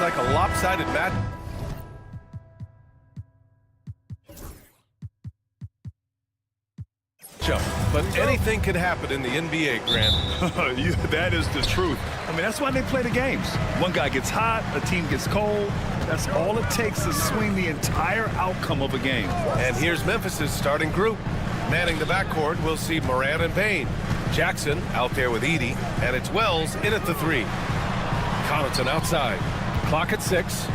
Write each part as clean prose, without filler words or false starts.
like a lopsided match. But anything can happen in the NBA, Grant. That is the truth. I mean, that's why they play the games. One guy gets hot, a team gets cold. That's all it takes to swing the entire outcome of a game. And here's Memphis's starting group. Manning the backcourt, we'll see Morant and Payne. Jackson out there with Edey, and it's Wells in at the 3. Connaughton outside. Clock at 6.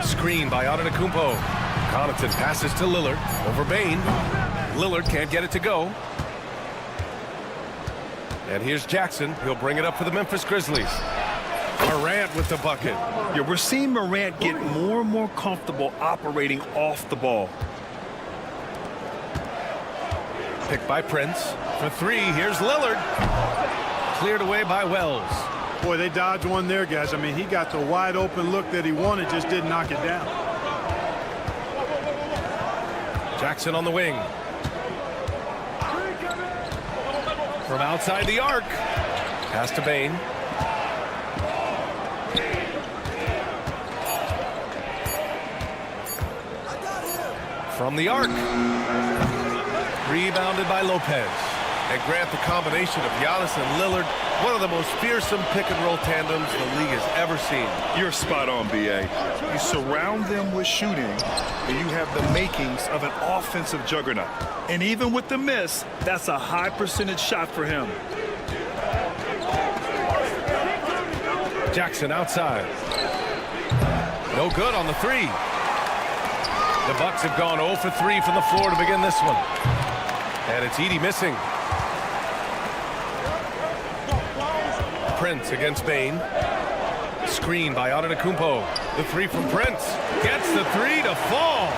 Screen by Antetokounmpo. Connaughton passes to Lillard over Payne. Lillard can't get it to go. And here's Jackson. He'll bring it up for the Memphis Grizzlies. Morant with the bucket. Yeah, we're seeing Morant get more and more comfortable operating off the ball. Picked by Prince. For 3, here's Lillard. Cleared away by Wells. Boy, they dodged one there, guys. I mean, he got the wide open look that he wanted, just didn't knock it down. Jackson on the wing. From outside the arc. Pass to Payne. From the arc. Rebounded by Lopez. And Grant, the combination of Giannis and Lillard, one of the most fearsome pick-and-roll tandems the league has ever seen. You're spot on, B.A. You surround them with shooting, and you have the makings of an offensive juggernaut. And even with the miss, that's a high percentage shot for him. Jackson outside. No good on the 3. The Bucks have gone 0 for 3 from the floor to begin this one. And it's Edey missing. Prince against Payne. Screen by Antetokounmpo. The 3 from Prince. Gets the 3 to fall.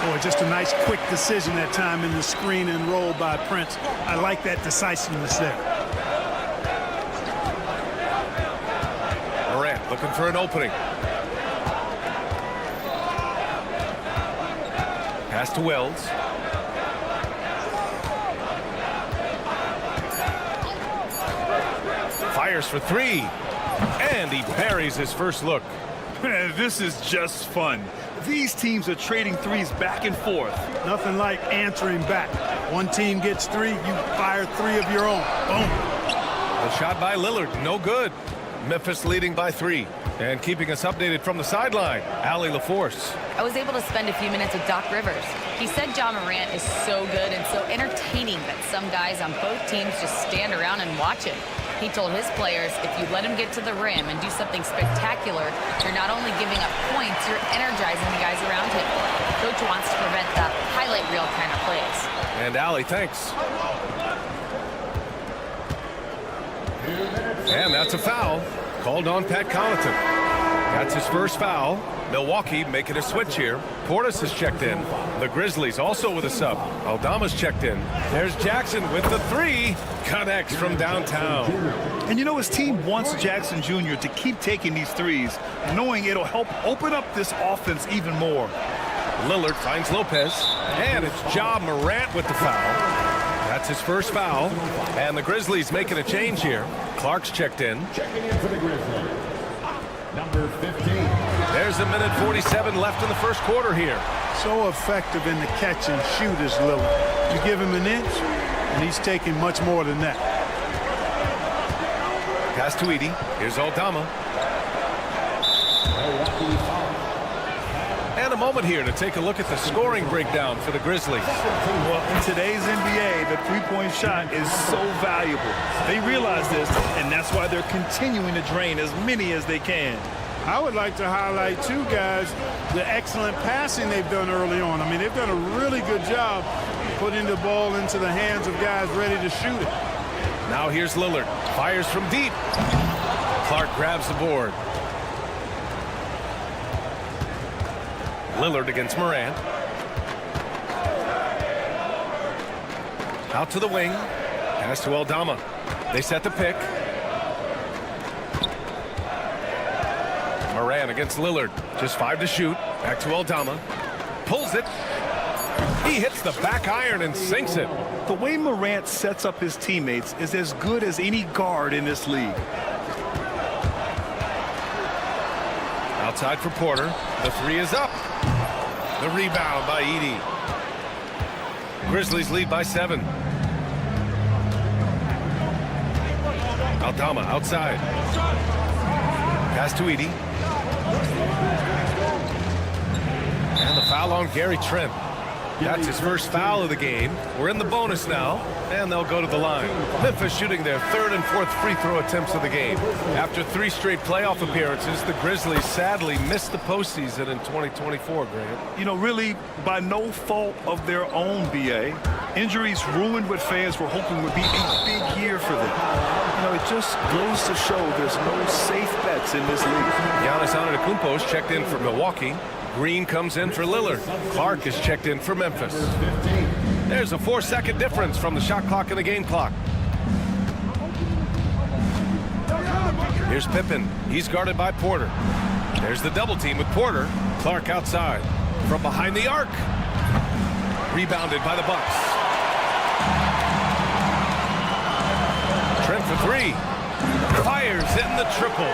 Boy, just a nice quick decision that time in the screen and roll by Prince. I like that decisiveness there. Morant looking for an opening. Pass to Wells. Fires for 3. And he buries his first look. Man, this is just fun. These teams are trading threes back and forth. Nothing like answering back. One team gets 3, you fire 3 of your own. Boom. The shot by Lillard, no good. Memphis leading by 3. And keeping us updated from the sideline, Allie LaForce. I was able to spend a few minutes with Doc Rivers. He said John Morant is so good and so entertaining that some guys on both teams just stand around and watch him. He told his players, if you let him get to the rim and do something spectacular, you're not only giving up points, you're energizing the guys around him. Coach wants to prevent the highlight reel kind of plays. And Allie, thanks. And that's a foul. Called on Pat Connaughton. That's his first foul. Milwaukee making a switch here. Portis has checked in. The Grizzlies also with a sub. Aldama's checked in. There's Jackson with the 3. Connects from downtown. And you know, his team wants Jackson Jr. to keep taking these threes, knowing it'll help open up this offense even more. Lillard finds Lopez. And it's Ja Morant with the foul. That's his first foul. And the Grizzlies making a change here. Clark's checked in. Checking in for the Grizzlies, number 15. There's a minute 47 left in the first quarter here. So effective in the catch and shoot is Lillard. You give him an inch, and he's taking much more than that. Pass to Edey. Here's Aldama. And a moment here to take a look at the scoring breakdown for the Grizzlies. Well, in today's NBA, the three-point shot is so valuable. They realize this, and that's why they're continuing to drain as many as they can. I would like to highlight, too, guys, the excellent passing they've done early on. I mean, they've done a really good job putting the ball into the hands of guys ready to shoot it. Now here's Lillard. Fires from deep. Clark grabs the board. Lillard against Morant. Out to the wing. Pass to Aldama. They set the pick. Morant against Lillard. Just 5 to shoot. Back to Aldama. Pulls it. He hits the back iron and sinks it. The way Morant sets up his teammates is as good as any guard in this league. Outside for Porter. The three is up. The rebound by Edey. Grizzlies lead by 7. Aldama outside. Pass to Edey. And the foul on Gary Trent. That's his first foul of the game. We're in the bonus now, and they'll go to the line. Memphis shooting their 3rd and 4th free throw attempts of the game. After 3 straight playoff appearances, the Grizzlies sadly missed the postseason in 2024, Grant. You know, really by no fault of their own, B.A. Injuries ruined what fans were hoping would be a big year for them. You know, it just goes to show there's no safe bets in this league. Giannis Antetokounmpo's checked in for Milwaukee. Green comes in for Lillard. Clark is checked in for Memphis. There's a 4-second difference from the shot clock and the game clock. Here's Pippen. He's guarded by Porter. There's the double team with Porter. Clark outside. From behind the arc. Rebounded by the Bucks. Trent for 3. Fires in the triple.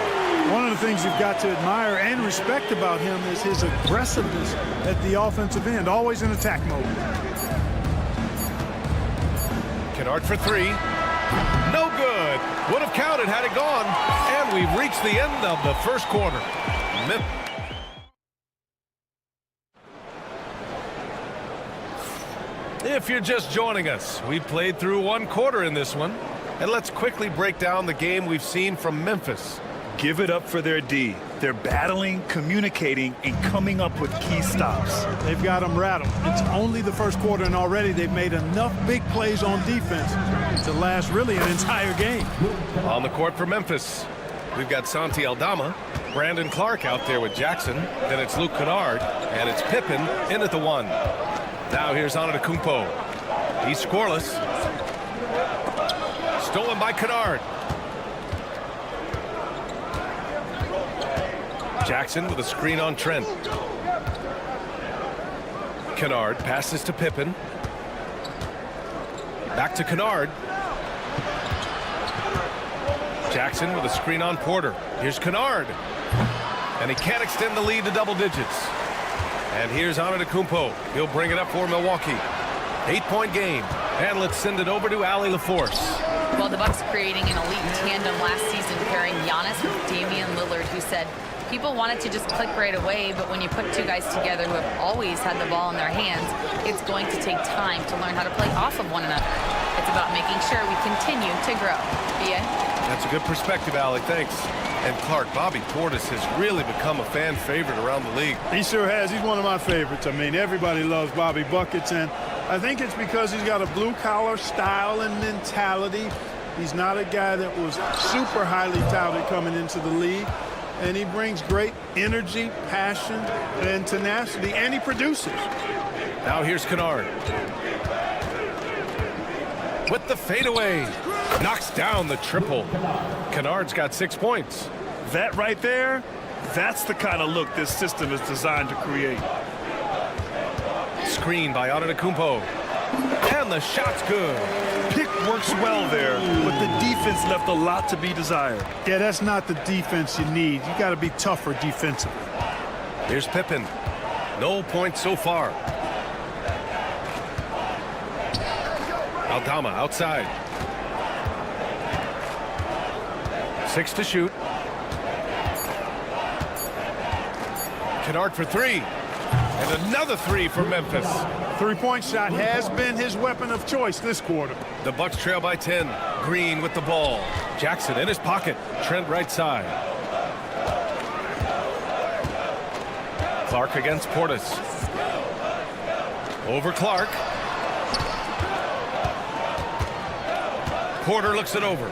One of the things you've got to admire and respect about him is his aggressiveness at the offensive end, always in attack mode. Kennard for 3. No good. Would have counted had it gone. And we've reached the end of the first quarter. If you're just joining us, we played through 1 quarter in this one. And let's quickly break down the game we've seen from Memphis. Give it up for their D. They're battling, communicating, and coming up with key stops. They've got them rattled. It's only the first quarter, and already they've made enough big plays on defense to last really an entire game. On the court for Memphis, we've got Santi Aldama, Brandon Clark out there with Jackson. Then it's Luke Kennard, and it's Pippen in at the 1. Now here's Antetokounmpo. He's scoreless. Stolen by Kennard. Jackson with a screen on Trent. Kennard passes to Pippen. Back to Kennard. Jackson with a screen on Porter. Here's Kennard. And he can't extend the lead to double digits. And here's Antetokounmpo. He'll bring it up for Milwaukee. 8-point game. And let's send it over to Allie LaForce. Well, the Bucks creating an elite tandem last season, pairing Giannis with Damian Lillard, who said people wanted to just click right away, but when you put 2 guys together who have always had the ball in their hands, it's going to take time to learn how to play off of one another. It's about making sure we continue to grow. B.A.? That's a good perspective, Allie. Thanks. And Clark, Bobby Portis has really become a fan favorite around the league. He sure has. He's one of my favorites. I mean, everybody loves Bobby Buckets, and I think it's because he's got a blue-collar style and mentality. He's not a guy that was super highly touted coming into the league, and he brings great energy, passion, and tenacity, and he produces. Now here's Kennard. With the fadeaway. Knocks down the triple. Kennard's got 6 points. That right there, that's the kind of look this system is designed to create. Screen by Antetokounmpo. And the shot's good. Pick works well there, but the defense left a lot to be desired. Yeah, that's not the defense you need. You got to be tougher defensively. Here's Pippen. No points so far. Aldama outside. 6 to shoot. Kennard for 3. And another 3 for Memphis. 3-point shot has been his weapon of choice this quarter. The Bucks trail by 10. Green with the ball. Jackson in his pocket. Trent right side. Clark against Portis. Over Clark. Porter looks it over.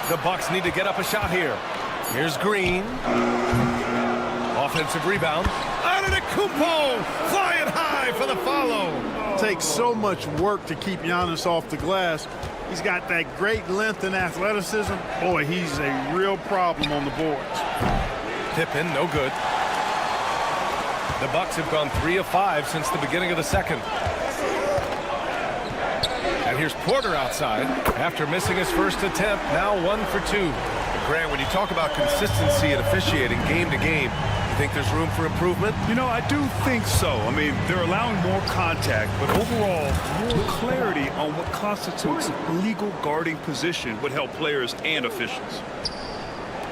The Bucks need to get up a shot here. Here's Green. Offensive rebound. Antetokounmpo flying high for the follow. It takes so much work to keep Giannis off the glass. He's got that great length and athleticism. Boy, he's a real problem on the boards. Pippen, no good. The Bucks have gone 3 of 5 since the beginning of the second. And here's Porter outside after missing his first attempt. Now 1 for 2. Grant, when you talk about consistency and officiating game to game, you think there's room for improvement? You know, I do think so. I mean, they're allowing more contact, but overall, more clarity on what constitutes legal guarding position would help players and officials.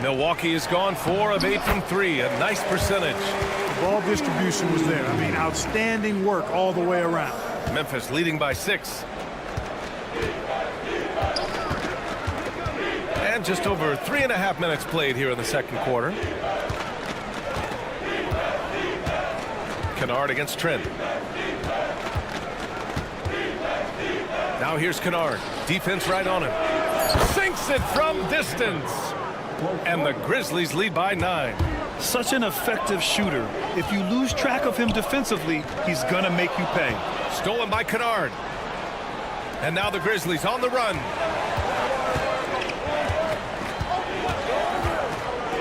Milwaukee has gone 4 of 8 from 3, a nice percentage. The ball distribution was there. I mean, outstanding work all the way around. Memphis leading by 6. And just over 3.5 minutes played here in the second quarter. Kennard against Trent. Now here's Kennard. Defense right on him. Sinks it from distance. And the Grizzlies lead by 9. Such an effective shooter. If you lose track of him defensively, he's going to make you pay. Stolen by Kennard. And now the Grizzlies on the run.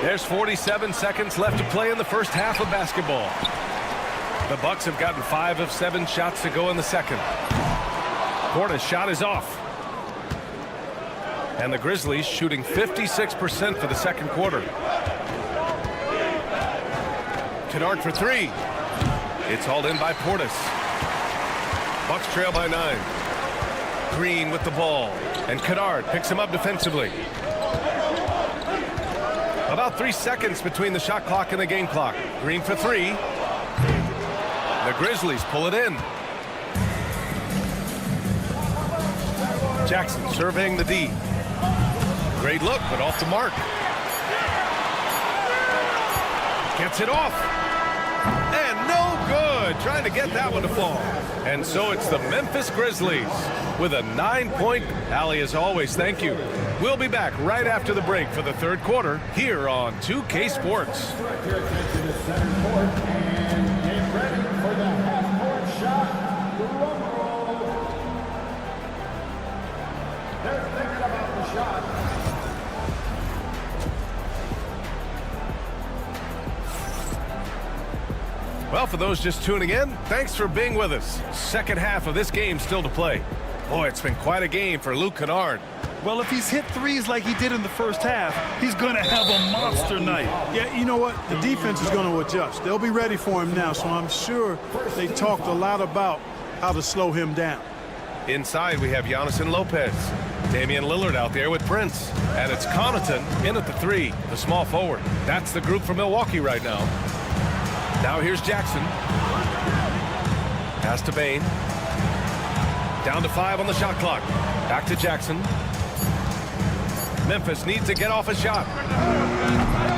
There's 47 seconds left to play in the first half of basketball. The Bucks have gotten 5 of 7 shots to go in the second. Porter's shot is off. And the Grizzlies shooting 56% for the second quarter. Kennard for 3. It's hauled in by Portis. Bucks trail by 9. Green with the ball. And Kennard picks him up defensively. About 3 seconds between the shot clock and the game clock. Green for 3. The Grizzlies pull it in. Jackson surveying the D. Great look, but off the mark. Gets it off. And no good. Trying to get that one to fall. And so it's the Memphis Grizzlies with a 9-point rally as always. Thank you. We'll be back right after the break for the third quarter here on 2K Sports. Direct your attention to center court and get ready for the half-court shot. Drum roll. They're thinking about the shot. Well, for those just tuning in, thanks for being with us. Second half of this game still to play. Boy, it's been quite a game for Luke Kennard. Well, if he's hit threes like he did in the first half, he's going to have a monster night. Yeah, you know what? The defense is going to adjust. They'll be ready for him now, so I'm sure they talked a lot about how to slow him down. Inside, we have Giannis and Lopez. Damian Lillard out there with Prince. And it's Connaughton in at the 3, the small forward. That's the group for Milwaukee right now. Now here's Jackson. Pass to Bane. Down to 5 on the shot clock. Back to Jackson. Memphis needs to get off a shot.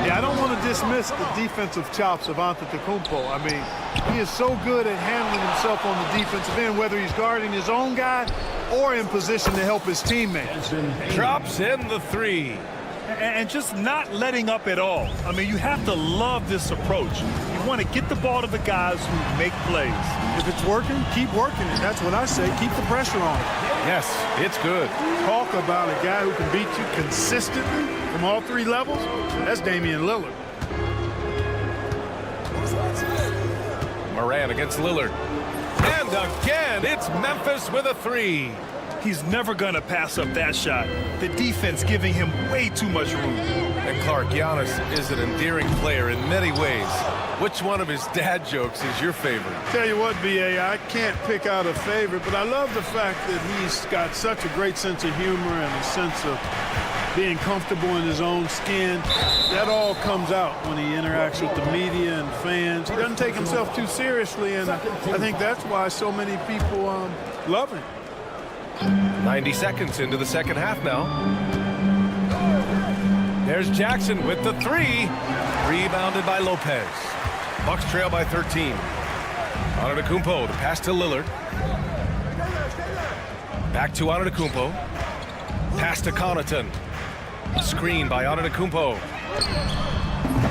Yeah, I don't want to dismiss the defensive chops of Antetokounmpo. I mean, he is so good at handling himself on the defensive end, whether he's guarding his own guy or in position to help his teammates. Drops in the 3. And just not letting up at all. I mean, you have to love this approach. You want to get the ball to the guys who make plays. If it's working, keep working it. That's what I say. Keep the pressure on it. Yes, it's good. Talk about a guy who can beat you consistently from all 3 levels. That's Damian Lillard. Morant against Lillard. And again, it's Memphis with a 3. He's never going to pass up that shot. The defense giving him way too much room. And Clark, Giannis is an endearing player in many ways. Which one of his dad jokes is your favorite? Tell you what, B.A., I can't pick out a favorite, but I love the fact that he's got such a great sense of humor and a sense of being comfortable in his own skin. That all comes out when he interacts with the media and fans. He doesn't take himself too seriously, and I think that's why so many people love him. 90 seconds into the second half now. There's Jackson with the 3. Rebounded by Lopez. Bucks trail by 13. Antetokounmpo, the pass to Lillard. Back to Antetokounmpo. Pass to Connaughton. Screen by Antetokounmpo.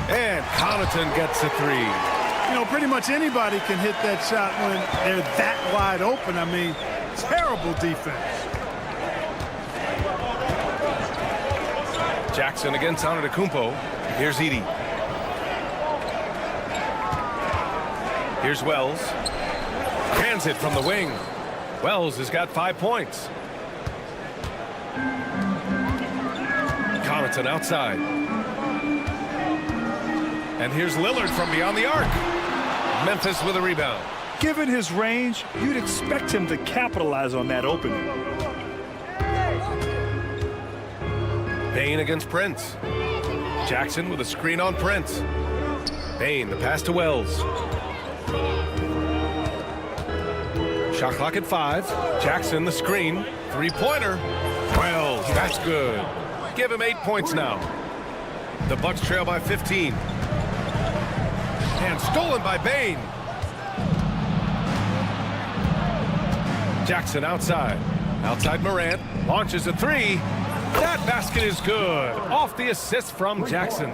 And Connaughton gets a 3. You know, pretty much anybody can hit that shot when they're that wide open. I mean, terrible defense. Jackson against Antetokounmpo. Here's Edey. Here's Wells. Hands it from the wing. Wells has got 5 points. Connaughton outside. And here's Lillard from beyond the arc. Memphis with a rebound. Given his range, you'd expect him to capitalize on that opening. Bane against Prince. Jackson with a screen on Prince. Bane, the pass to Wells. Shot clock at 5. Jackson, the screen. Three-pointer. Wells, that's good. Give him 8 points now. The Bucks trail by 15. And stolen by Bane. Jackson outside. Outside Morant. Launches a 3. That basket is good. Off the assist from Jackson.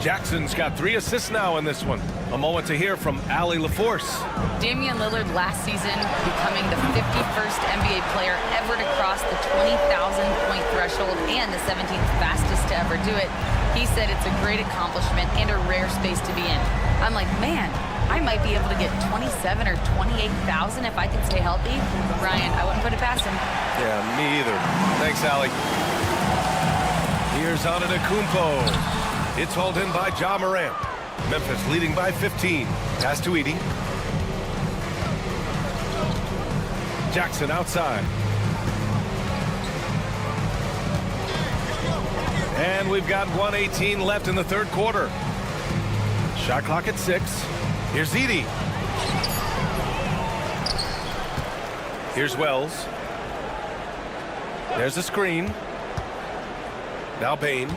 Jackson's got 3 assists now in this one. A moment to hear from Allie LaForce. Damian Lillard last season becoming the 51st NBA player ever to cross the 20,000-point threshold and the 17th fastest to ever do it. He said it's a great accomplishment and a rare space to be in. I'm like, man, I might be able to get 27 or 28,000 if I can stay healthy. Ryan, I wouldn't put it past him. Yeah, me either. Thanks, Allie. Here's Antetokounmpo. It's hauled in by Ja Morant. Memphis leading by 15. Pass to Edey. Jackson outside. And we've got 1:18 left in the third quarter. Shot clock at 6. Here's Edey. Here's Wells. There's a screen. Now Bane.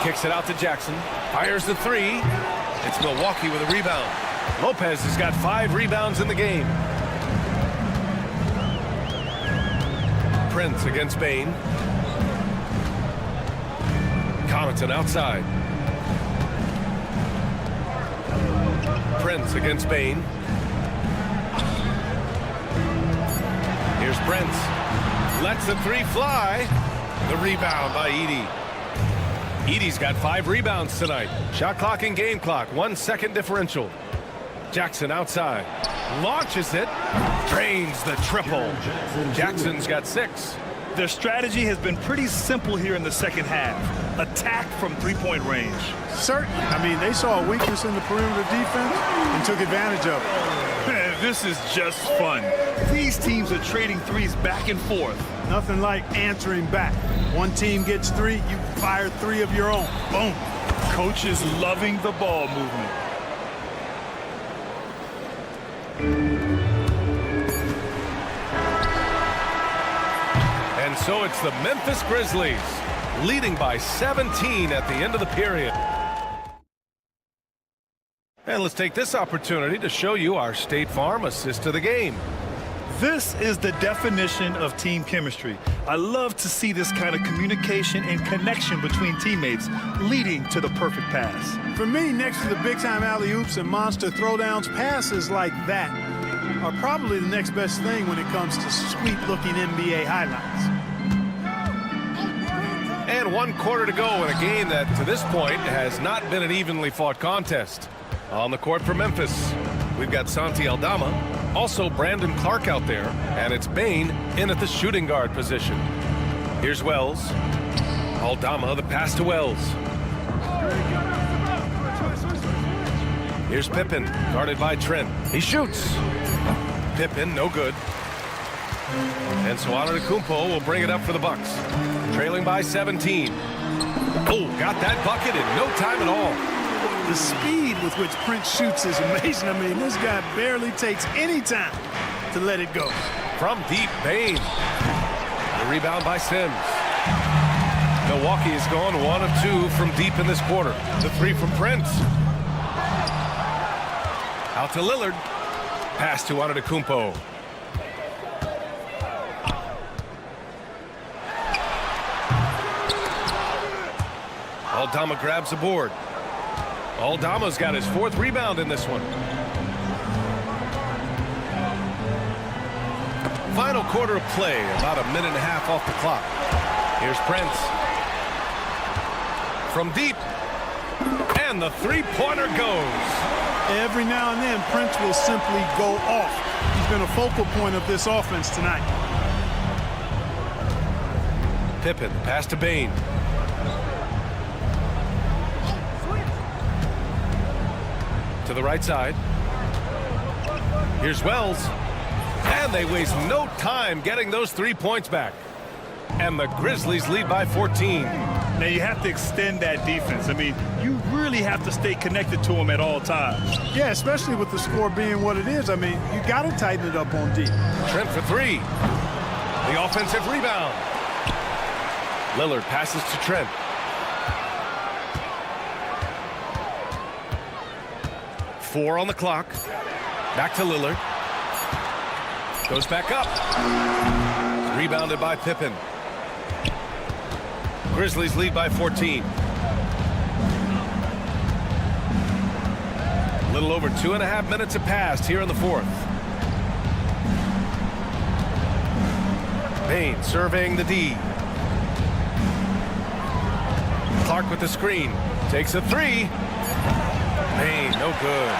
Kicks it out to Jackson. Fires the 3. It's Milwaukee with a rebound. Lopez has got 5 rebounds in the game. Prince against Bane. Connaughton outside. Prince against Bane. Here's Prince. Lets the 3 fly. The rebound by Edey. Edey's got 5 rebounds tonight. Shot clock and game clock. 1 second differential. Jackson outside. Launches it. Drains the triple. Jackson's got 6. Their strategy has been pretty simple here in the second half. Attack from three-point range. Certainly. I mean, they saw a weakness in the perimeter defense and took advantage of it. This is just fun. These teams are trading threes back and forth. Nothing like answering back. One team gets 3, you fire 3 of your own. Boom. Coach is loving the ball movement. And so it's the Memphis Grizzlies leading by 17 at the end of the period. And let's take this opportunity to show you our State Farm assist of the game. This is the definition of team chemistry. I love to see this kind of communication and connection between teammates leading to the perfect pass. For me, next to the big-time alley-oops and monster throwdowns, passes like that are probably the next best thing when it comes to sweet-looking NBA highlights. And 1 quarter to go in a game that, to this point, has not been an evenly fought contest. On the court for Memphis, we've got Santi Aldama, also Brandon Clark out there, and it's Bane in at the shooting guard position. Here's Wells. Aldama, the pass to Wells. Here's Pippen, guarded by Trent. He shoots. Pippen, no good. And so Antetokounmpo will bring it up for the Bucks. Trailing by 17. Oh, got that bucket in no time at all. The speed with which Prince shoots is amazing. I mean, this guy barely takes any time to let it go. From deep, Bane. The rebound by Sims. Milwaukee has gone 1 of 2 from deep in this quarter. The 3 from Prince. Out to Lillard. Pass to Antetokounmpo. Aldama grabs the board. Aldama's got his 4th rebound in this one. Final quarter of play, about a minute and a half off the clock. Here's Prince. From deep. And the 3-pointer goes. Every now and then, Prince will simply go off. He's been a focal point of this offense tonight. Pippen, pass to Bane. To the right side. Here's Wells. And they waste no time getting those 3 points back. And the Grizzlies lead by 14. Now you have to extend that defense. I mean, you really have to stay connected to them at all times. Yeah, especially with the score being what it is. I mean, you got to tighten it up on D. Trent for 3. The offensive rebound. Lillard passes to Trent. Four on the clock. Back to Lillard. Goes back up. Rebounded by Pippen. Grizzlies lead by 14. A little over 2.5 minutes have passed here in the fourth. Bane surveying the D. Clark with the screen. Takes a 3. Bane, no good.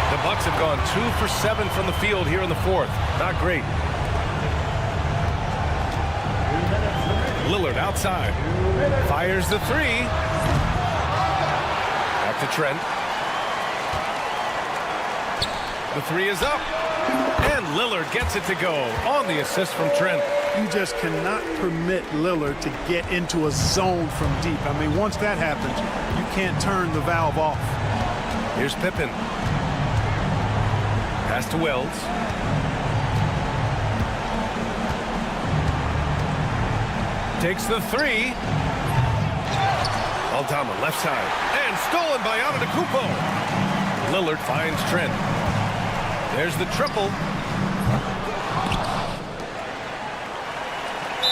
The Bucks have gone 2 for 7 from the field here in the fourth. Not great. Lillard outside. Fires the 3. Back to Trent. The 3 is up. And Lillard gets it to go on the assist from Trent. You just cannot permit Lillard to get into a zone from deep. I mean, once that happens, you can't turn the valve off. Here's Pippen. Pass to Wells. Takes the 3. Aldama left side. And stolen by Antetokounmpo. Lillard finds Trent. There's the triple.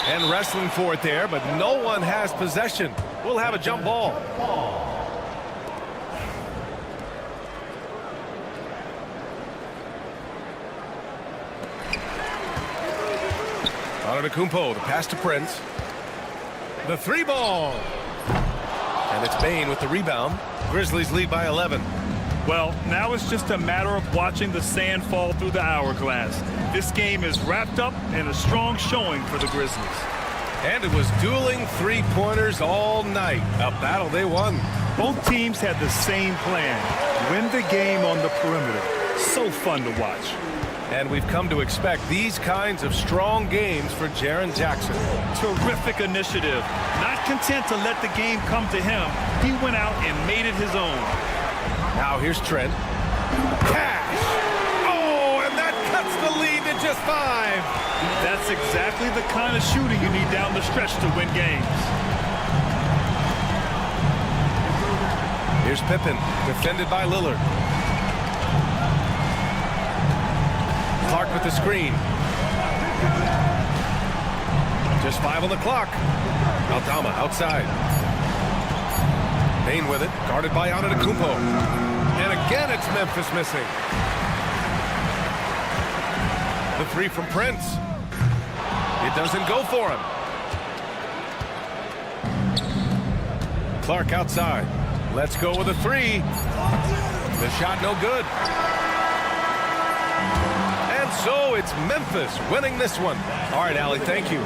And wrestling for it there, but no one has possession. We'll have a jump ball. Antetokounmpo, the pass to Prince. The 3 ball. And it's Bane with the rebound. Grizzlies lead by 11. Well, now it's just a matter of watching the sand fall through the hourglass. This game is wrapped up in a strong showing for the Grizzlies. And it was dueling 3-pointers all night. A battle they won. Both teams had the same plan. Win the game on the perimeter. So fun to watch. And we've come to expect these kinds of strong games for Jaren Jackson. Terrific initiative. Not content to let the game come to him, he went out and made it his own. Now here's Trent. Cash! Oh, and that cuts the lead to just 5. That's exactly the kind of shooting you need down the stretch to win games. Here's Pippen, defended by Lillard. Clark with the screen. Just 5 on the clock. Aldama outside. Bane with it, guarded by Antetokounmpo. And again, it's Memphis missing. The 3 from Prince. It doesn't go for him. Clark outside. Let's go with a 3. The shot no good. And so it's Memphis winning this one. All right, Allie, thank you.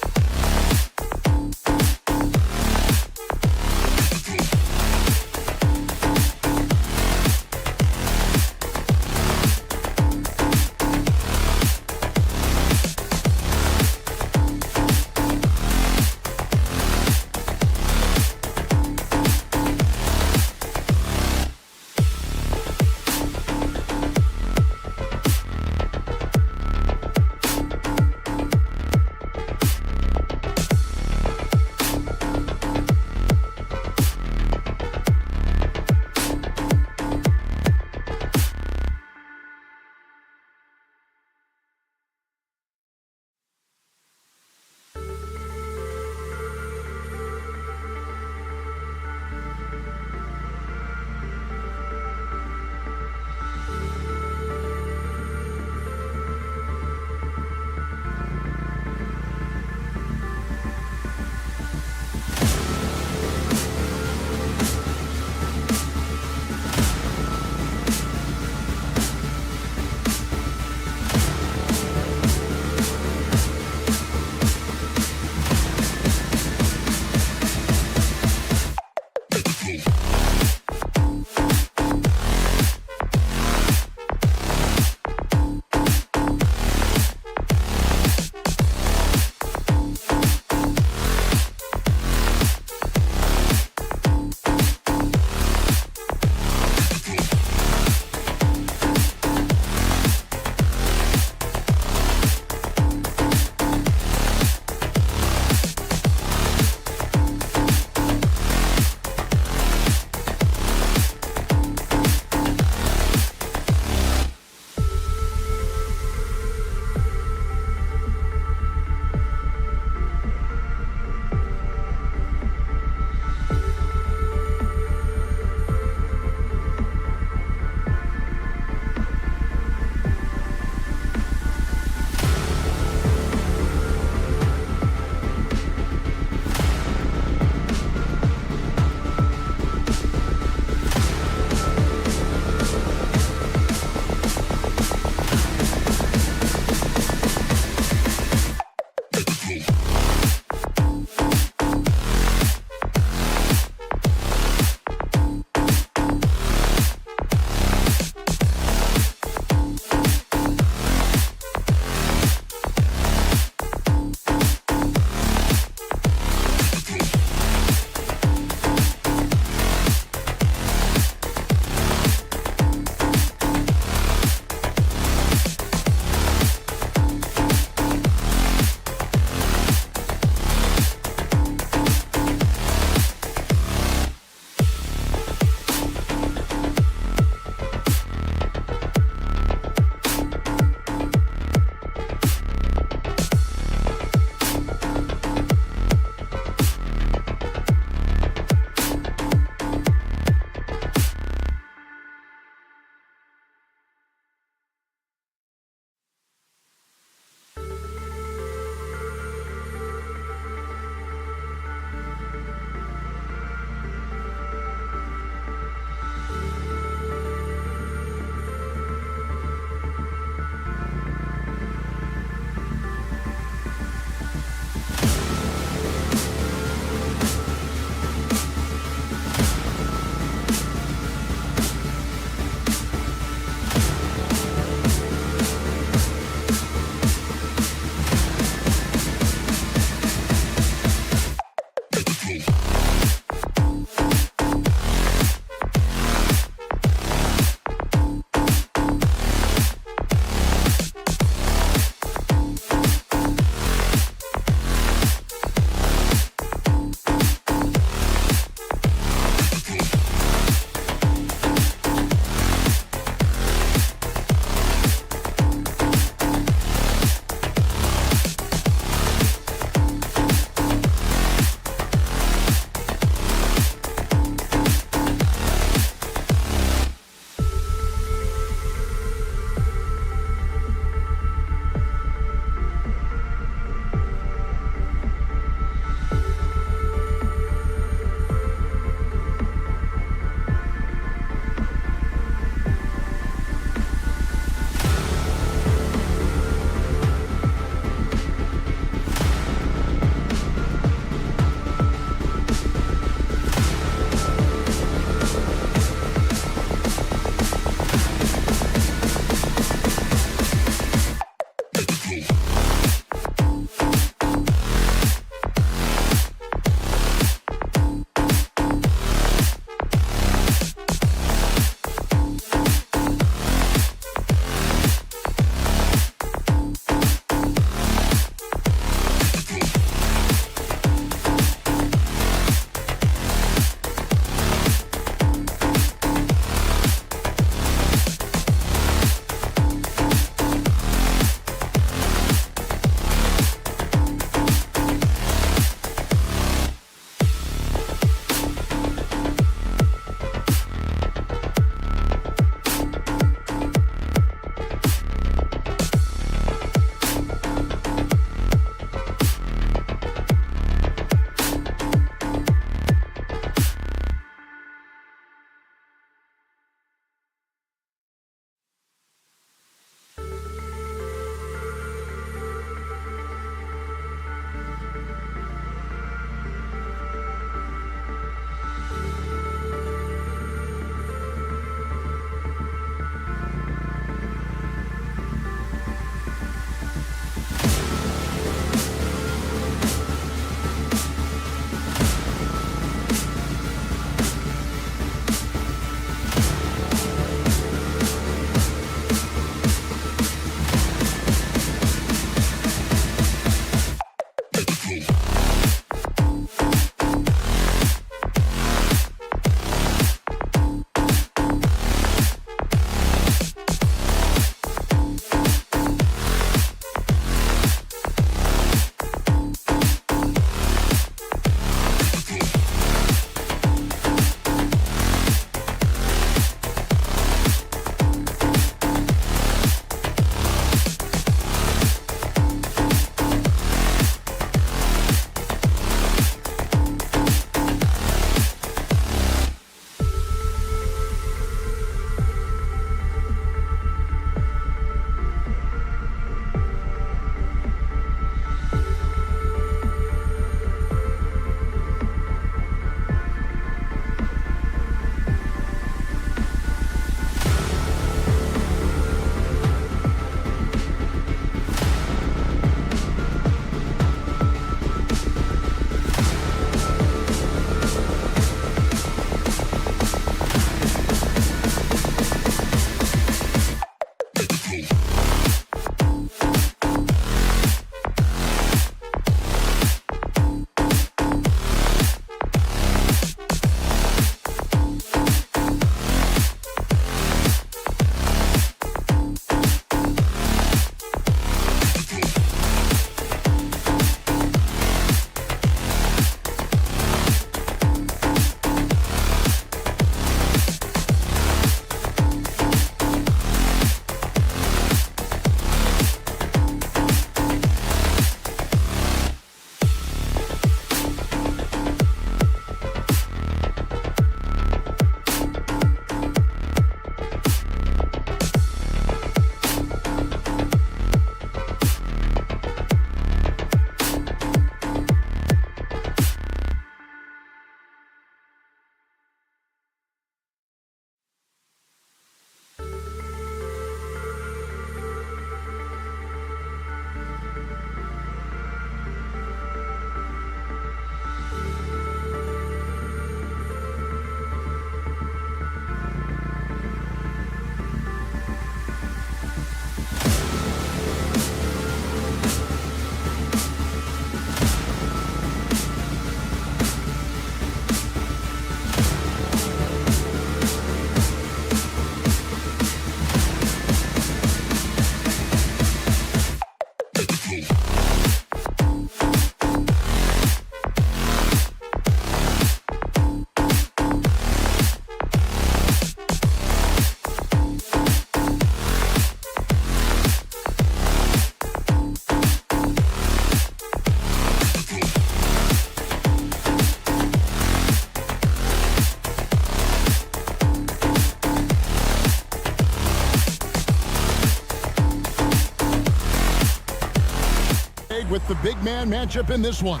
with the big man matchup in this one.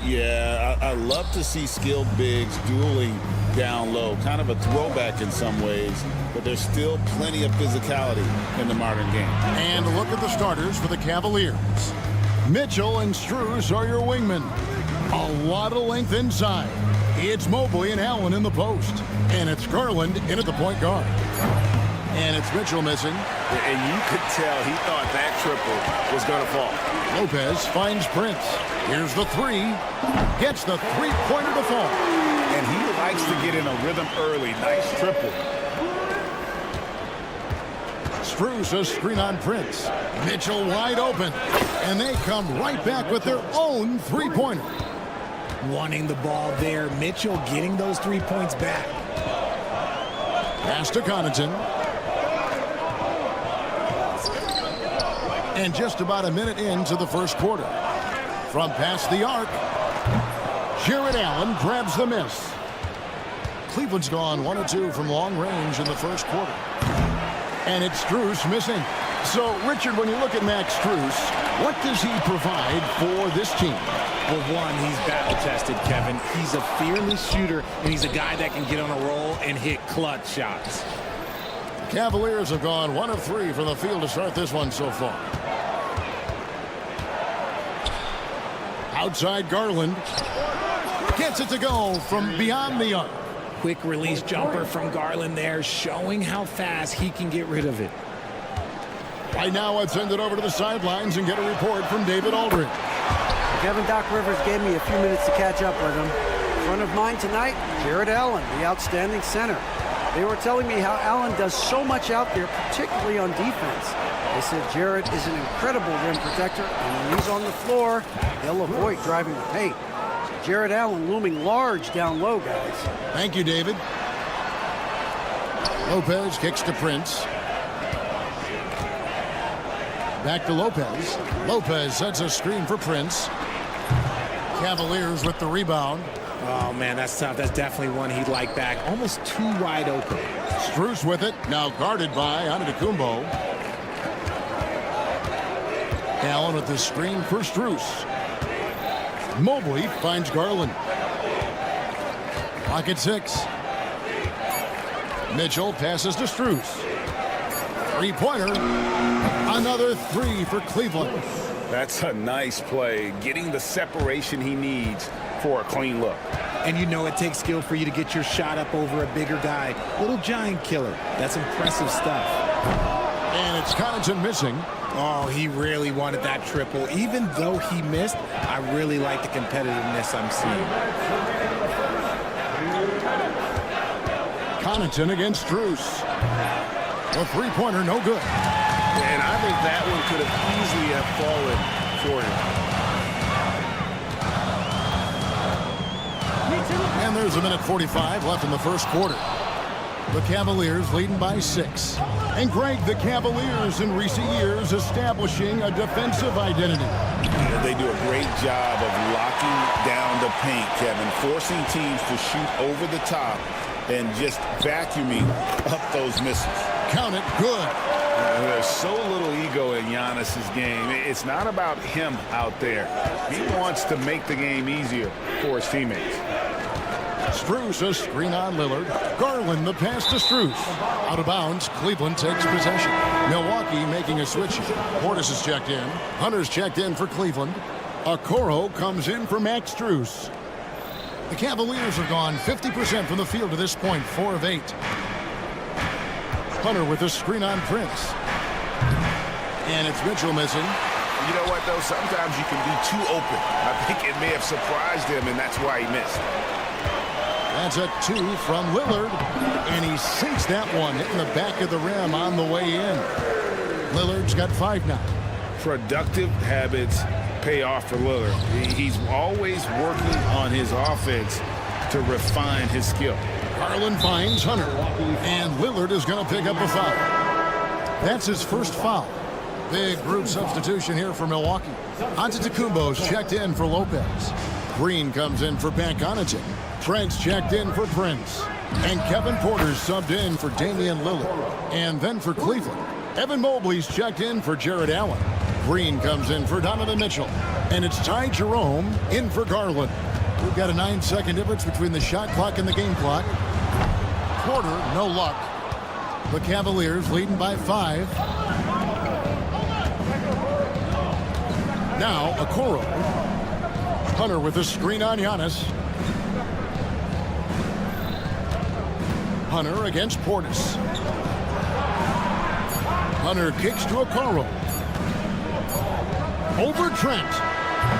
Yeah, I love to see skilled bigs dueling down low. Kind of a throwback in some ways, but there's still plenty of physicality in the modern game. And a look at the starters for the Cavaliers. Mitchell and Strus are your wingmen. A lot of length inside. It's Mobley and Allen in the post. And it's Garland in at the point guard. And it's Mitchell missing. And you could tell he thought that triple was going to fall. Lopez finds Prince. Here's the three. Gets the three-pointer to fall. And he likes to get in a rhythm early. Nice triple. Strus a screen on Prince. Mitchell wide open. And they come right back with their own three-pointer. Wanting the ball there. Mitchell getting those 3 points back. Pass to Connaughton. And just about a minute into the first quarter. From past the arc, Jarrett Allen grabs the miss. Cleveland's gone 1 of 2 from long range in the first quarter. And it's Strus missing. So, Richard, when you look at Max Strus, what does he provide for this team? Well, one, he's battle-tested, Kevin. He's a fearless shooter, and he's a guy that can get on a roll and hit clutch shots. The Cavaliers have gone 1 of 3 from the field to start this one so far. Outside Garland. Gets it to go from beyond the arc. Quick release jumper from Garland there, showing how fast he can get rid of it. Right now, I'd send it over to the sidelines and get a report from David Aldridge. Kevin Doc Rivers gave me a few minutes to catch up with him. In front of mine tonight, Jarrett Allen, the outstanding center. They were telling me how Allen does so much out there, particularly on defense. They said Jarrett is an incredible rim protector, and when he's on the floor, he'll avoid driving the paint. Jarrett Allen looming large down low, guys. Thank you, David. Lopez kicks to Prince. Back to Lopez. Lopez sets a screen for Prince. Cavaliers with the rebound. Oh, man, that's tough. That's definitely one he'd like back. Almost too wide open. Strus with it. Now guarded by Antetokounmpo. Allen with the screen for Strus. Mobley finds Garland. Pocket 6. Mitchell passes to Strus. Three-pointer. Another 3 for Cleveland. That's a nice play. Getting the separation he needs for a clean look. And you know it takes skill for you to get your shot up over a bigger guy. Little giant killer. That's impressive stuff. And it's Connaughton missing. Oh, he really wanted that triple. Even though he missed, I really like the competitiveness I'm seeing. Connaughton against Strus. A three-pointer, no good. And I think that one could have easily have fallen for him. And there's a minute 45 left in the first quarter. The Cavaliers leading by 6. And Greg, the Cavaliers in recent years establishing a defensive identity. They do a great job of locking down the paint, Kevin, forcing teams to shoot over the top and just vacuuming up those misses. Count it, good. There's so little ego in Giannis's game. It's not about him out there. He wants to make the game easier for his teammates. Strus a screen on Lillard. Garland the pass to Strus. Out of bounds, Cleveland takes possession. Milwaukee making a switch. Portis is checked in. Hunter's checked in for Cleveland. Okoro comes in for Max Strus. The Cavaliers have gone 50% from the field to this point, 4 of 8. Hunter with a screen on Prince. And it's Mitchell missing. You know what, though? Sometimes you can be too open. I think it may have surprised him, and that's why he missed. That's a 2 from Lillard. And he sinks that one, hitting the back of the rim on the way in. Lillard's got 5 now. Productive habits pay off for Lillard. He's always working on his offense to refine his skill. Garland finds Hunter. And Lillard is going to pick up a foul. That's his first foul. Big group substitution here for Milwaukee. Antetokounmpo's checked in for Lopez. Green comes in for Pat Connaughton. Trent's checked in for Prince. And Kevin Porter's subbed in for Damian Lillard. And then for Cleveland, Evan Mobley's checked in for Jared Allen. Green comes in for Donovan Mitchell. And it's Ty Jerome in for Garland. We've got a 9-second difference between the shot clock and the game clock. Porter, no luck. The Cavaliers leading by 5. Now, Okoro. Hunter with a screen on Giannis. Hunter against Portis. Hunter kicks to Okoro. Over Trent.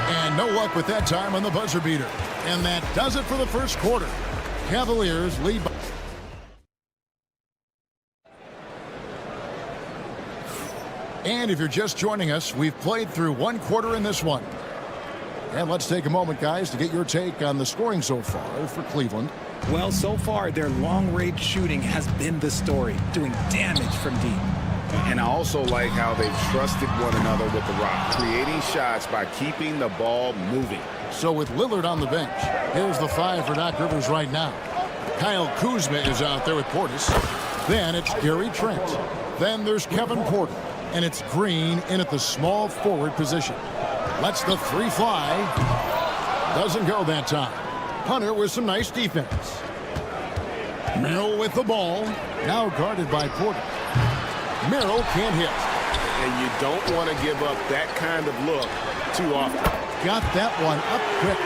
And no luck with that time on the buzzer beater. And that does it for the first quarter. Cavaliers lead by... And if you're just joining us, we've played through 1 quarter in this one. And let's take a moment, guys, to get your take on the scoring so far for Cleveland. Well, so far, their long-range shooting has been the story, doing damage from deep. And I also like how they've trusted one another with the rock, creating shots by keeping the ball moving. So with Lillard on the bench, here's the 5 for Doc Rivers right now. Kyle Kuzma is out there with Portis. Then it's Gary Trent. Then there's Kevin Porter. And it's Green in at the small forward position. Lets the 3 fly. Doesn't go that time. Hunter with some nice defense. Merrill with the ball. Now guarded by Porter. Merrill can't hit. And you don't want to give up that kind of look too often. Got that one up quick.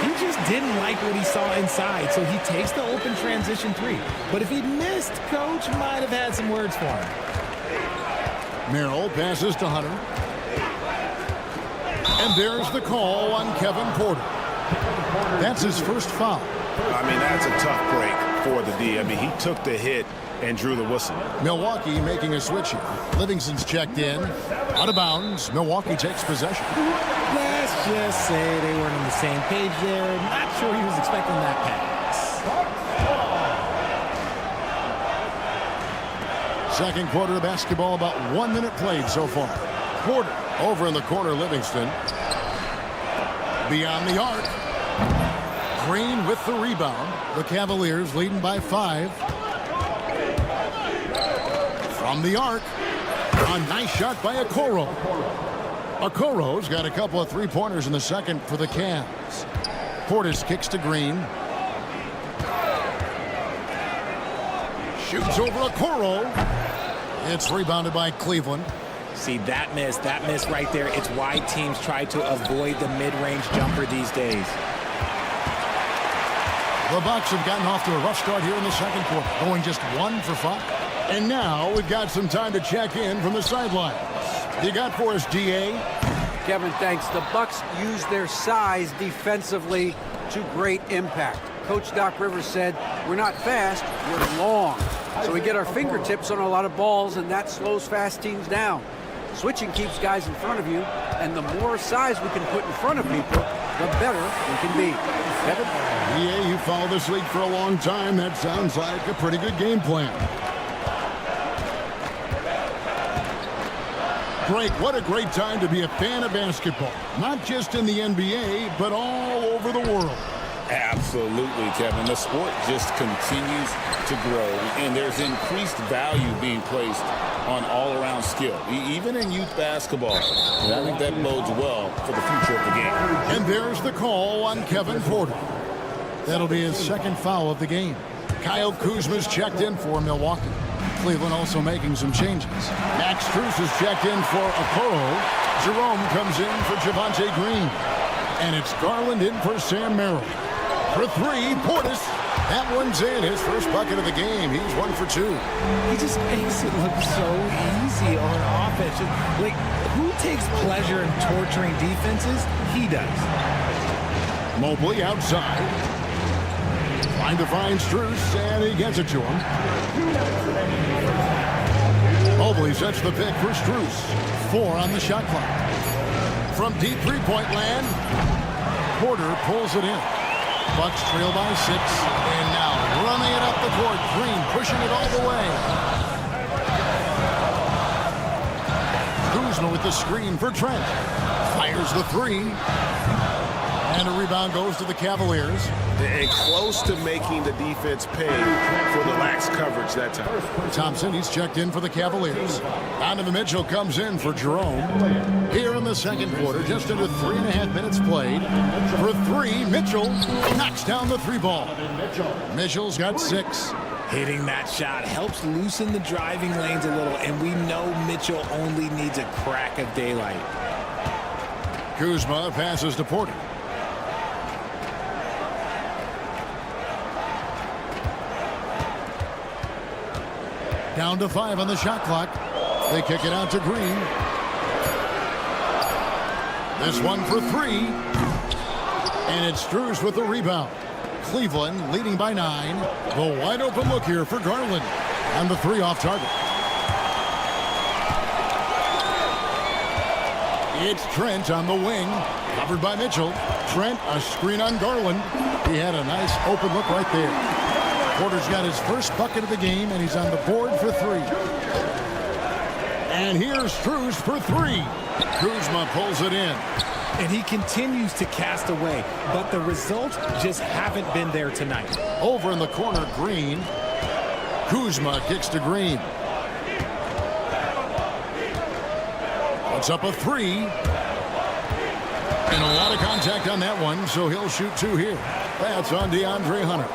He just didn't like what he saw inside, so he takes the open transition 3. But if he'd missed, Coach might have had some words for him. Merrill passes to Hunter. And there's the call on Kevin Porter. That's his first foul. I mean, that's a tough break for the D. I mean, he took the hit and drew the whistle. Milwaukee making a switch here. Livingston's checked in. Out of bounds. Milwaukee takes possession. Let's just say they weren't on the same page there. Not sure he was expecting that pass. Second quarter of basketball, about 1 minute played so far. Porter over in the corner, Livingston. Beyond the arc. Green with the rebound. The Cavaliers leading by 5. From the arc. A nice shot by Okoro. Okoro's got a couple of 3-pointers in the second for the Cavs. Portis kicks to Green. Shoots over Okoro. It's rebounded by Cleveland. See, that miss right there, it's why teams try to avoid the mid-range jumper these days. The Bucks have gotten off to a rough start here in the second quarter, going just 1 for 5. And now we've got some time to check in from the sidelines. You got for us, DA? Kevin, thanks. The Bucks use their size defensively to great impact. Coach Doc Rivers said, we're not fast, we're long. So we get our fingertips on a lot of balls, and that slows fast teams down. Switching keeps guys in front of you, and the more size we can put in front of people, the better we can be. Kevin? Yeah, you followed this league for a long time. That sounds like a pretty good game plan. Greg, what a great time to be a fan of basketball. Not just in the NBA, but all over the world. Absolutely, Kevin. The sport just continues to grow, and there's increased value being placed on all-around skill, even in youth basketball. And I think that bodes well for the future of the game. And there's the call on Kevin Porter. That'll be his second foul of the game. Kyle Kuzma's checked in for Milwaukee. Cleveland also making some changes. Max Strus is checked in for Okoro. Jerome comes in for Javonte Green. And it's Garland in for Sam Merrill. For 3, Portis. That one's in. His first bucket of the game. He's 1 for 2. He just makes it look so easy on offense. Like, who takes pleasure in torturing defenses? He does. Mobley outside. Trying to find Strus, and he gets it to him. Mobley sets the pick for Strus. 4 on the shot clock. From deep three-point land, Porter pulls it in. Bucks trail by 6, and now running it up the court. Green pushing it all the way. Kuzma with the screen for Trent. Fires the 3. And a rebound goes to the Cavaliers. And close to making the defense pay for the lax coverage that time. Thompson, he's checked in for the Cavaliers. Donovan Mitchell comes in for Jerome. Here in the second quarter, just under 3.5 minutes played. For three, Mitchell knocks down the three ball. Mitchell's got 6. Hitting that shot helps loosen the driving lanes a little, and we know Mitchell only needs a crack of daylight. Kuzma passes to Porter. Down to 5 on the shot clock. They kick it out to Green. This one for 3. And it's Strus with the rebound. Cleveland leading by 9. The wide open look here for Garland. And the 3 off target. It's Trent on the wing. Covered by Mitchell. Trent, a screen on Garland. He had a nice open look right there. Porter's got his first bucket of the game, and he's on the board for 3. And here's Strus for 3. Kuzma pulls it in. And he continues to cast away, but the results just haven't been there tonight. Over in the corner, Green. Kuzma kicks to Green. Puts up a 3. And a lot of contact on that one, so he'll shoot 2 here. That's on DeAndre Hunter.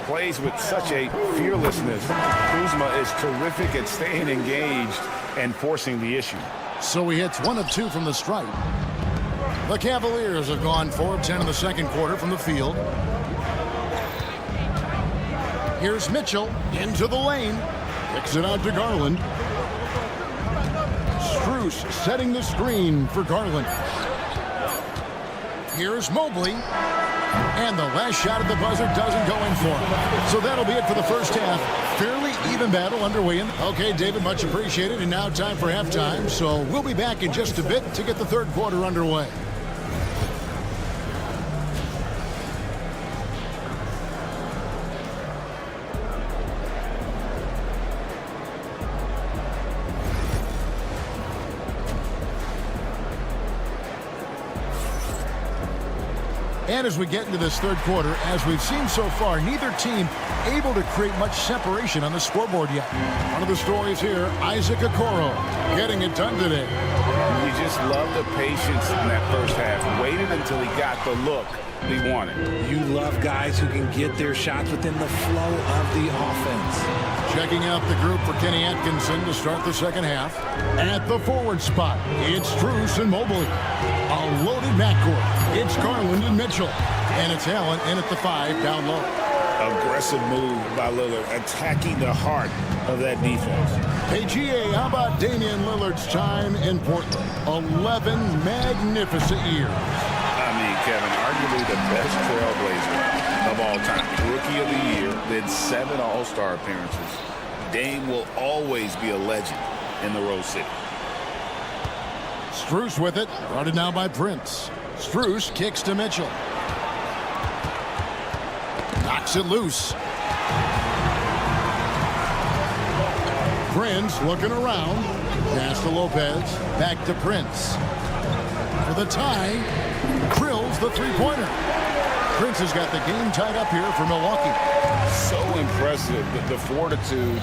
Plays with such a fearlessness. Kuzma is terrific at staying engaged and forcing the issue. So he hits 1 of 2 from the stripe. The Cavaliers have gone 4 of 10 in the second quarter from the field. Here's Mitchell into the lane. Kicks it out to Garland. Strus setting the screen for Garland. Here's Mobley. And the last shot at the buzzer doesn't go in for him. So that'll be it for the first half. Fairly even battle underway. Okay, David, much appreciated. And now time for halftime. So we'll be back in just a bit to get the third quarter underway. And as we get into this third quarter, as we've seen so far, neither team able to create much separation on the scoreboard yet. One of the stories here, Isaac Okoro getting it done today. You just love the patience in that first half. Waited until he got the look he wanted. You love guys who can get their shots within the flow of the offense. Checking out the group for Kenny Atkinson to start the second half. At the forward spot, it's Strus and Mobley. A loaded backcourt. It's Garland and Mitchell. And it's Allen in at the 5 down low. Aggressive move by Lillard, attacking the heart of that defense. Hey, GA, how about Damian Lillard's time in Portland? 11 magnificent years. I mean, Kevin, arguably the best trailblazer of all time. Rookie of the year, then 7 All-Star appearances. Dame will always be a legend in the Rose City. Strus with it, guarded now by Prince. Strus kicks to Mitchell. Knocks it loose. Prince looking around. Pass to Lopez. Back to Prince. For the tie. Drills the three-pointer. Prince has got the game tied up here for Milwaukee. So impressive, the fortitude,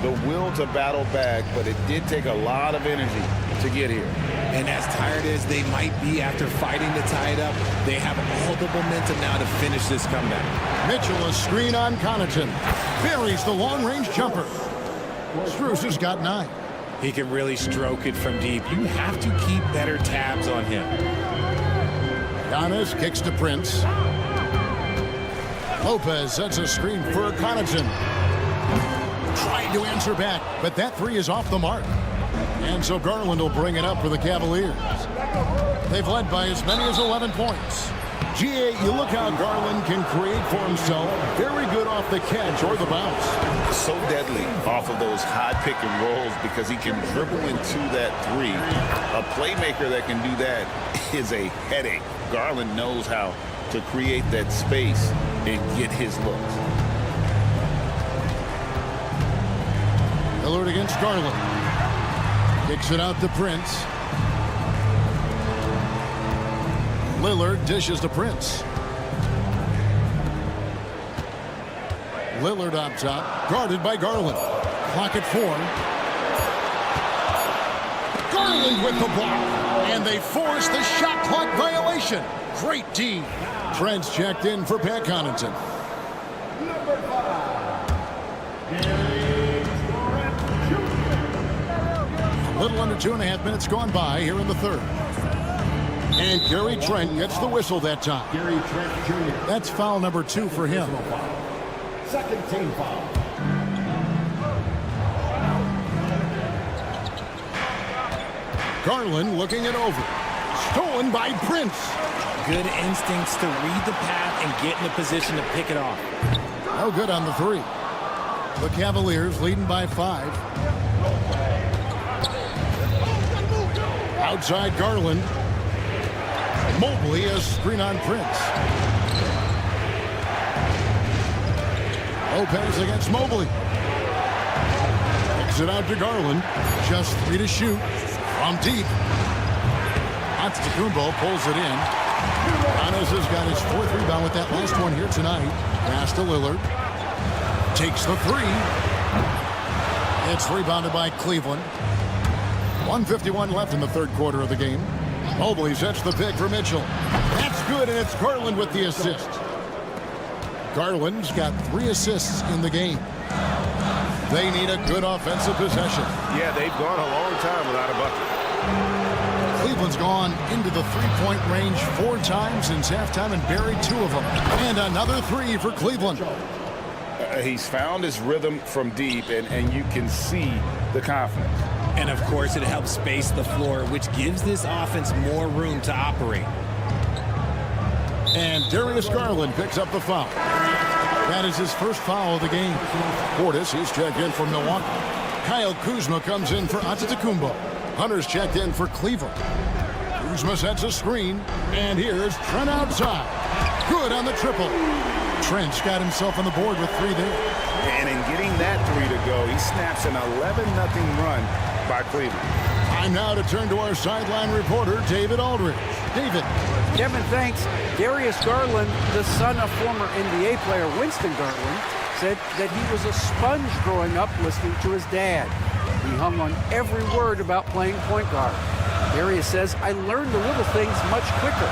the will to battle back, but it did take a lot of energy to get here. And as tired as they might be after fighting to tie it up, they have all the momentum now to finish this comeback. Mitchell, a screen on Connaughton. Buries the long-range jumper. Strus has got 9. He can really stroke it from deep. You have to keep better tabs on him. Giannis kicks to Prince. Lopez sets a screen for Connaughton. Trying to answer back, but that 3 is off the mark. And so Garland will bring it up for the Cavaliers. They've led by as many as 11 points. GA, you look how Garland can create for himself. Very good off the catch or the bounce. So deadly off of those high pick and rolls because he can dribble into that 3. A playmaker that can do that is a headache. Garland knows how to create that space and get his looks. Lillard against Garland. Kicks it out to Prince. Lillard dishes to Prince. Lillard up top, guarded by Garland. Clock at 4. Garland with the block, and they force the shot clock violation. Great D. Trent's checked in for Pat Connaughton. Number 5, Gary Trent Jr. A little under 2.5 minutes gone by here in the third. And Gary Trent gets the whistle that time. Gary Trent Jr. That's foul number 2 for him. Second team foul. Garland looking it over. Stolen by Prince. Good instincts to read the path and get in a position to pick it off. No good on the 3. The Cavaliers leading by 5. Outside Garland. Mobley a screen on Prince. Lopez against Mobley. Kicks it out to Garland. Just 3 to shoot. From deep. Antetokounmpo pulls it in. Giannis has got his 4th rebound with that last one here tonight. Pass to Lillard. Takes the 3. It's rebounded by Cleveland. 1:51 left in the third quarter of the game. Mobley sets the pick for Mitchell. That's good, and it's Garland with the assist. Garland's got 3 assists in the game. They need a good offensive possession. Yeah, they've gone a long time without a bucket. Cleveland's gone into the three-point range 4 times since halftime and buried 2 of them. And another 3 for Cleveland. He's found his rhythm from deep, and you can see the confidence. And, of course, it helps space the floor, which gives this offense more room to operate. And Darius Garland picks up the foul. That is his first foul of the game. Portis, he's checked in for Milwaukee. Kyle Kuzma comes in for Antetokounmpo. Hunter's checked in for Cleveland. Kuzma sets a screen, and here's Trent outside. Good on the triple. Trent's got himself on the board with 3 there. And in getting that 3 to go, he snaps an 11-0 run by Cleveland. Time now to turn to our sideline reporter, David Aldridge. David. Kevin, thanks. Darius Garland, the son of former NBA player Winston Garland, said that he was a sponge growing up listening to his dad. He hung on every word about playing point guard. Darius says, I learned the little things much quicker.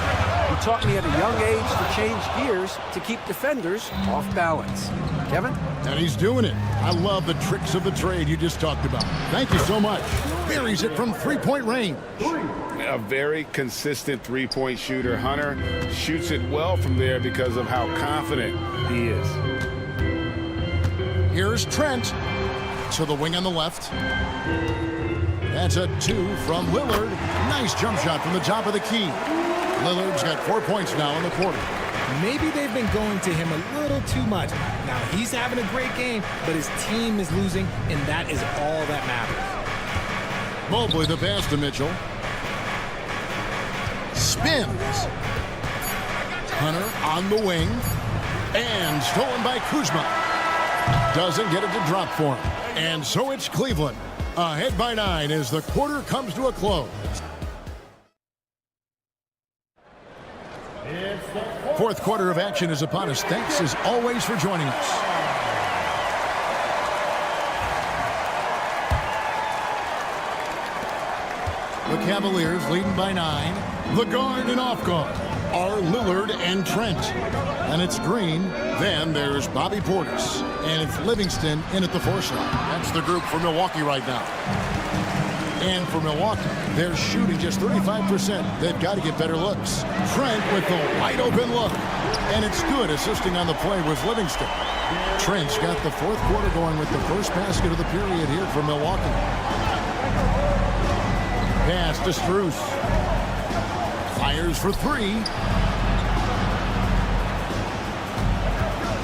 He taught me at a young age to change gears to keep defenders off balance. Kevin? And he's doing it. I love the tricks of the trade you just talked about. Thank you so much. Buries it from three-point range. A very consistent three-point shooter. Hunter shoots it well from there because of how confident he is. Here's Trent to the wing on the left. That's a 2 from Lillard. Nice jump shot from the top of the key. Lillard's got 4 points now in the quarter. Maybe they've been going to him a little too much. Now he's having a great game, but his team is losing, and that is all that matters. Mobley the pass to Mitchell. Spins. Hunter on the wing. And stolen by Kuzma. Doesn't get it to drop for him. And so it's Cleveland. Ahead by 9 as the quarter comes to a close. Fourth quarter of action is upon us. Thanks as always for joining us. The Cavaliers leading by 9. The guard and off guard are Lillard and Trent. And it's Green. Then there's Bobby Portis. And it's Livingston in at the 4 slot. That's the group for Milwaukee right now. And for Milwaukee, they're shooting just 35%. They've got to get better looks. Trent with the wide open look. And it's good assisting on the play with Livingston. Trent's got the 4th quarter going with the first basket of the period here for Milwaukee. Pass to Strus. Fires for 3.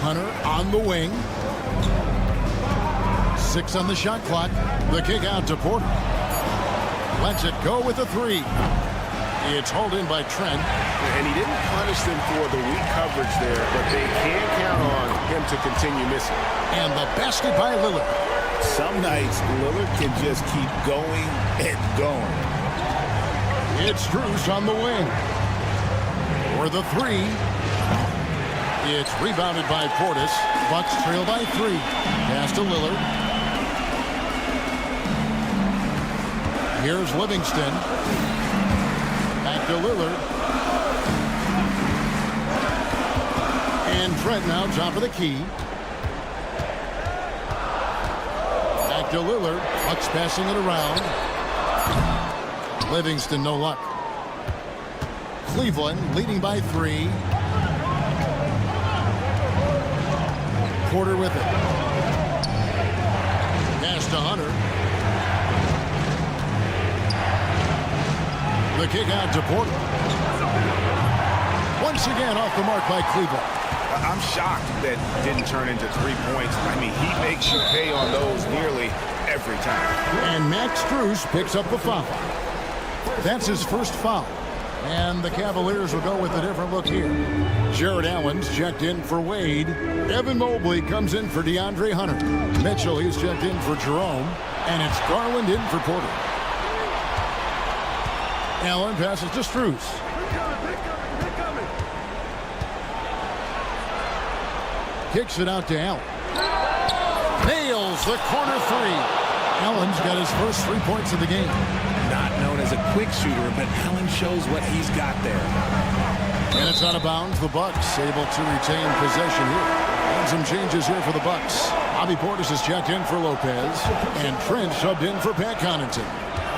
Hunter on the wing. 6 on the shot clock. The kick out to Porter. Lets it go with a 3. It's hauled in by Trent. And he didn't punish them for the weak coverage there, but they can't count on him to continue missing. And the basket by Lillard. Some nights, Lillard can just keep going and going. It's Strus on the wing. for the three. It's rebounded by Portis. Bucks trail by 3. Pass to Lillard. Here's Livingston. Back to Lillard. And Trent now top of the key. Back to Lillard. Bucks passing it around. Livingston, no luck. Cleveland leading by 3. Porter with it. Pass to Hunter. The kick out to Porter. Once again off the mark by Cleveland. I'm shocked that didn't turn into 3 points. I mean, he makes you pay on those nearly every time. And Max Strus picks up the foul. That's his first foul. And the Cavaliers will go with a different look here. Jared Allen's checked in for Wade. Evan Mobley comes in for DeAndre Hunter. Mitchell, he's checked in for Jerome. And it's Garland in for Porter. Allen passes to Strus. Kicks it out to Allen. Nails the corner 3. Allen's got his first 3 points of the game. Not known as a quick shooter, but Allen shows what he's got there. And it's out of bounds. The Bucks able to retain possession here. And some changes here for the Bucks. Bobby Portis is checked in for Lopez. And Trent subbed in for Pat Connaughton.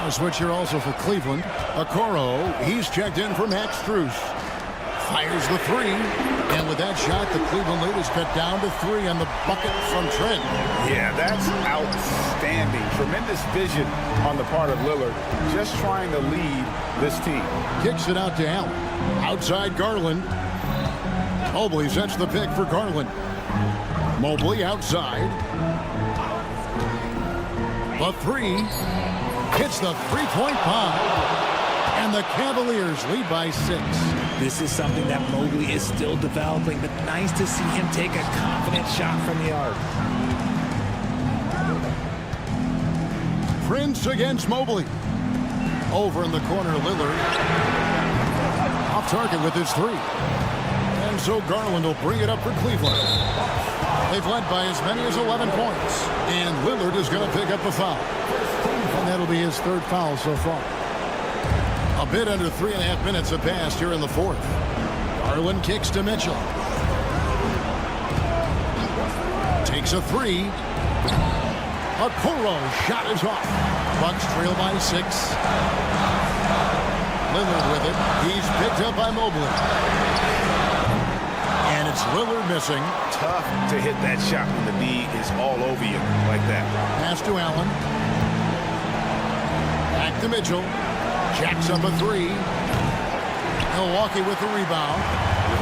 A switch here also for Cleveland. Okoro, he's checked in for Max Strus. Fires the 3. And with that shot, the Cleveland lead is cut down to 3 on the bucket from Trent. Yeah, that's outstanding. Tremendous vision on the part of Lillard, just trying to lead this team. Kicks it out to Allen. Outside Garland. Mobley sets the pick for Garland. Mobley outside. The 3 hits the 3-point bomb. And the Cavaliers lead by 6. This is something that Mobley is still developing, but nice to see him take a confident shot from the arc. Prince against Mobley. Over in the corner, Lillard. Off target with his 3. And so Garland will bring it up for Cleveland. They've led by as many as 11 points. And Lillard is going to pick up a foul. And that'll be his 3rd foul so far. A bit under 3.5 minutes have passed here in the 4th. Garland kicks to Mitchell. Takes a 3. Okoro shot is off. Bucks trail by 6. Lillard with it. He's picked up by Mobley. And it's Lillard missing. Tough to hit that shot when the knee is all over you like that. Pass to Allen. Back to Mitchell. Jacks up a 3. Milwaukee with the rebound.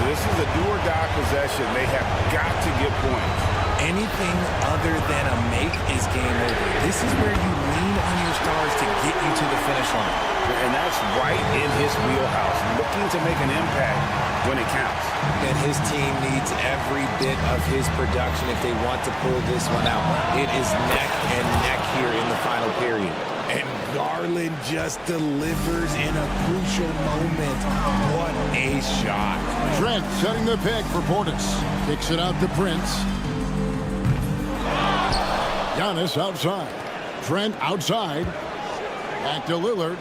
This is a do-or-die possession. They have got to get points. Anything other than a make is game over. This is where you lean on your stars to get you to the finish line. And that's right in his wheelhouse. Looking to make an impact when it counts. And his team needs every bit of his production if they want to pull this one out. It is neck and neck here in the final period. And Garland just delivers in a crucial moment. What a shot. Trent setting the pick for Portis. Kicks it out to Prince. Giannis outside. Trent outside. Back to Lillard.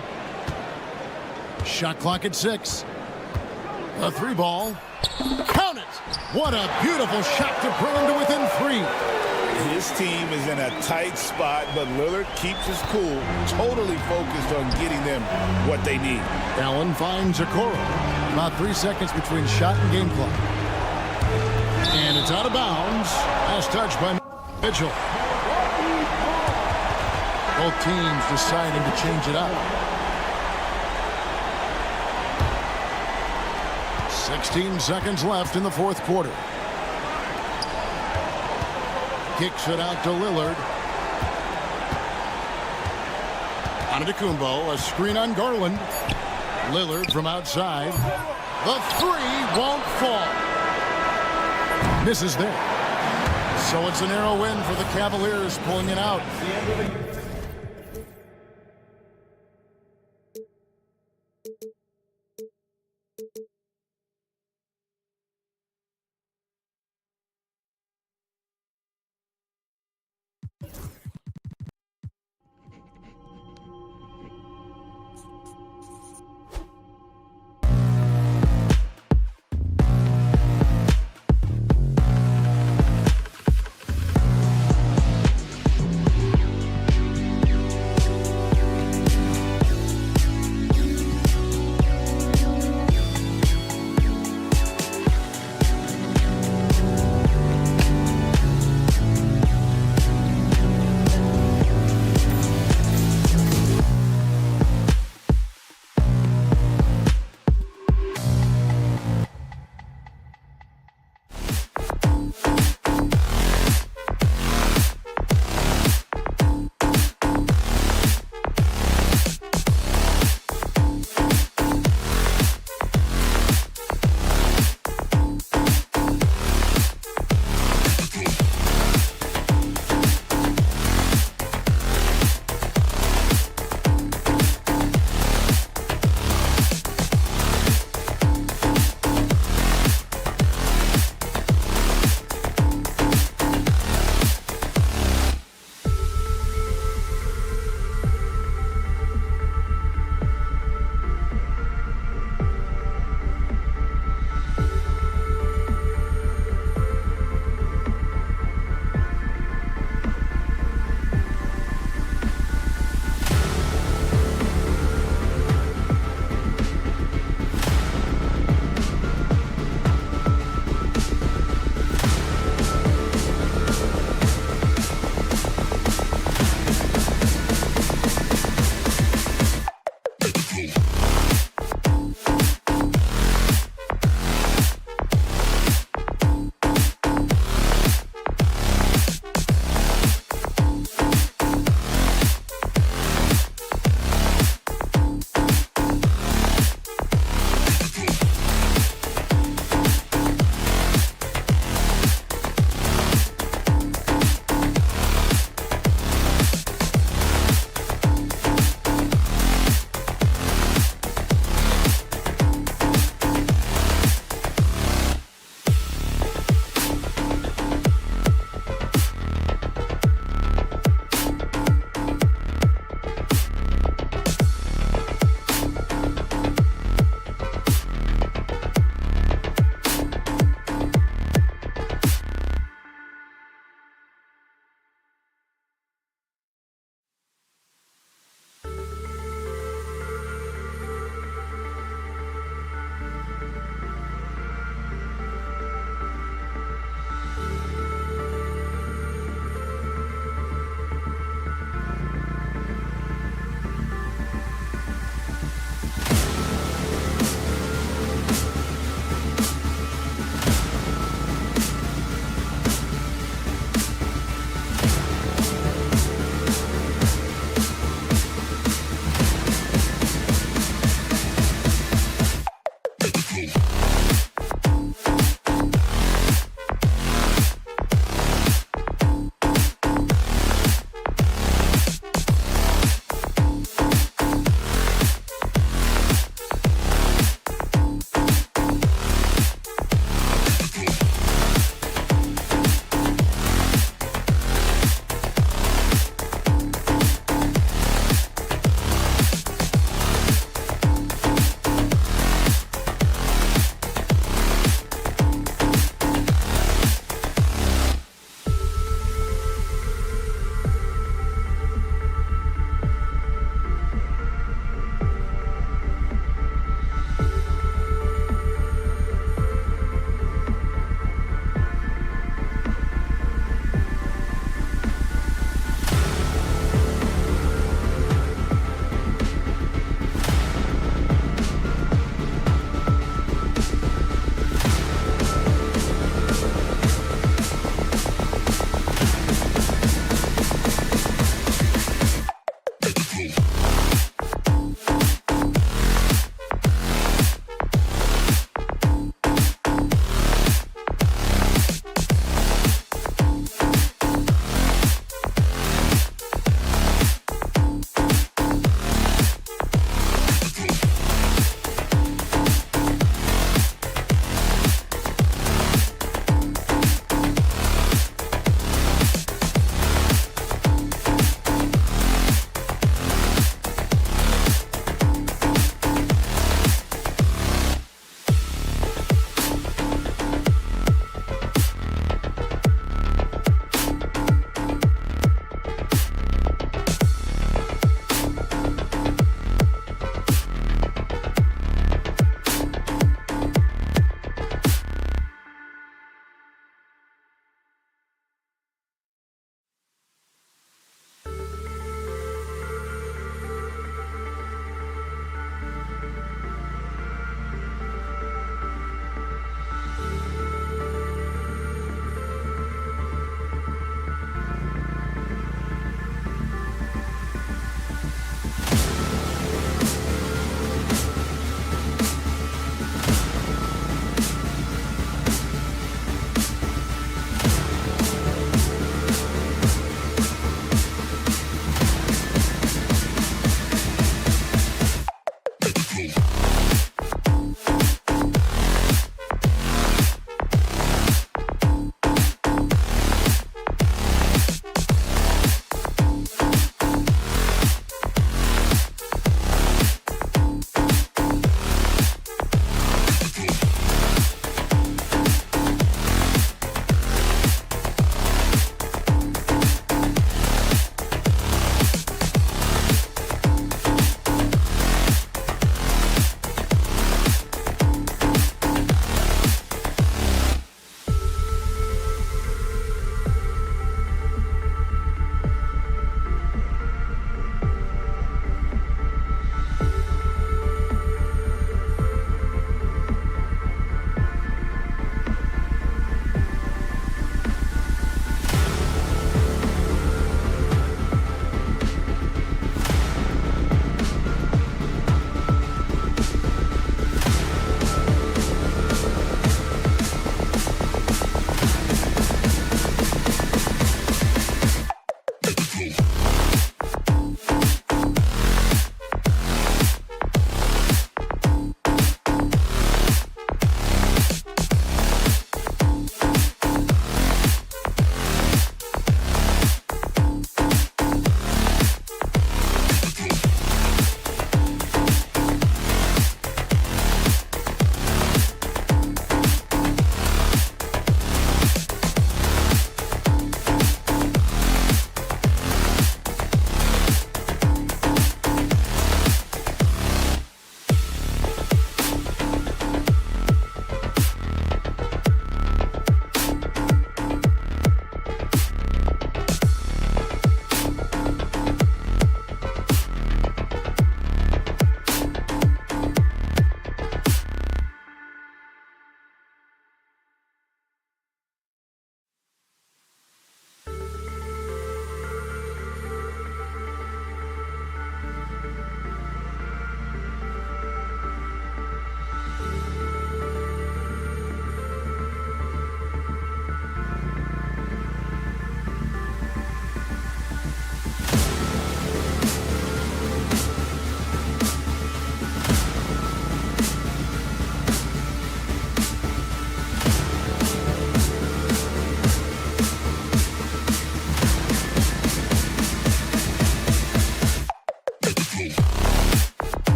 Shot clock at 6. A 3 ball. Count it! What a beautiful shot to bring him to within 3. His team is in a tight spot, but Lillard keeps his cool, totally focused on getting them what they need. Allen finds Okoro. About 3 seconds between shot and game clock. And it's out of bounds. Last touch by Mitchell. Both teams deciding to change it up. 16 seconds left in the 4th quarter. Kicks it out to Lillard. Antetokounmpo, a screen on Garland. Lillard from outside. The 3 won't fall. Misses there. So it's a narrow win for the Cavaliers, pulling it out.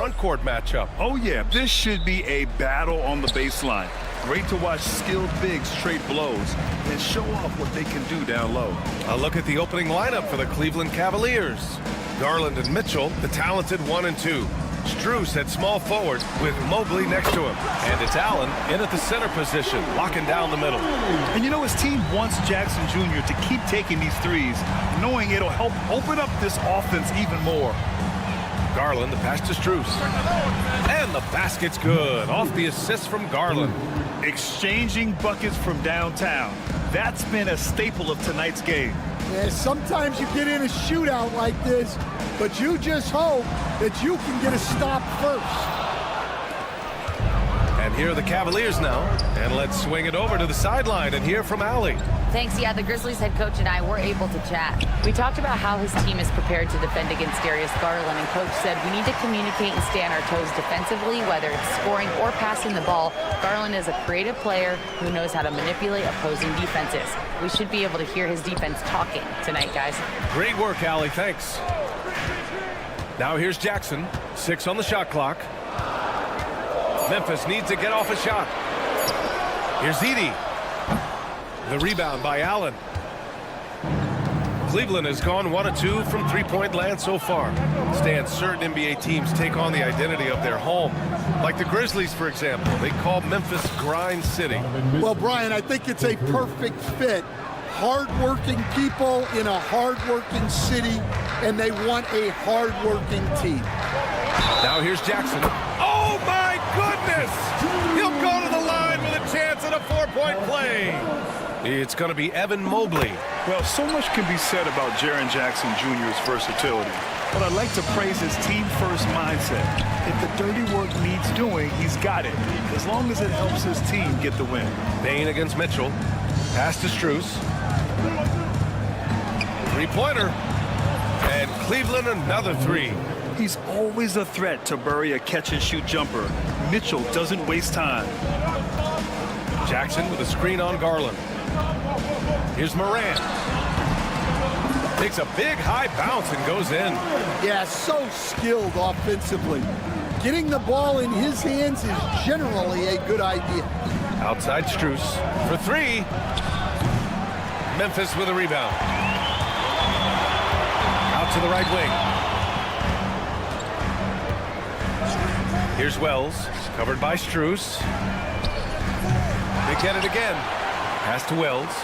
front court matchup. Oh, yeah, this should be a battle on the baseline. Great to watch skilled bigs trade blows and show off what they can do down low. A look at the opening lineup for the Cleveland Cavaliers. Garland and Mitchell, the talented 1 and 2. Strus at small forward with Mobley next to him. And it's Allen in at the center position, locking down the middle. And you know, his team wants Jackson Jr. to keep taking these threes, knowing it'll help open up this offense even more. Garland, the pass to Strus. And the basket's good, off the assist from Garland. Exchanging buckets from downtown. That's been a staple of tonight's game. Yeah, sometimes you get in a shootout like this, but you just hope that you can get a stop first. And here are the Cavaliers now. And let's swing it over to the sideline and hear from Allie. Thanks. Yeah, the Grizzlies head coach and I were able to chat. We talked about how his team is prepared to defend against Darius Garland, and coach said we need to communicate and stay on our toes defensively, whether it's scoring or passing the ball. Garland is a creative player who knows how to manipulate opposing defenses. We should be able to hear his defense talking tonight, guys. Great work, Allie. Thanks. Now here's Jackson. 6 on the shot clock. Memphis needs to get off a shot. Here's Edey. The rebound by Allen. Cleveland has gone 1 of 2 from three-point land so far. Stan, certain NBA teams take on the identity of their home. Like the Grizzlies, for example. They call Memphis Grind City. Well, Brian, I think it's a perfect fit. Hard-working people in a hard-working city, and they want a hard-working team. Now here's Jackson. Oh, my goodness! He'll go to the line with a chance at a 4-point play. It's going to be Evan Mobley. Well, so much can be said about Jaren Jackson Jr.'s versatility, but I'd like to praise his team-first mindset. If the dirty work needs doing, he's got it, as long as it helps his team get the win. Payne against Mitchell. Pass to Strus. Three-pointer. And Cleveland another 3. He's always a threat to bury a catch-and-shoot jumper. Mitchell doesn't waste time. Jackson with a screen on Garland. Here's Morant. Takes a big high bounce and goes in. Yeah, so skilled offensively. Getting the ball in his hands is generally a good idea. Outside Strus for 3. Memphis with a rebound. Out to the right wing. Here's Wells, covered by Strus. They get it again. Pass to Wells.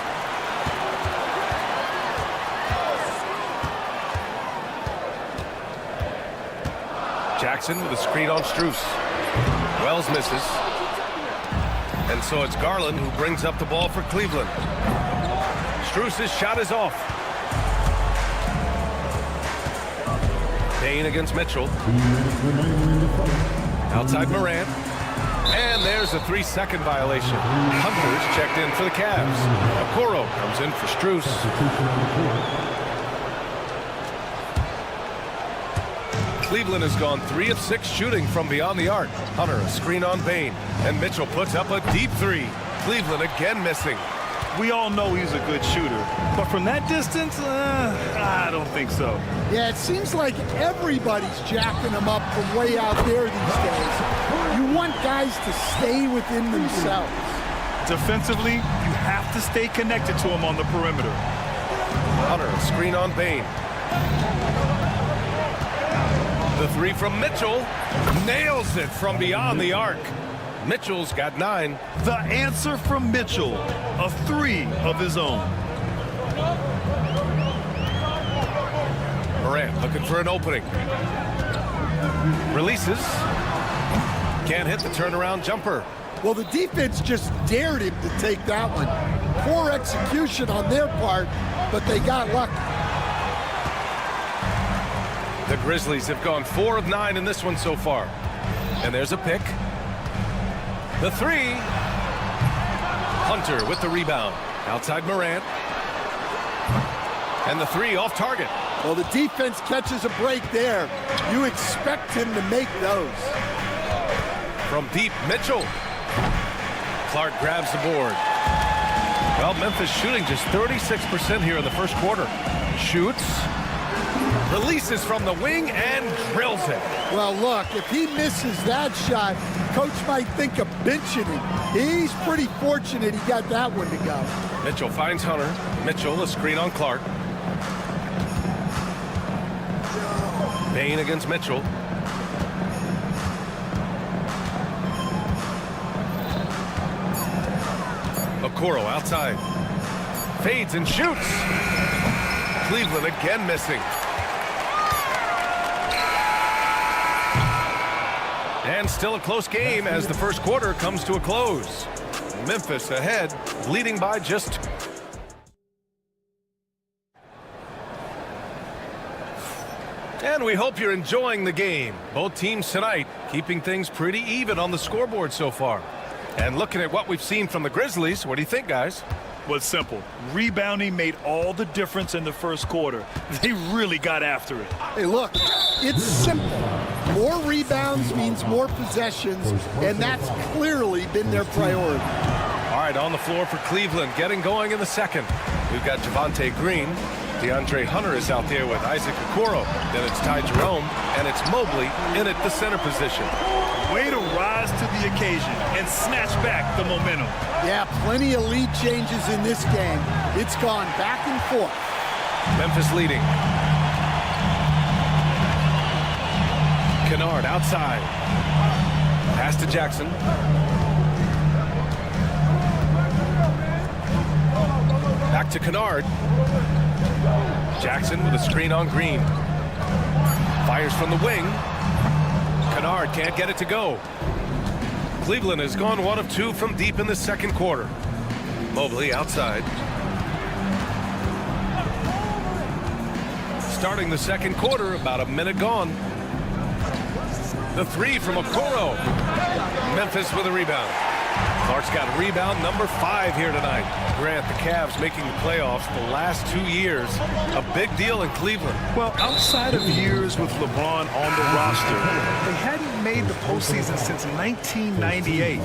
Jackson with a screen on Strus. Wells misses. And so it's Garland who brings up the ball for Cleveland. Strus's shot is off. Payne against Mitchell. Outside Morant. And there's a 3-second violation. Hunter's checked in for the Cavs. Okoro comes in for Strus. Cleveland has gone 3 of 6 shooting from beyond the arc. Hunter a screen on Payne. And Mitchell puts up a deep 3. Cleveland again missing. We all know he's a good shooter, but from that distance, I don't think so. Yeah, it seems like everybody's jacking him up from way out there these days. You want guys to stay within themselves. Defensively, you have to stay connected to him on the perimeter. Hunter, a screen on Payne. The 3 from Mitchell. Nails it from beyond the arc. Mitchell's got 9. The answer from Mitchell, a 3 of his own. Morant looking for an opening. Releases. Can't hit the turnaround jumper. Well, the defense just dared him to take that one. Poor execution on their part, but they got lucky. The Grizzlies have gone 4 of 9 in this one so far. And there's a pick. The 3. Hunter with the rebound. Outside Morant. And the 3 off target. Well, the defense catches a break there. You expect him to make those. From deep, Mitchell. Clark grabs the board. Well, Memphis shooting just 36% here in the first quarter. Shoots. Releases from the wing and drills it. Well, look, if he misses that shot, coach might think of benching him. He's pretty fortunate he got that one to go. Mitchell finds Hunter. Mitchell, a screen on Clark. Payne against Mitchell. Okoro outside. Fades and shoots. Cleveland again missing. And still a close game as the first quarter comes to a close. Memphis ahead, leading by just 2. And we hope you're enjoying the game. Both teams tonight keeping things pretty even on the scoreboard so far. And looking at what we've seen from the Grizzlies, what do you think, guys? Well, it's simple. Rebounding made all the difference in the first quarter. They really got after it. Hey, look, it's simple. More rebounds means more possessions, and that's clearly been their priority. All right, on the floor for Cleveland, getting going in the second. We've got Javonte Green. DeAndre Hunter is out there with Isaac Okoro. Then it's Ty Jerome, and it's Mobley in at the center position. Way to rise to the occasion and snatch back the momentum. Yeah, plenty of lead changes in this game. It's gone back and forth. Memphis leading. Kennard outside. Pass to Jackson. Back to Kennard. Jackson with a screen on Green. Fires from the wing. Kennard can't get it to go. Cleveland has gone 1 of 2 from deep in the second quarter. Mobley outside. Starting the second quarter, about a minute gone. The 3 from Okoro. Memphis with a rebound. Clark's got rebound number 5 here tonight. Grant, the Cavs making the playoffs the last 2 years. A big deal in Cleveland. Well, outside of years with LeBron on the roster, they hadn't made the postseason since 1998.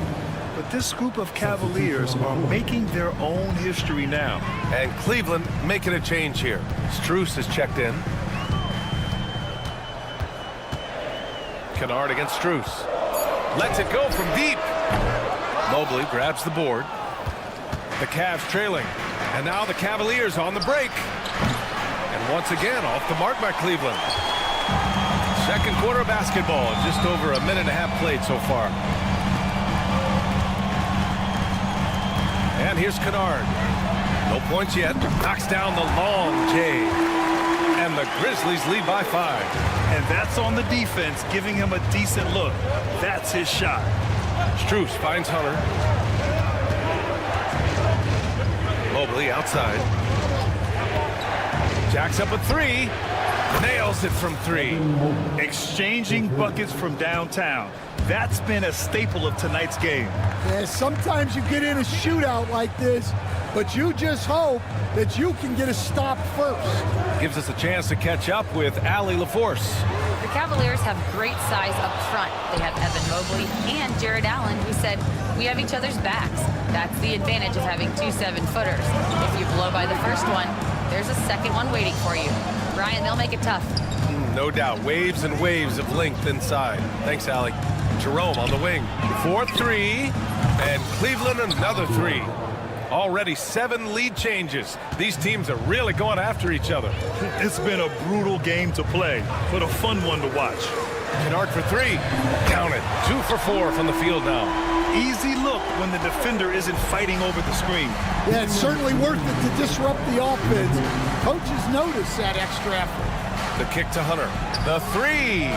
But this group of Cavaliers are making their own history now. And Cleveland making a change here. Strus is checked in. Kennard against Strus. Lets it go from deep. Mobley grabs the board. The Cavs trailing. And now the Cavaliers on the break. And once again off the mark by Cleveland. Second quarter of basketball. Just over a minute and a half played so far. And here's Kennard. No points yet. Knocks down the long J. And the Grizzlies lead by 5. And that's on the defense, giving him a decent look. That's his shot. Strus finds Hunter. Mobley outside. Jacks up a 3. Nails it from 3. Exchanging buckets from downtown. That's been a staple of tonight's game. Yeah, sometimes you get in a shootout like this, but you just hope that you can get a stop first. Gives us a chance to catch up with Allie LaForce. The Cavaliers have great size up front. They have Evan Mobley and Jared Allen, who said, "We have each other's backs." That's the advantage of having 2 7-footers. If you blow by the first one, there's a second one waiting for you. Brian, they'll make it tough. No doubt. Waves and waves of length inside. Thanks, Allie. Jerome on the wing. 4-3. And Cleveland another 3. Already 7 lead changes. These teams are really going after each other. It's been a brutal game to play, but a fun one to watch. Kennard for 3. Count it. 2 for 4 from the field now. Easy look when the defender isn't fighting over the screen. Yeah, it's certainly worth it to disrupt the offense. Coaches notice that extra effort. The kick to Hunter. The 3.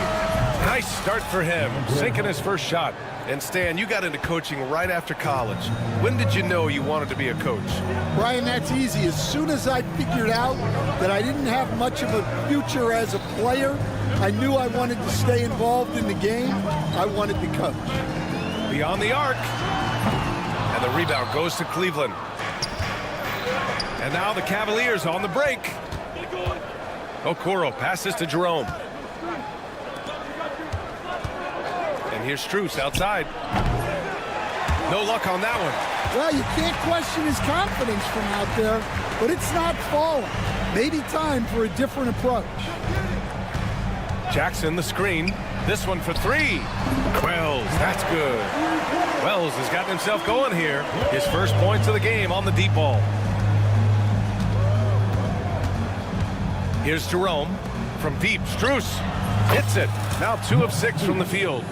Nice start for him. Sinking his first shot. And Stan, you got into coaching right after college. When did you know you wanted to be a coach? Brian, that's easy. As soon as I figured out that I didn't have much of a future as a player, I knew I wanted to stay involved in the game. I wanted to coach. Beyond the arc. And the rebound goes to Cleveland. And now the Cavaliers on the break. Okoro passes to Jerome. And here's Strus outside. No luck on that one. Well, you can't question his confidence from out there, but it's not falling. Maybe time for a different approach. Jackson the screen. This one for three. Wells, that's good. Wells has gotten himself going here. His first points of the game on the deep ball. Here's Jerome. From deep, Strus hits it. Now 2 of 6 from the field.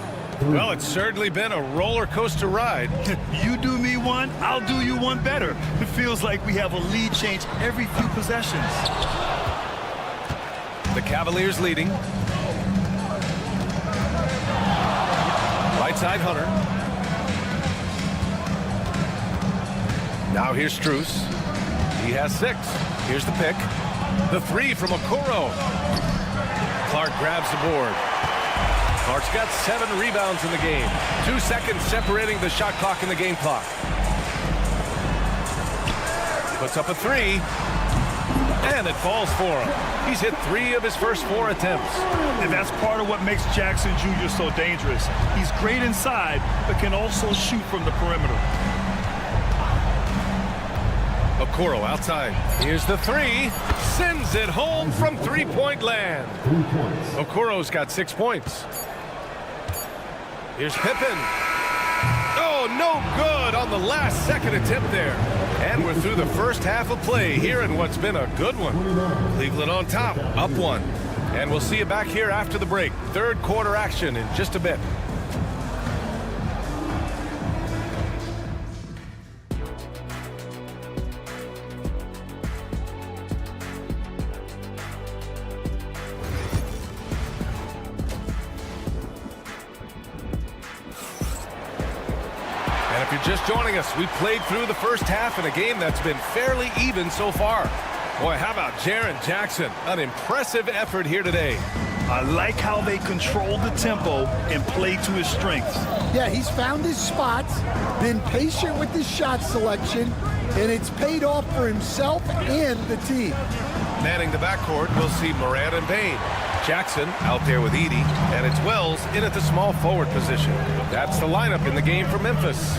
Well, it's certainly been a roller coaster ride. You do me one, I'll do you one better. It feels like we have a lead change every few possessions. The Cavaliers leading. Right side, Hunter. Now here's Strus. He has 6. Here's the pick. The 3 from Okoro. Clark grabs the board. Clark's got 7 rebounds in the game. 2 seconds separating the shot clock and the game clock. Puts up a 3. And it falls for him. He's hit 3 of his first 4 attempts. And that's part of what makes Jackson Jr. so dangerous. He's great inside, but can also shoot from the perimeter. Okoro outside. Here's the 3. Sends it home from three-point land. Okoro's got 6 points. Here's Pippen. Oh, no good on the last second attempt there. And we're through the first half of play here in what's been a good one. Cleveland on top, up 1. And we'll see you back here after the break. Third quarter action in just a bit. If you're just joining us, we played through the first half in a game that's been fairly even so far. Boy, how about Jaren Jackson? An impressive effort here today. I like how they control the tempo and play to his strengths. Yeah, he's found his spots, been patient with his shot selection, and it's paid off for himself and the team. Manning the backcourt, we'll see Morant and Payne. Jackson out there with Edey, and it's Wells in at the small forward position. That's the lineup in the game for Memphis.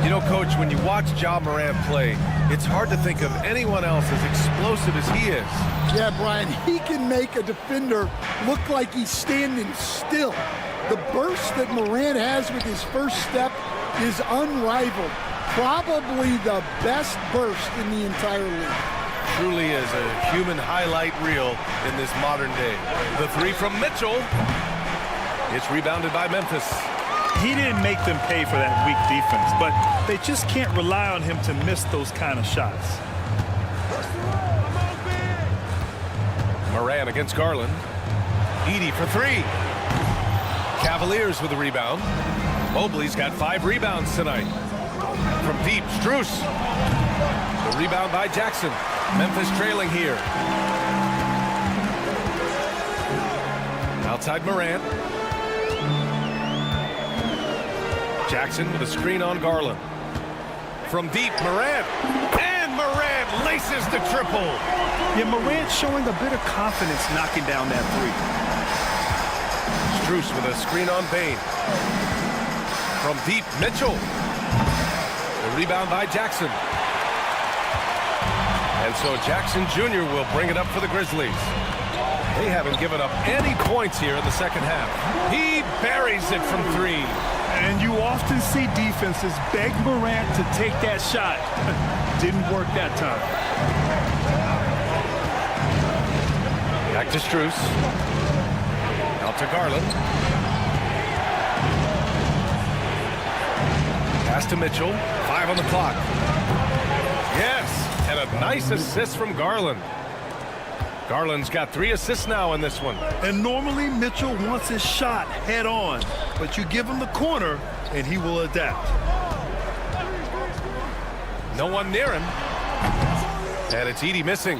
You know, Coach, when you watch Ja Morant play, it's hard to think of anyone else as explosive as he is. Yeah, Brian, he can make a defender look like he's standing still. The burst that Morant has with his first step is unrivaled. Probably the best burst in the entire league. Truly is a human highlight reel in this modern day. The 3 from Mitchell. It's rebounded by Memphis. He didn't make them pay for that weak defense, but they just can't rely on him to miss those kind of shots. Morant against Garland. Edey for 3. Cavaliers with a rebound. Mobley's got 5 rebounds tonight. From deep, Strus. The rebound by Jackson. Memphis trailing here. Outside Morant. Jackson with a screen on Garland. From deep, Morant. And Morant laces the triple. Yeah, Morant showing a bit of confidence knocking down that 3. Strus with a screen on Payne. From deep, Mitchell. The rebound by Jackson. And so Jackson Jr. will bring it up for the Grizzlies. They haven't given up any points here in the second half. He buries it from 3. And you often see defenses beg Morant to take that shot. Didn't work that time. Back to Strus. Out to Garland. Pass to Mitchell. 5 on the clock. Yes. And a nice assist from Garland. Garland's got 3 assists now in this one. And normally Mitchell wants his shot head on, but you give him the corner and he will adapt. No one near him. And it's Edey missing.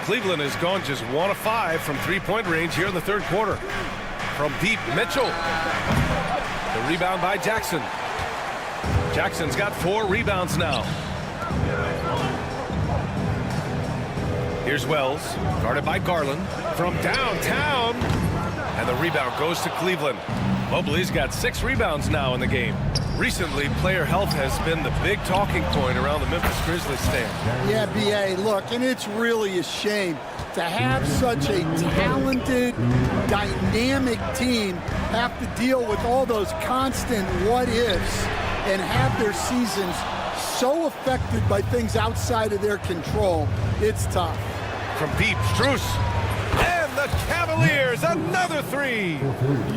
Cleveland has gone just 1 of 5 from 3-point range here in the third quarter. From deep, Mitchell. The rebound by Jackson. Jackson's got 4 rebounds now. Here's Wells, guarded by Garland from downtown. And the rebound goes to Cleveland. Mobley's got 6 rebounds now in the game. Recently, player health has been the big talking point around the Memphis Grizzlies stand. Yeah, B.A., look, and it's really a shame. to have such a talented, dynamic team have to deal with all those constant what-ifs and have their seasons so affected by things outside of their control, it's tough. From deep, Strus. And the Cavaliers, another three.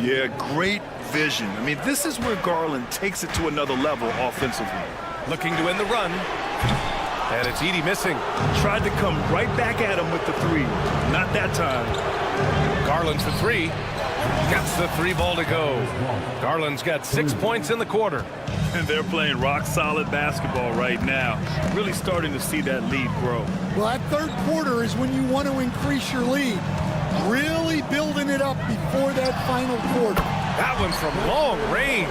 Yeah, great vision. I mean, this is where Garland takes it to another level offensively. Looking to end the run. And it's Edey missing. Tried to come right back at him with the three. Not that time. Garland for three. Gets the three ball to go. Garland's got 6 points in the quarter. And they're playing rock-solid basketball right now. Really starting to see that lead grow. Well, that third quarter is when you want to increase your lead. Really building it up before that final quarter. That one's from long range.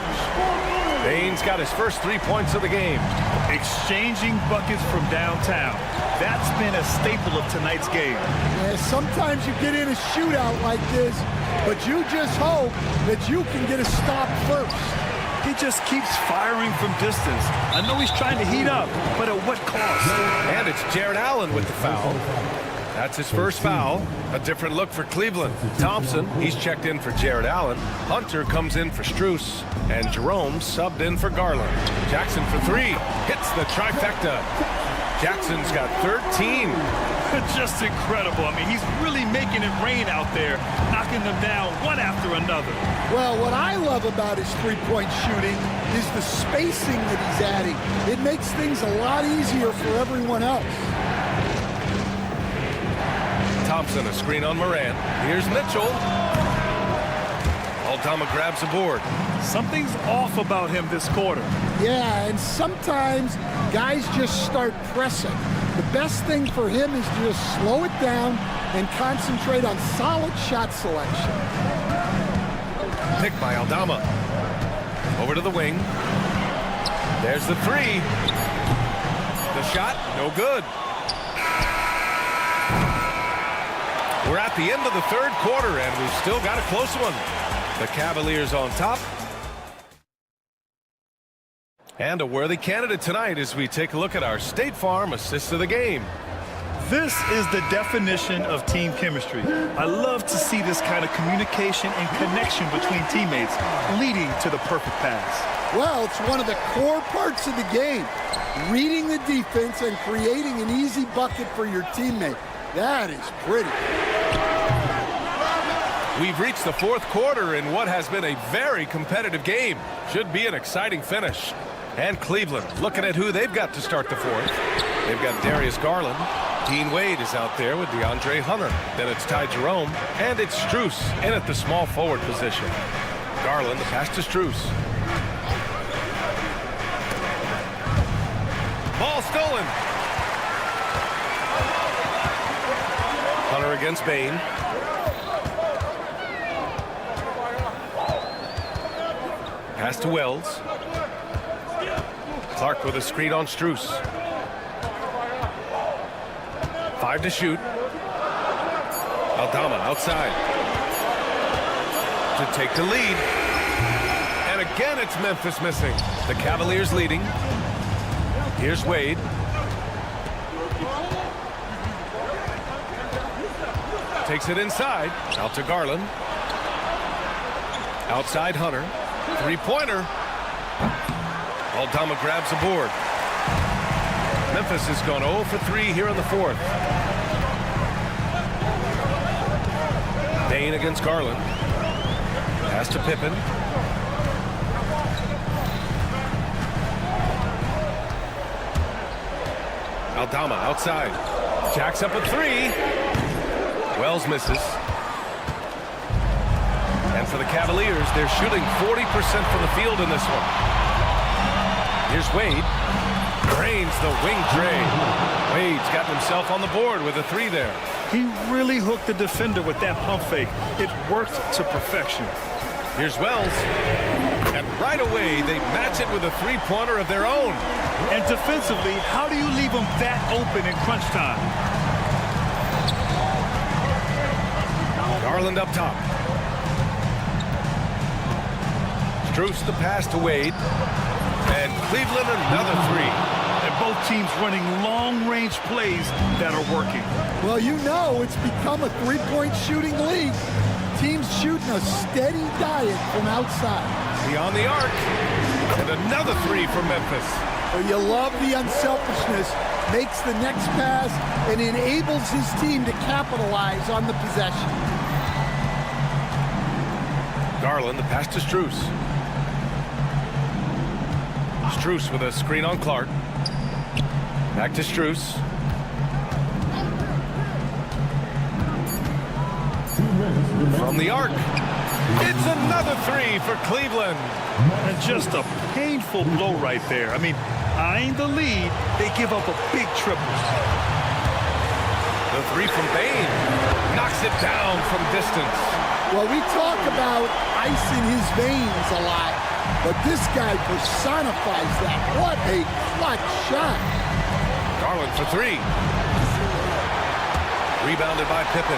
Bane's got his first 3 points of the game. Exchanging buckets from downtown. That's been a staple of tonight's game. Yeah, sometimes you get in a shootout like this, but you just hope that you can get a stop first. He just keeps firing from distance. I know he's trying to heat up, but at what cost? And it's Jared Allen with the foul. That's his first foul. A different look for Cleveland. Thompson, he's checked in for Jared Allen. Hunter comes in for Strus. And Jerome subbed in for Garland. Jackson for three. Hits the trifecta. Jackson's got 13. Just incredible. I mean, he's really making it rain out there, knocking them down one after another. Well, what I love about his three-point shooting is the spacing that he's adding. It makes things a lot easier for everyone else. Thompson, a screen on Morant. Here's Mitchell. Aldama grabs a board. Something's off about him this quarter. Yeah, and sometimes guys just start pressing. The best thing for him is to just slow it down and concentrate on solid shot selection. Pick by Aldama. Over to the wing. There's the three. The shot, no good. We're at the end of the third quarter, and we've still got a close one. The Cavaliers on top. And a worthy candidate tonight as we take a look at our State Farm assist of the game. This is the definition of team chemistry. I love to see this kind of communication and connection between teammates leading to the perfect pass. Well, it's one of the core parts of the game. Reading the defense and creating an easy bucket for your teammate. That is pretty. We've reached the fourth quarter in what has been a very competitive game. Should be an exciting finish. And Cleveland looking at who they've got to start the fourth. They've got Darius Garland. Dean Wade is out there with DeAndre Hunter. Then it's Ty Jerome. And it's Strus in at the small forward position. Garland, the pass to Strus. Ball stolen. Hunter against Bane. Pass to Wells. Clark with a screen on Strus. 5 to shoot. Aldama outside to take the lead. And again, it's Memphis missing. The Cavaliers leading. Here's Wade. Takes it inside. Out to Garland. Outside Hunter. Three-pointer. Aldama grabs a board. Memphis has gone 0 for 3 here in the fourth. Bane against Garland. Pass to Pippen. Aldama outside. Jacks up a three. Wells misses. And for the Cavaliers, they're shooting 40% from the field in this one. Here's Wade. Drains the wing tray. Wade's got himself on the board with a three there. He really hooked the defender with that pump fake. It worked to perfection. Here's Wells. And right away, they match it with a three-pointer of their own. And defensively, how do you leave them that open in crunch time? Garland up top. Strus the pass to Wade. And Cleveland another three. And both both teams running long-range plays that are working. Well, you know it's become a three-point shooting league. Teams shooting a steady diet from outside. Beyond the arc. And another three for Memphis. Well, you love the unselfishness. Makes the next pass and enables his team to capitalize on the possession. Garland, the pass to Strus. Strus with a screen on Clark. Back to Strus. From the arc. It's another three for Cleveland. And just a painful blow right there. I mean, eyeing the lead, they give up a big triple. The three from Bain. Knocks it down from distance. Well, we talk about ice in his veins a lot, but this guy personifies that. What a clutch shot. Garland for three. Rebounded by Pippen.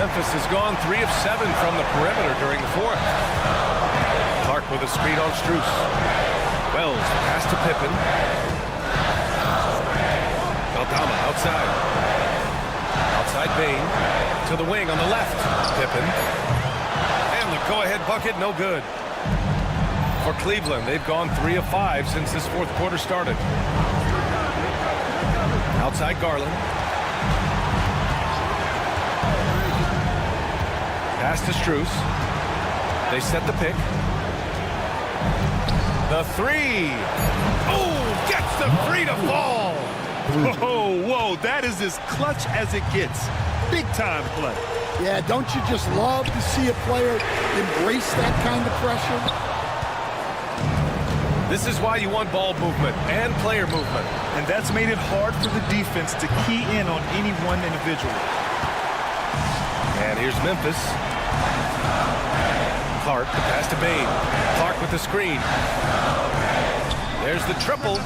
Memphis has gone 3 of 7 from the perimeter during the fourth. Clark with a screen on Strus. Wells, pass to Pippen. Aldama outside. Outside Bain. To the wing on the left. Pippen. And the go-ahead bucket, no good. For Cleveland, they've gone 3 of 5 since this fourth quarter started. Outside Garland. Pass to Strus. They set the pick. The three. Oh, gets the three to fall. Whoa, that is as clutch as it gets. Big time play. Yeah, don't you just love to see a player embrace that kind of pressure? This is why you want ball movement and player movement. And that's made it hard for the defense to key in on any one individual. And here's Memphis. Clark, the pass to Bain. Clark with the screen. There's the triple.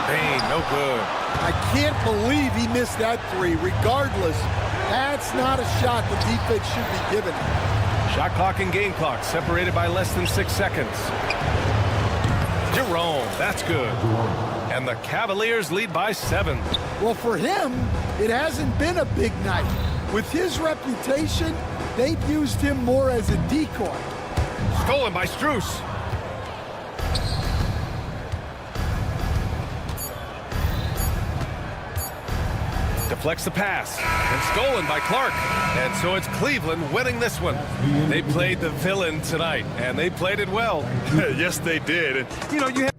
Bain, no good. I can't believe he missed that three. Regardless, that's not a shot the defense should be giving him. Shot clock and game clock separated by less than 6 seconds. Jerome, that's good. And the Cavaliers lead by 7. Well, for him, it hasn't been a big night. With his reputation, they've used him more as a decoy. Stolen by Strus. Deflects the pass. And stolen by Clark. And so it's Cleveland winning this one. They played the villain tonight, and they played it well. Yes, they did. And, you know, you have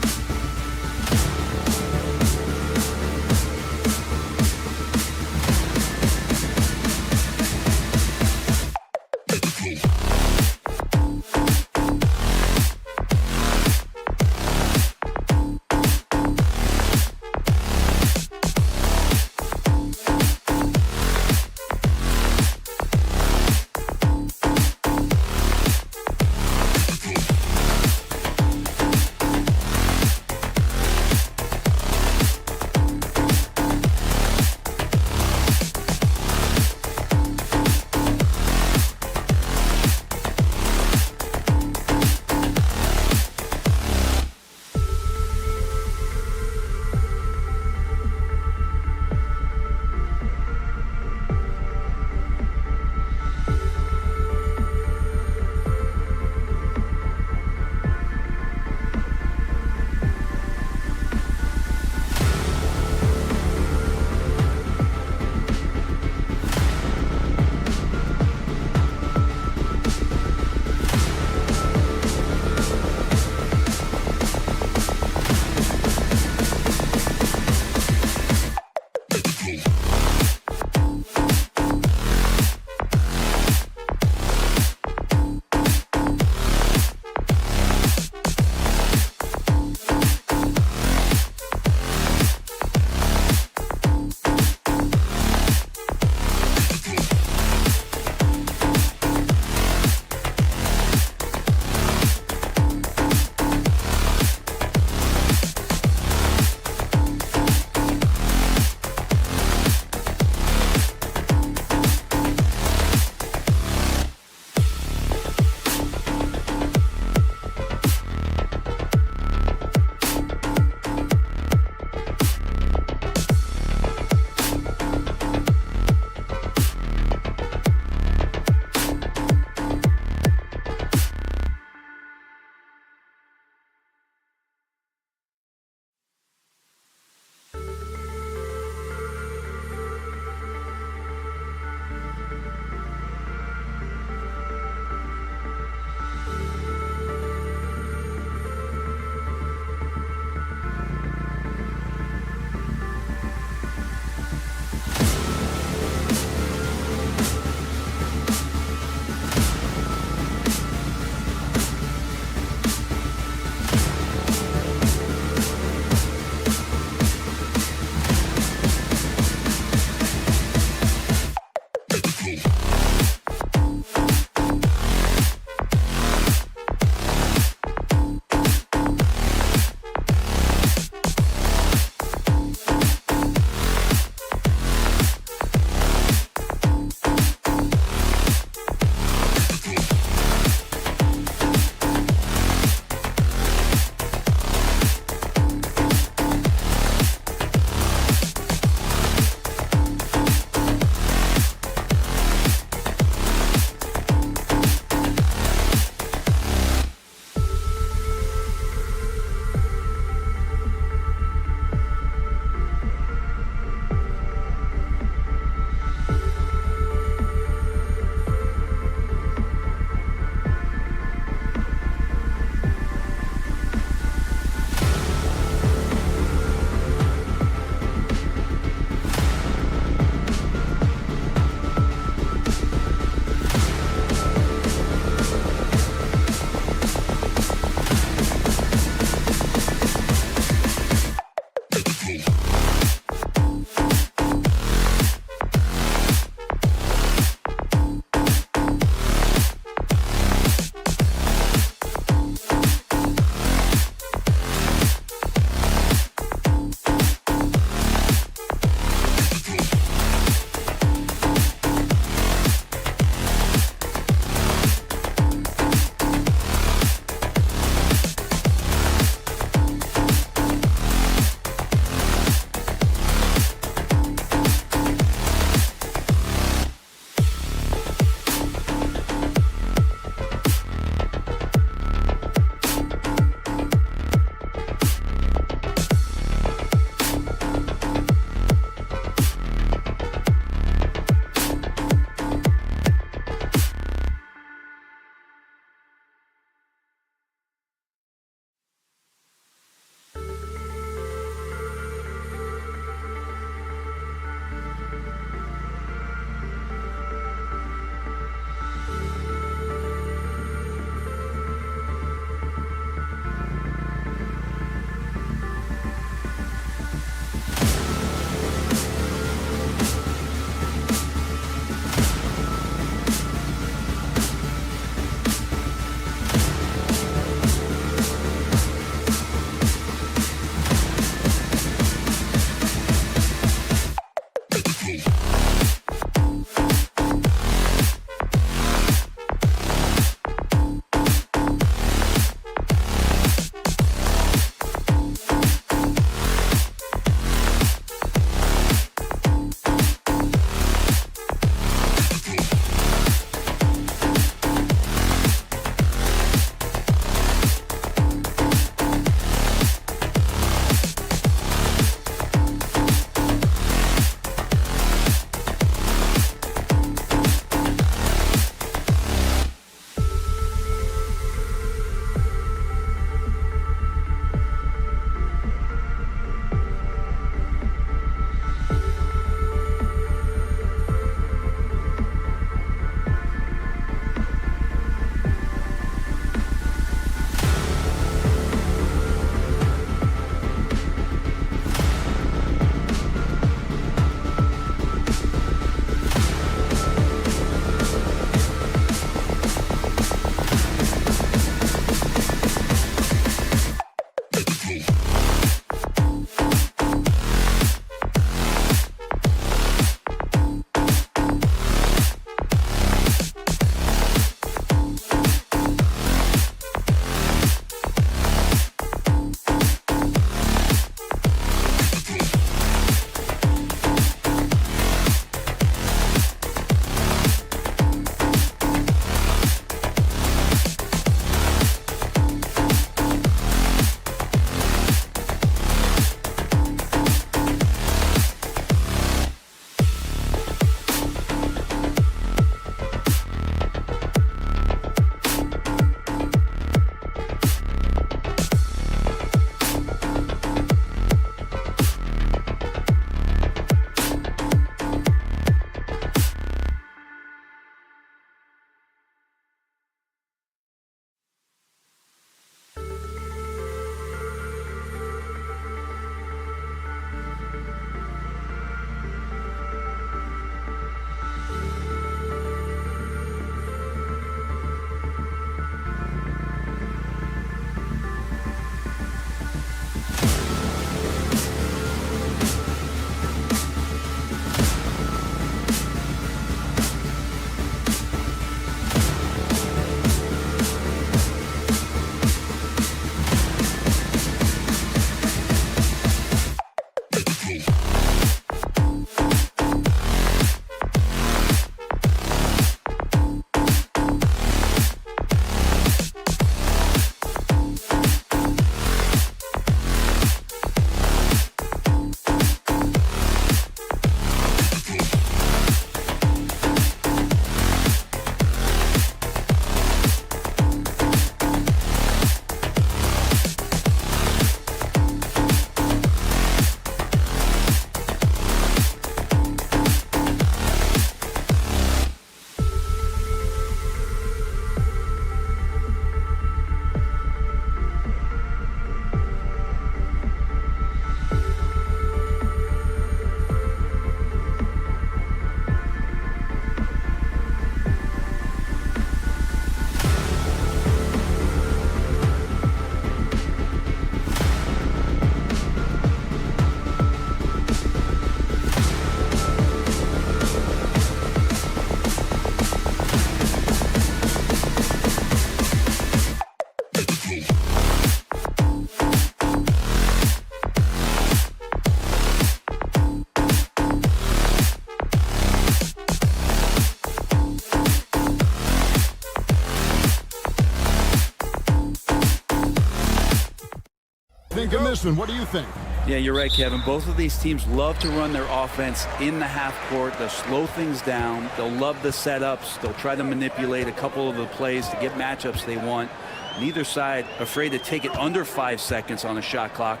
think of this one? What do you think? Yeah, you're right, Kevin. Both of these teams love to run their offense in the half court. They'll slow things down. They'll love the setups. They'll try to manipulate a couple of the plays to get matchups they want. Neither side afraid to take it under 5 seconds on a shot clock,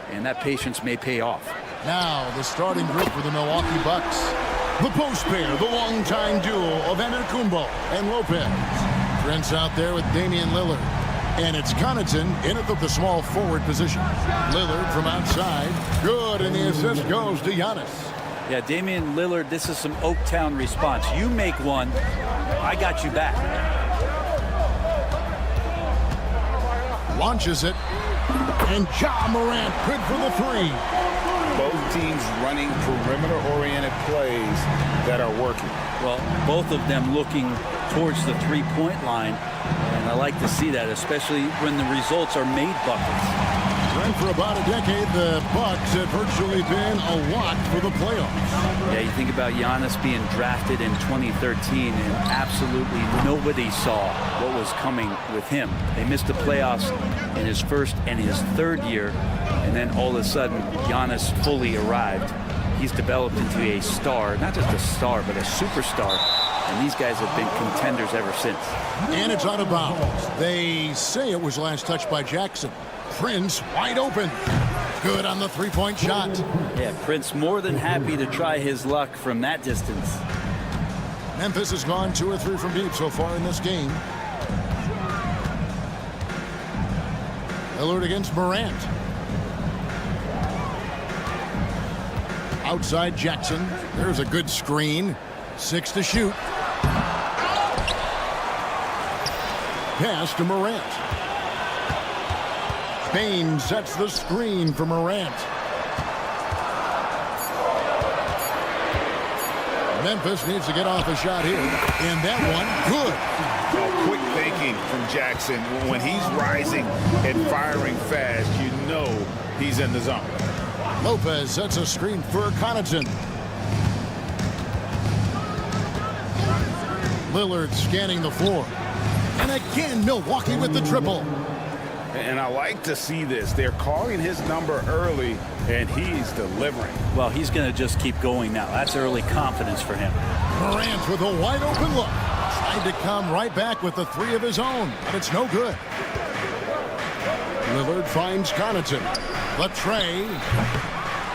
and that patience may pay off. Now the starting group for the Milwaukee Bucks. The post pair, the longtime duo of Antetokounmpo and Lopez. Prince out there with Damian Lillard. And it's Connaughton in at the small forward position. Lillard from outside. Good, and the assist goes to Giannis. Yeah, Damian Lillard, this is some Oaktown response. You make one, I got you back. Launches it. And Ja Morant good for the three. Both teams running perimeter-oriented plays that are working. Well, both of them looking towards the three-point line. And I like to see that, especially when the results are made buckets. And for about a decade, the Bucks have virtually been a lock for the playoffs. Yeah, you think about Giannis being drafted in 2013, and absolutely nobody saw what was coming with him. They missed the playoffs in his first and his third year, and then all of a sudden, Giannis fully arrived. He's developed into a star, not just a star, but a superstar. And these guys have been contenders ever since. And it's out of bounds. They say it was last touched by Jackson. Prince wide open. Good on the three-point shot. Yeah, Prince more than happy to try his luck from that distance. Memphis has gone 2 or 3 from deep so far in this game. Lillard against Morant. Outside Jackson. There's a good screen. 6 to shoot. Pass to Morant. Bain sets the screen for Morant. Memphis needs to get off a shot here. And that one, good. Quick thinking from Jackson. When he's rising and firing fast, you know he's in the zone. Lopez sets a screen for Connaughton. Lillard scanning the floor. And again, Milwaukee with the triple. And I like to see this. They're calling his number early, and he's delivering. Well, he's going to just keep going now. That's early confidence for him. Morant with a wide open look. Tried to come right back with the 3 of his own, but it's no good. Lillard finds Connaughton. Latrey.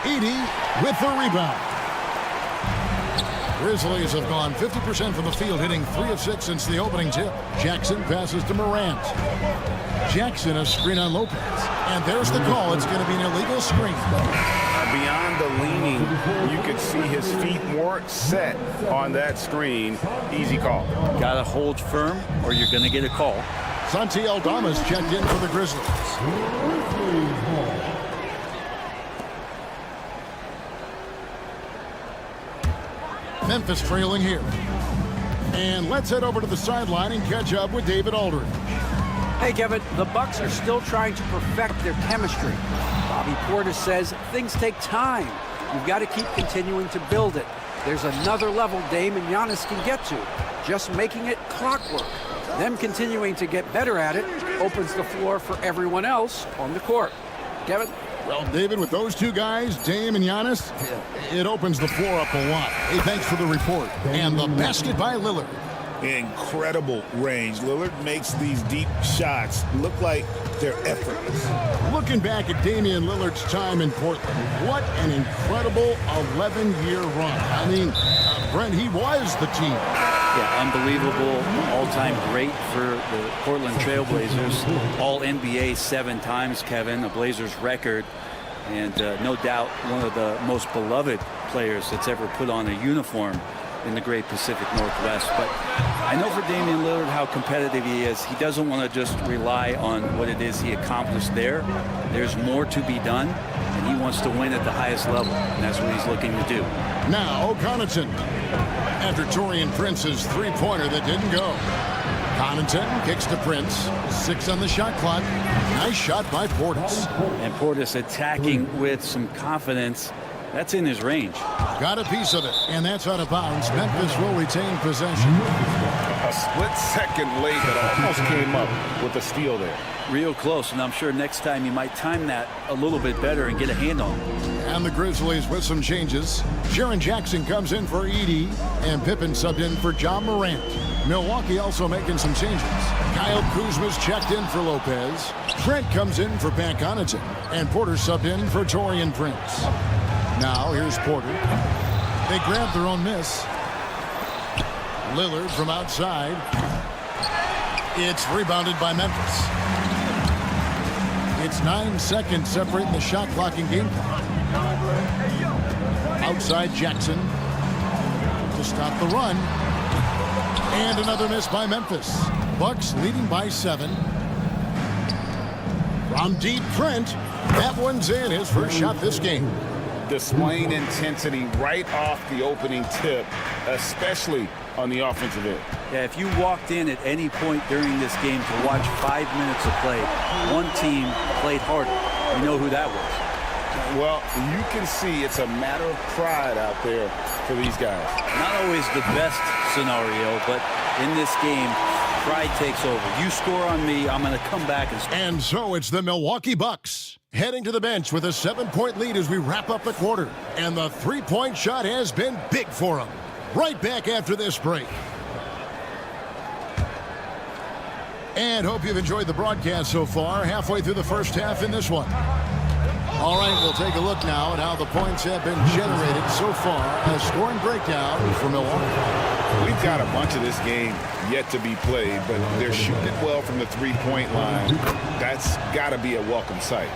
Edey with the rebound. Grizzlies have gone 50% from the field, hitting 3 of 6 since the opening tip. Jackson passes to Morant. Jackson a screen on Lopez. And there's the call. It's going to be an illegal screen. Beyond the leaning, you could see his feet more set on that screen. Easy call. Got to hold firm or you're going to get a call. Santi Aldama's checked in for the Grizzlies. Memphis trailing here. And let's head over to the sideline and catch up with David Aldridge. Hey, Kevin, the Bucks are still trying to perfect their chemistry. Bobby Portis says things take time. You've got to keep continuing to build it. There's another level Dame and Giannis can get to. Just making it clockwork. Them continuing to get better at it opens the floor for everyone else on the court. Kevin? Well, David, with those two guys, Dame and Giannis, it opens the floor up a lot. Hey, thanks for the report. And the basket by Lillard. Incredible range. Lillard makes these deep shots look like they're effortless. Looking back at Damian Lillard's time in Portland, what an incredible 11-year run. I mean, Brent, he was the team. Yeah, unbelievable, all-time great for the Portland Trailblazers. All-NBA 7 times, Kevin, a Blazers record. And no doubt one of the most beloved players that's ever put on a uniform in the great Pacific Northwest. But I know for Damian Lillard how competitive he is. He doesn't want to just rely on what it is he accomplished there. There's more to be done, and he wants to win at the highest level, and that's what he's looking to do. Now, Connaughton, after Taurean Prince's three-pointer that didn't go. Connaughton kicks to Prince. 6 on the shot clock. Nice shot by Portis. And Portis attacking with some confidence. That's in his range. Got a piece of it, and that's out of bounds. Memphis will retain possession. A split second late that almost came up with a steal there. Real close, and I'm sure next time you might time that a little bit better and get a hand on it. And the Grizzlies with some changes. Jaren Jackson comes in for Edey, and Pippen subbed in for John Morant. Milwaukee also making some changes. Kyle Kuzma's checked in for Lopez. Trent comes in for Pat Connaughton, and Porter subbed in for Taurean Prince. Now here's Porter. They grab their own miss. Lillard from outside. It's rebounded by Memphis. It's 9 seconds separating the shot clock and game clock. Outside Jackson to stop the run. And another miss by Memphis. Bucks leading by 7. From deep, Trent. That one's in, his first shot this game. Displaying intensity right off the opening tip, especially on the offensive end. Yeah, if you walked in at any point during this game to watch 5 minutes of play, one team played harder. You know who that was. Well, you can see it's a matter of pride out there for these guys. Not always the best scenario, but in this game, pride takes over. You score on me, I'm going to come back and score. And so it's the Milwaukee Bucks heading to the bench with a 7-point lead as we wrap up the quarter. And the three-point shot has been big for them. Right back after this break. And hope you've enjoyed the broadcast so far. Halfway through the first half in this one. All right, we'll take a look now at how the points have been generated so far. A scoring breakdown for Milwaukee. We've got a bunch of this game yet to be played, but they're shooting it well from the three-point line. That's got to be a welcome sight.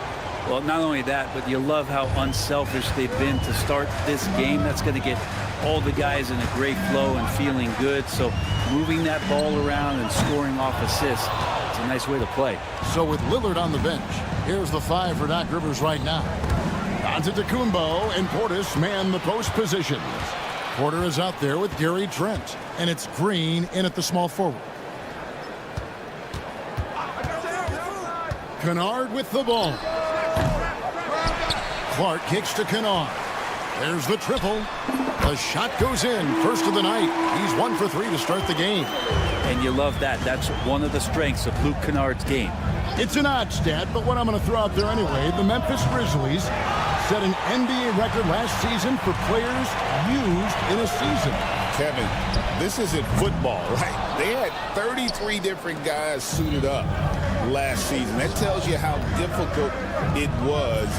Well, not only that, but you love how unselfish they've been to start this game. That's going to get all the guys in a great flow and feeling good. So moving that ball around and scoring off assists, it's a nice way to play. So with Lillard on the bench, here's the 5 for Doc Rivers right now. Antetokounmpo and Portis man the post positions. Porter is out there with Gary Trent, and it's Green in at the small forward. Kennard with the ball. Clark kicks to Kennard. There's the triple. The shot goes in. First of the night. He's 1 for 3 to start the game. And you love that. That's one of the strengths of Luke Kennard's game. It's an odd stat, but what I'm going to throw out there anyway. The Memphis Grizzlies set an NBA record last season for players used in a season. Kevin, this isn't football, right? They had 33 different guys suited up last season. That tells you how difficult it was.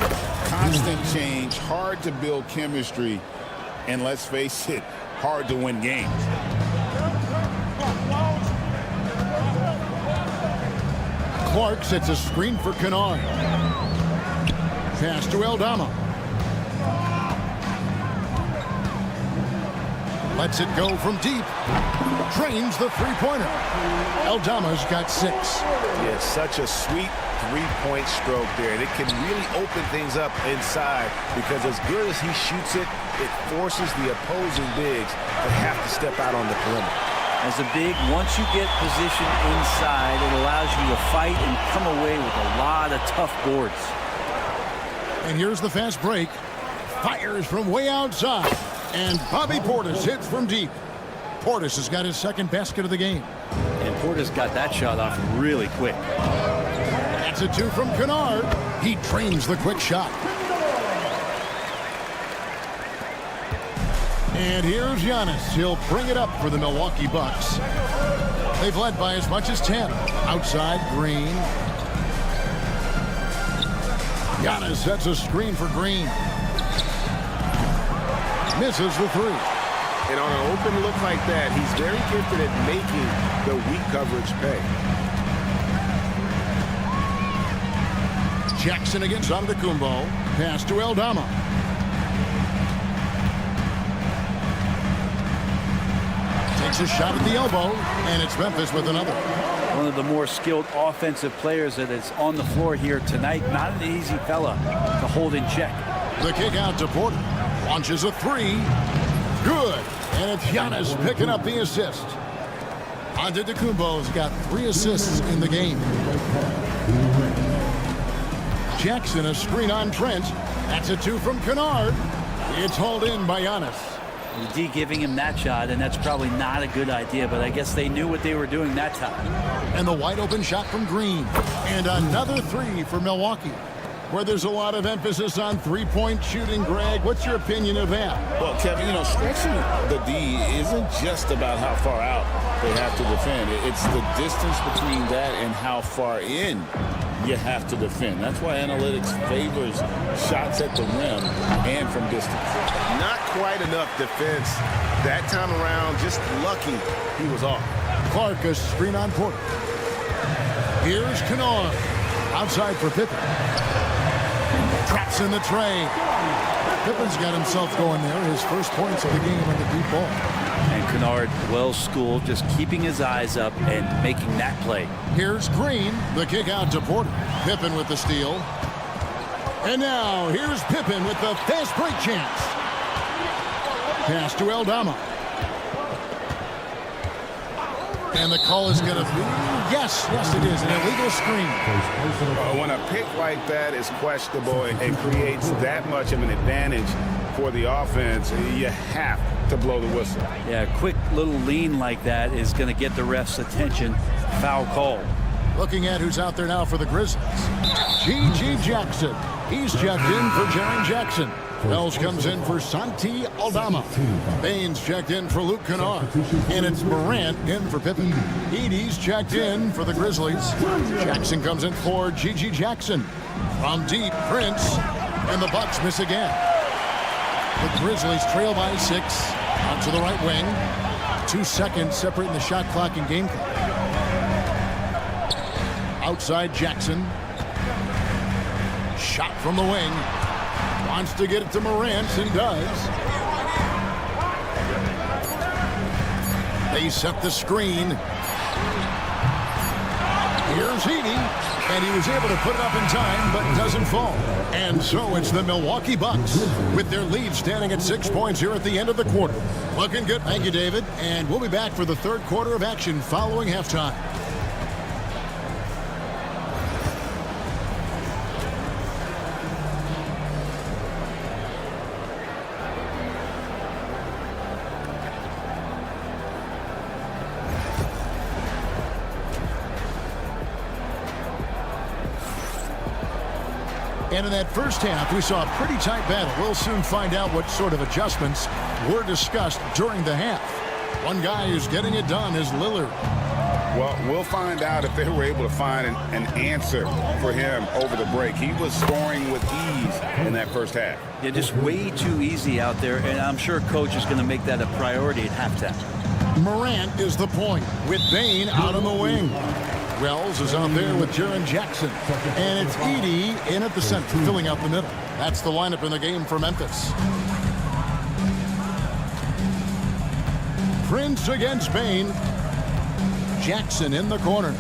Constant change, hard to build chemistry, and let's face it, hard to win games. Clark sets a screen for Kennard. Pass to Aldama. Lets it go from deep. Trains the three-pointer. Aldama's got 6. Yeah, such a sweet three-point stroke there. And it can really open things up inside because as good as he shoots it, it forces the opposing bigs to have to step out on the perimeter. As a big, once you get positioned inside, it allows you to fight and come away with a lot of tough boards. And here's the fast break. Fires from way outside. And Bobby Portis hits from deep. Portis has got his second basket of the game. And Portis got that shot off really quick. That's a 2 from Kennard. He trains the quick shot. And here's Giannis. He'll bring it up for the Milwaukee Bucks. They've led by as much as 10. Outside, Green. Giannis sets a screen for Green. Misses the 3. And on an open look like that, he's very gifted at making the weak coverage pay. Jackson against Antetokounmpo. Pass to Aldama. Takes a shot at the elbow, and it's Memphis with another. One of the more skilled offensive players that is on the floor here tonight. Not an easy fella to hold in check. The kick out to Porter. Launches a 3. Good. And it's Giannis picking up the assist. Antetokounmpo's got 3 assists in the game. Jackson a screen on Trent. That's a 2 from Kennard. It's hauled in by Giannis. The D giving him that shot, and that's probably not a good idea, but I guess they knew what they were doing that time. And the wide open shot from Green. And another three for Milwaukee, where there's a lot of emphasis on three-point shooting. Greg, what's your opinion of that? Well, Kevin, stretching the D isn't just about how far out they have to defend. It's the distance between that and how far in you have to defend. That's why analytics favors shots at the rim and from distance. Not quite enough defense that time around. Just lucky he was off. Clark, a screen on Porter. Here's Kennard. Outside for Pippen. Traps in the tray. Pippen's got himself going there. His first points of the game on the deep ball. And Kennard, well schooled, just keeping his eyes up and making that play. Here's Green. The kick out to Porter. Pippen with the steal. And now here's Pippen with the fast break chance. Pass to Aldama. And the call is going to be, yes, it is, an illegal screen. When a pick like that is questionable and creates that much of an advantage for the offense, you have to blow the whistle. Yeah, a quick little lean like that is going to get the ref's attention. Foul call. Looking at who's out there now for the Grizzlies. G.G. Jackson. He's checked in for Jaren Jackson. Wells comes in for Santi Aldama. Baines checked in for Luke Kennard. And it's Morant in for Pippen. Edey's checked in for the Grizzlies. Jackson comes in for G.G. Jackson. From deep, Prince. And the Bucks miss again. The Grizzlies trail by 6. Out to the right wing. 2 seconds separating the shot clock and game clock. Outside Jackson. Shot from the wing. Wants to get it to Morant and does. They set the screen. Here's Edey. And he was able to put it up in time, but doesn't fall. And so it's the Milwaukee Bucks with their lead standing at 6 points here at the end of the quarter. Looking good. Thank you, David. And we'll be back for the third quarter of action following halftime. And in that first half, we saw a pretty tight battle. We'll soon find out what sort of adjustments were discussed during the half. One guy who's getting it done is Lillard. Well, we'll find out if they were able to find an answer for him over the break. He was scoring with ease in that first half. Yeah, just way too easy out there, and I'm sure coach is going to make that a priority at halftime. Morant is the point with Bane out on the wing. Wells is out there with Jaren Jackson. And it's Edey in at the center, filling out the middle. That's the lineup in the game for Memphis. Prince against Bane. Jackson in the corner.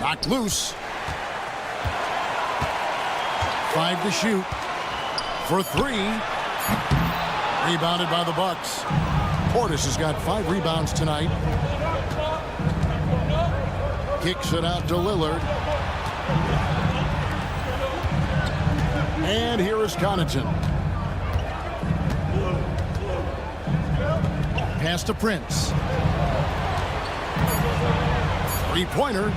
Knocked loose. 5 to shoot. For 3. Rebounded by the Bucks. Portis has got 5 rebounds tonight. Kicks it out to Lillard. And here is Connaughton. Pass to Prince. 3-pointer.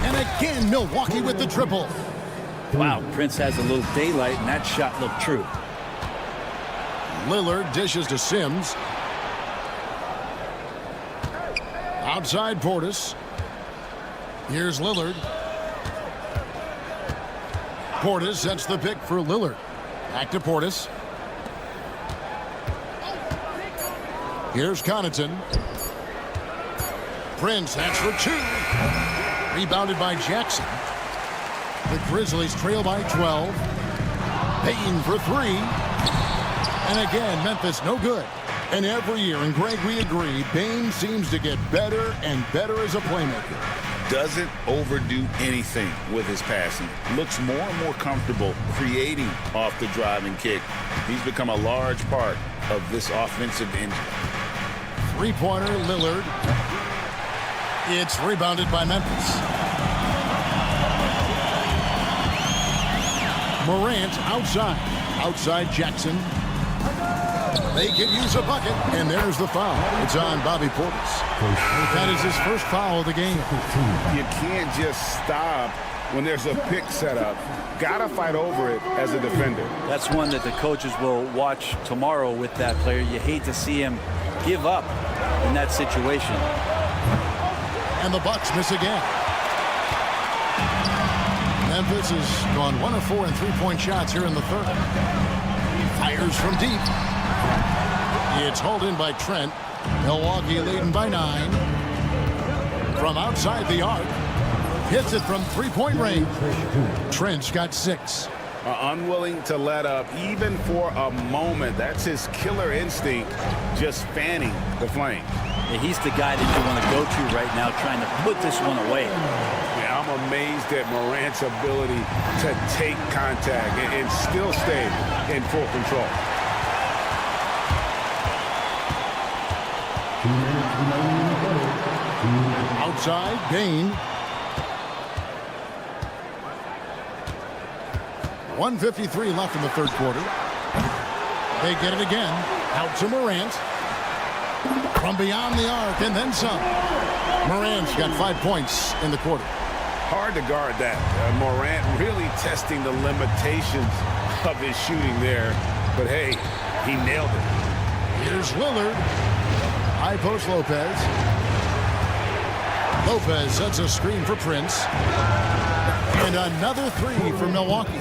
And again, Milwaukee with the triple. Wow, Prince has a little daylight, and that shot looked true. Lillard dishes to Sims. Outside Portis. Here's Lillard. Portis sets the pick for Lillard. Back to Portis. Here's Connaughton. Prince, that's for 2. Rebounded by Jackson. The Grizzlies trail by 12. Payton for 3. And again, Memphis no good. And every year, and Greg, we agree, Bane seems to get better and better as a playmaker. Doesn't overdo anything with his passing. Looks more and more comfortable creating off the driving kick. He's become a large part of this offensive engine. 3-pointer, Lillard. It's rebounded by Memphis. Morant outside. Outside Jackson. They can use a bucket, and there's the foul. It's on Bobby Portis. That is his first foul of the game. You can't just stop when there's a pick set up. Gotta fight over it as a defender. That's one that the coaches will watch tomorrow with that player. You hate to see him give up in that situation. And the Bucks miss again. Memphis has gone 1 of 4 in three-point shots here in the third. Fires from deep. It's hauled in by Trent. Milwaukee leading by 9. From outside the arc. Hits it from three-point range. Trent's got 6. Unwilling to let up even for a moment. That's his killer instinct, just fanning the flame. Yeah, he's the guy that you want to go to right now, trying to put this one away. Yeah, I'm amazed at Morant's ability to take contact and still stay in full control. Outside, Bain. 1:53 left in the third quarter. They get it again. Out to Morant. From beyond the arc and then some. Morant's got 5 points in the quarter. Hard to guard that. Morant really testing the limitations of his shooting there. But hey, he nailed it. Here's Lillard. High post Lopez. Lopez sets a screen for Prince. And another 3 for Milwaukee.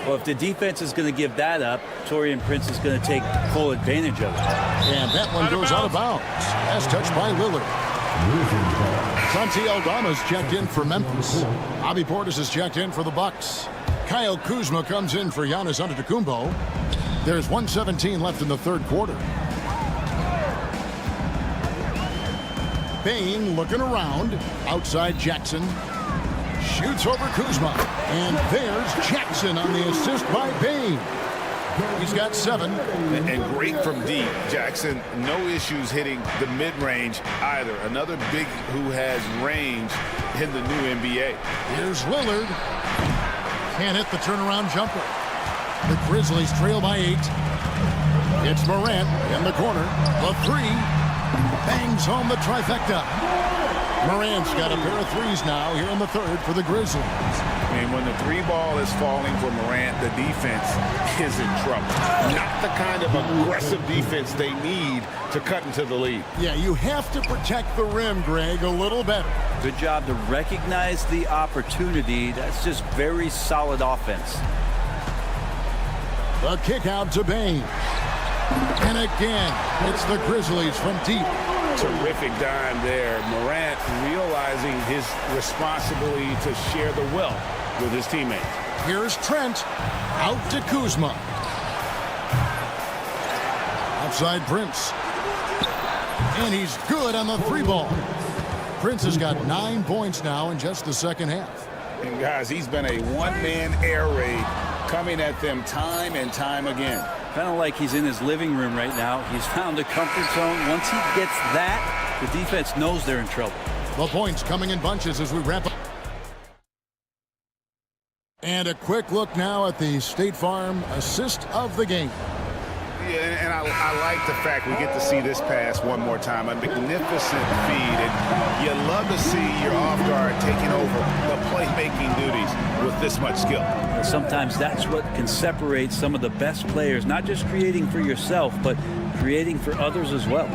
Well, if the defense is going to give that up, Taurean Prince is going to take full advantage of it. And that one goes out of bounds. As touched by Lillard. Santi Aldama's checked in for Memphis. Bobby Portis is checked in for the Bucks. Kyle Kuzma comes in for Giannis Antetokounmpo. There's 1:17 left in the third quarter. Bain looking around. Outside Jackson. Shoots over Kuzma. And there's Jackson on the assist by Bain. He's got 7. And great from deep. Jackson, no issues hitting the mid-range either. Another big who has range in the new NBA. Here's Lillard. Can't hit the turnaround jumper. The Grizzlies trail by 8. It's Morant in the corner. The 3. Bangs home the trifecta. Morant's got a pair of 3s now here in the third for the Grizzlies. And when the 3 ball is falling for Morant, the defense is in trouble. Not the kind of aggressive defense they need to cut into the lead. Yeah, you have to protect the rim, Greg, a little better. Good job to recognize the opportunity. That's just very solid offense. The kick out to Bain. And again, it's the Grizzlies from deep. Terrific dime there. Morant realizing his responsibility to share the wealth with his teammates. Here's Trent. Out to Kuzma. Outside Prince. And he's good on the 3 ball. Prince has got 9 points now in just the second half. And guys, he's been a one-man air raid coming at them time and time again. Kind of like he's in his living room right now. He's found a comfort zone. Once he gets that, the defense knows they're in trouble. The points coming in bunches as we wrap up. And a quick look now at the State Farm assist of the game. Yeah, and I like the fact we get to see this pass one more time. A magnificent feed, and you love to see your off guard taking over the playmaking duties with this much skill. Sometimes that's what can separate some of the best players, not just creating for yourself, but creating for others as well.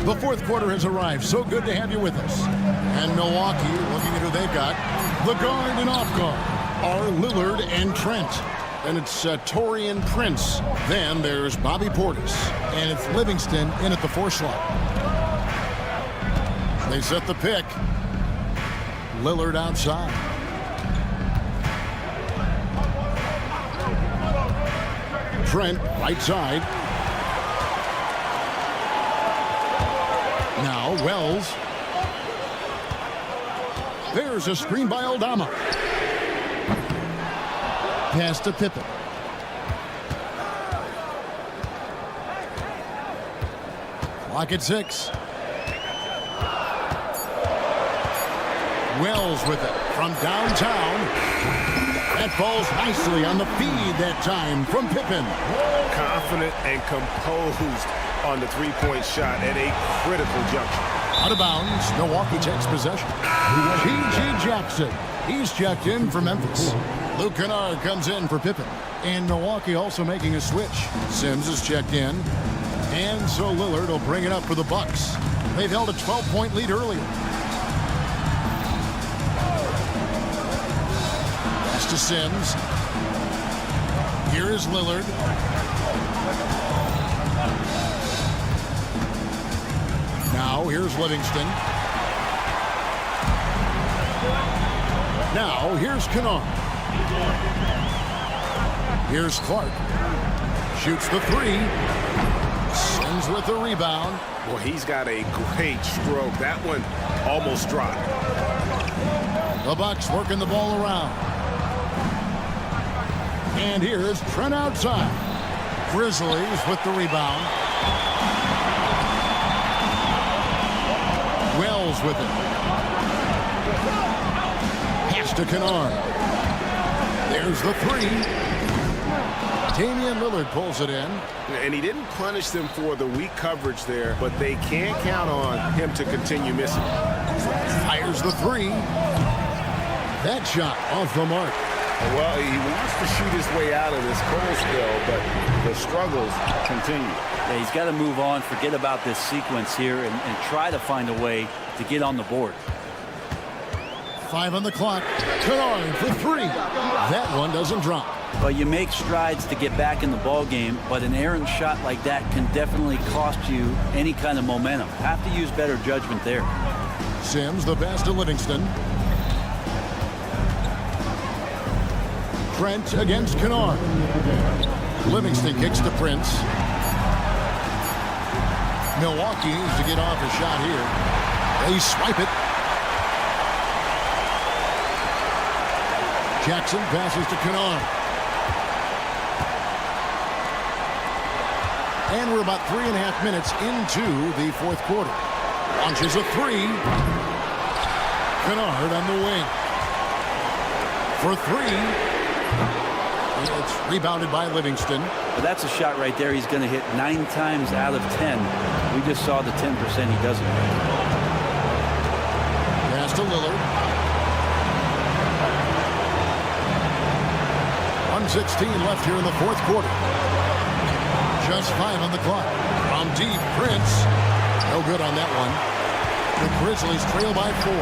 The fourth quarter has arrived. So good to have you with us. And Milwaukee, looking at who they've got, the guard and off guard are Lillard and Trent. And it's Taurean Prince. Then there's Bobby Portis. And it's Livingston in at the 4 slot. They set the pick. Lillard outside. Trent right side. Now Wells. There's a screen by Aldama. Pass to Pippen. Clock at 6. Wells with it from downtown. That falls nicely on the feed that time from Pippen. Confident and composed on the three-point shot at a critical juncture. Out of bounds, Milwaukee takes possession. P.J. Jackson, he's checked in for Memphis. Luke Kennard comes in for Pippen. And Milwaukee also making a switch. Sims is checked in. And so Lillard will bring it up for the Bucks. They've held a 12-point lead earlier. Pass to Sims. Here is Lillard. Now here's Livingston. Now here's Kennard. Here's Clark. Shoots the three. Sims with the rebound. Well, he's got a great stroke. That one almost dropped. The Bucks working the ball around. And here's Trent outside. Grizzlies with the rebound. Wells with it. Pass to Kennard. There's the three. Damian Lillard pulls it in. And he didn't punish them for the weak coverage there, but they can't count on him to continue missing. Fires the three. That shot off the mark. Well, he wants to shoot his way out of this cold spell, but the struggles continue. Yeah, he's got to move on, forget about this sequence here, and try to find a way to get on the board. 5 on the clock. Kennard for three. That one doesn't drop. But you make strides to get back in the ball game, but an errant shot like that can definitely cost you any kind of momentum. Have to use better judgment there. Sims the pass to Livingston. Trent against Kennard. Livingston kicks to Prince. Milwaukee needs to get off a shot here. They swipe it. Jackson passes to Kennard. And we're about 3.5 minutes into the fourth quarter. Launches a three. Kennard on the wing. For three. It's rebounded by Livingston. But that's a shot right there he's going to hit 9 times out of 10. We just saw the 10% he doesn't. Pass to Lillard. 1:16 left here in the fourth quarter. Just 5 on the clock. From deep, Prince. No good on that one. The Grizzlies trail by 4.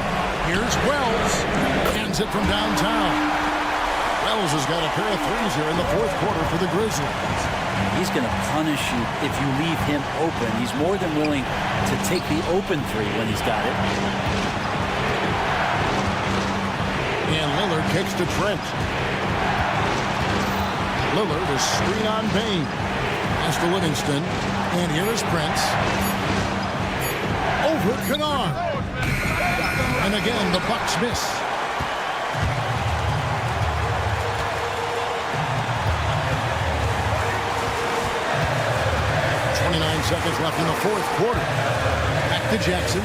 Here's Wells. Hands it from downtown. Wells has got a pair of threes here in the fourth quarter for the Grizzlies. He's going to punish you if you leave him open. He's more than willing to take the open three when he's got it. And Lillard kicks to Trent. Lillard is screen on Bain. Pass to Livingston. And here is Prince. Over Kennard. And again, the Bucks miss. 29 seconds left in the fourth quarter. Back to Jackson.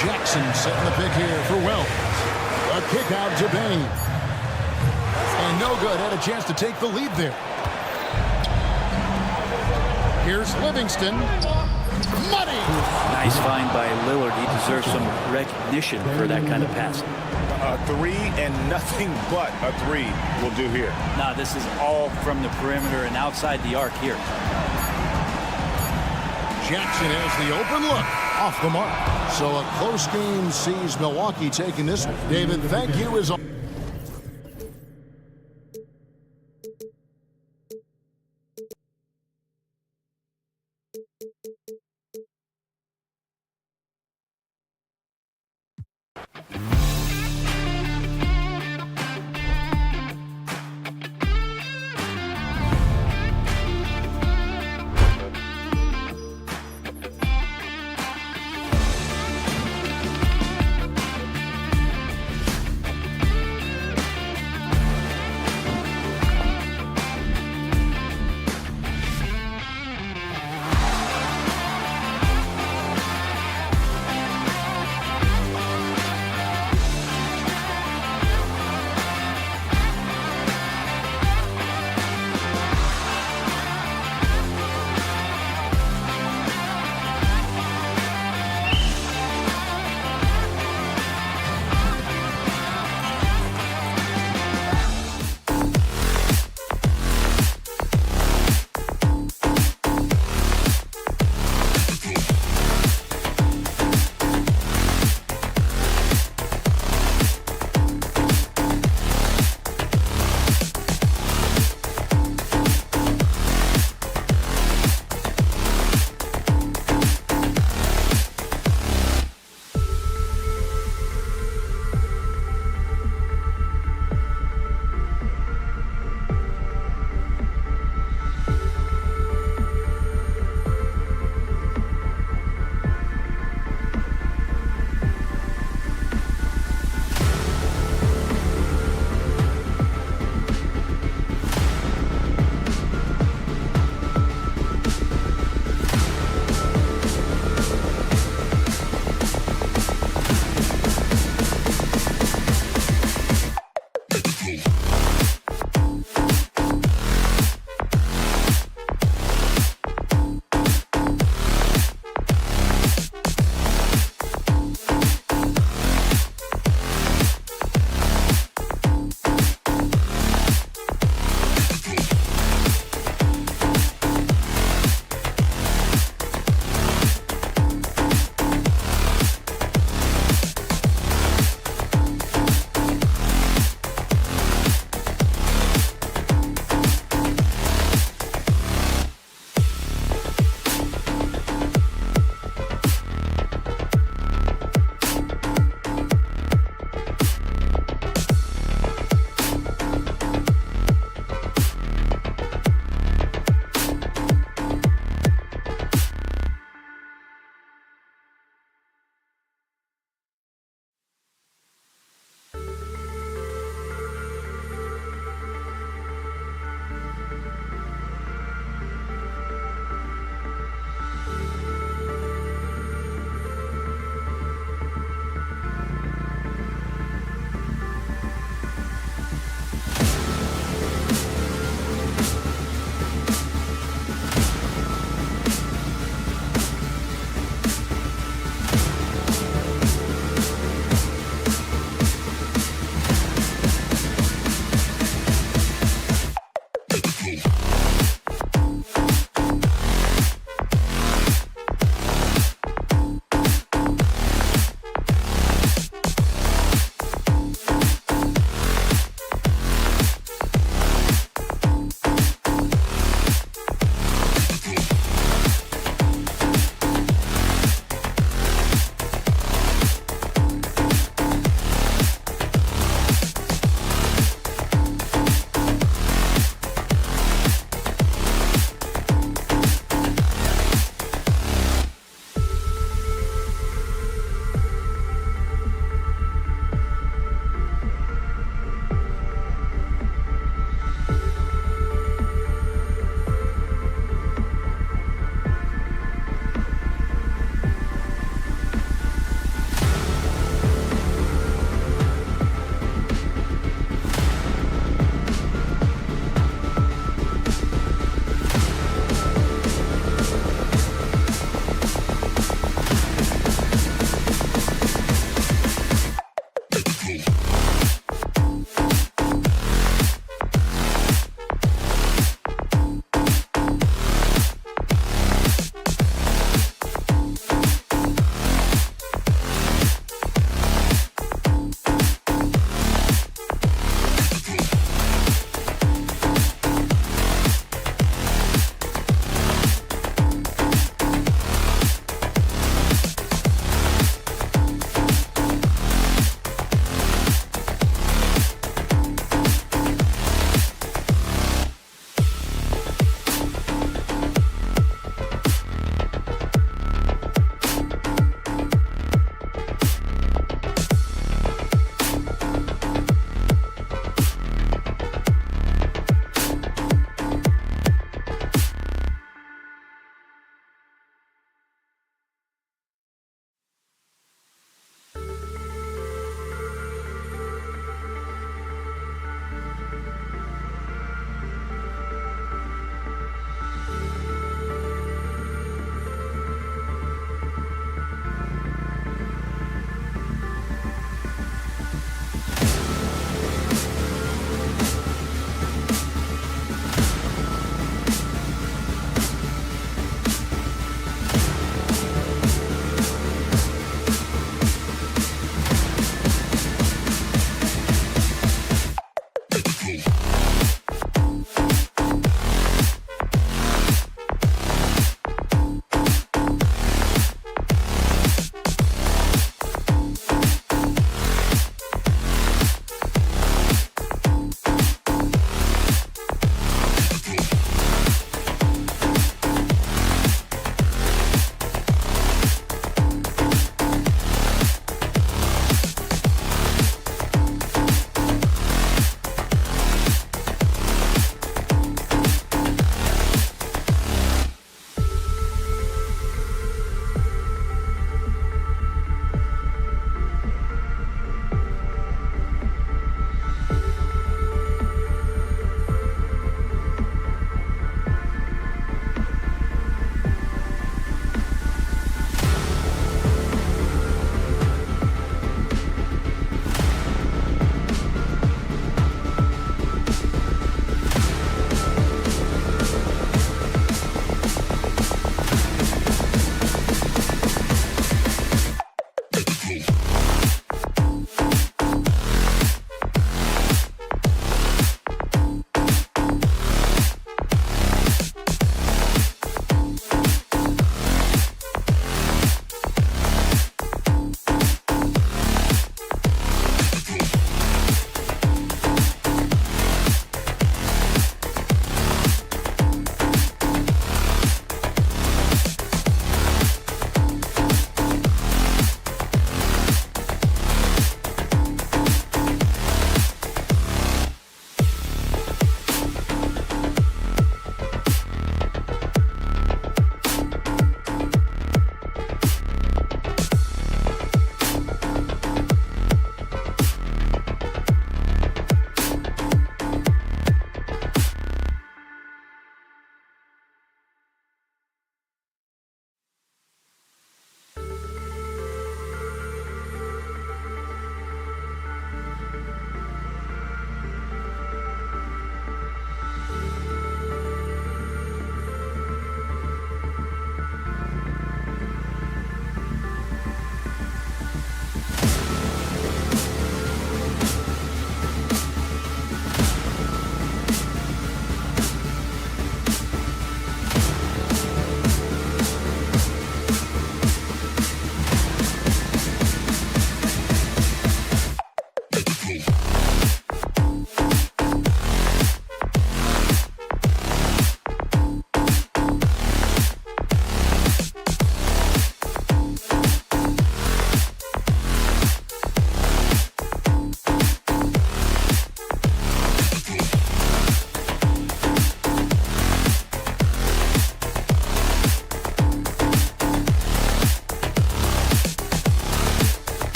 Jackson setting the pick here for Wells. A kick out to Bain. And no good. Had a chance to take the lead there. Here's Livingston. Money! Nice find by Lillard. He deserves some recognition for that kind of passing. A three and nothing but a three will do here. Nah, this is all from the perimeter and outside the arc here. Jackson has the open look. Off the mark. So a close game sees Milwaukee taking this. David, thank you as always.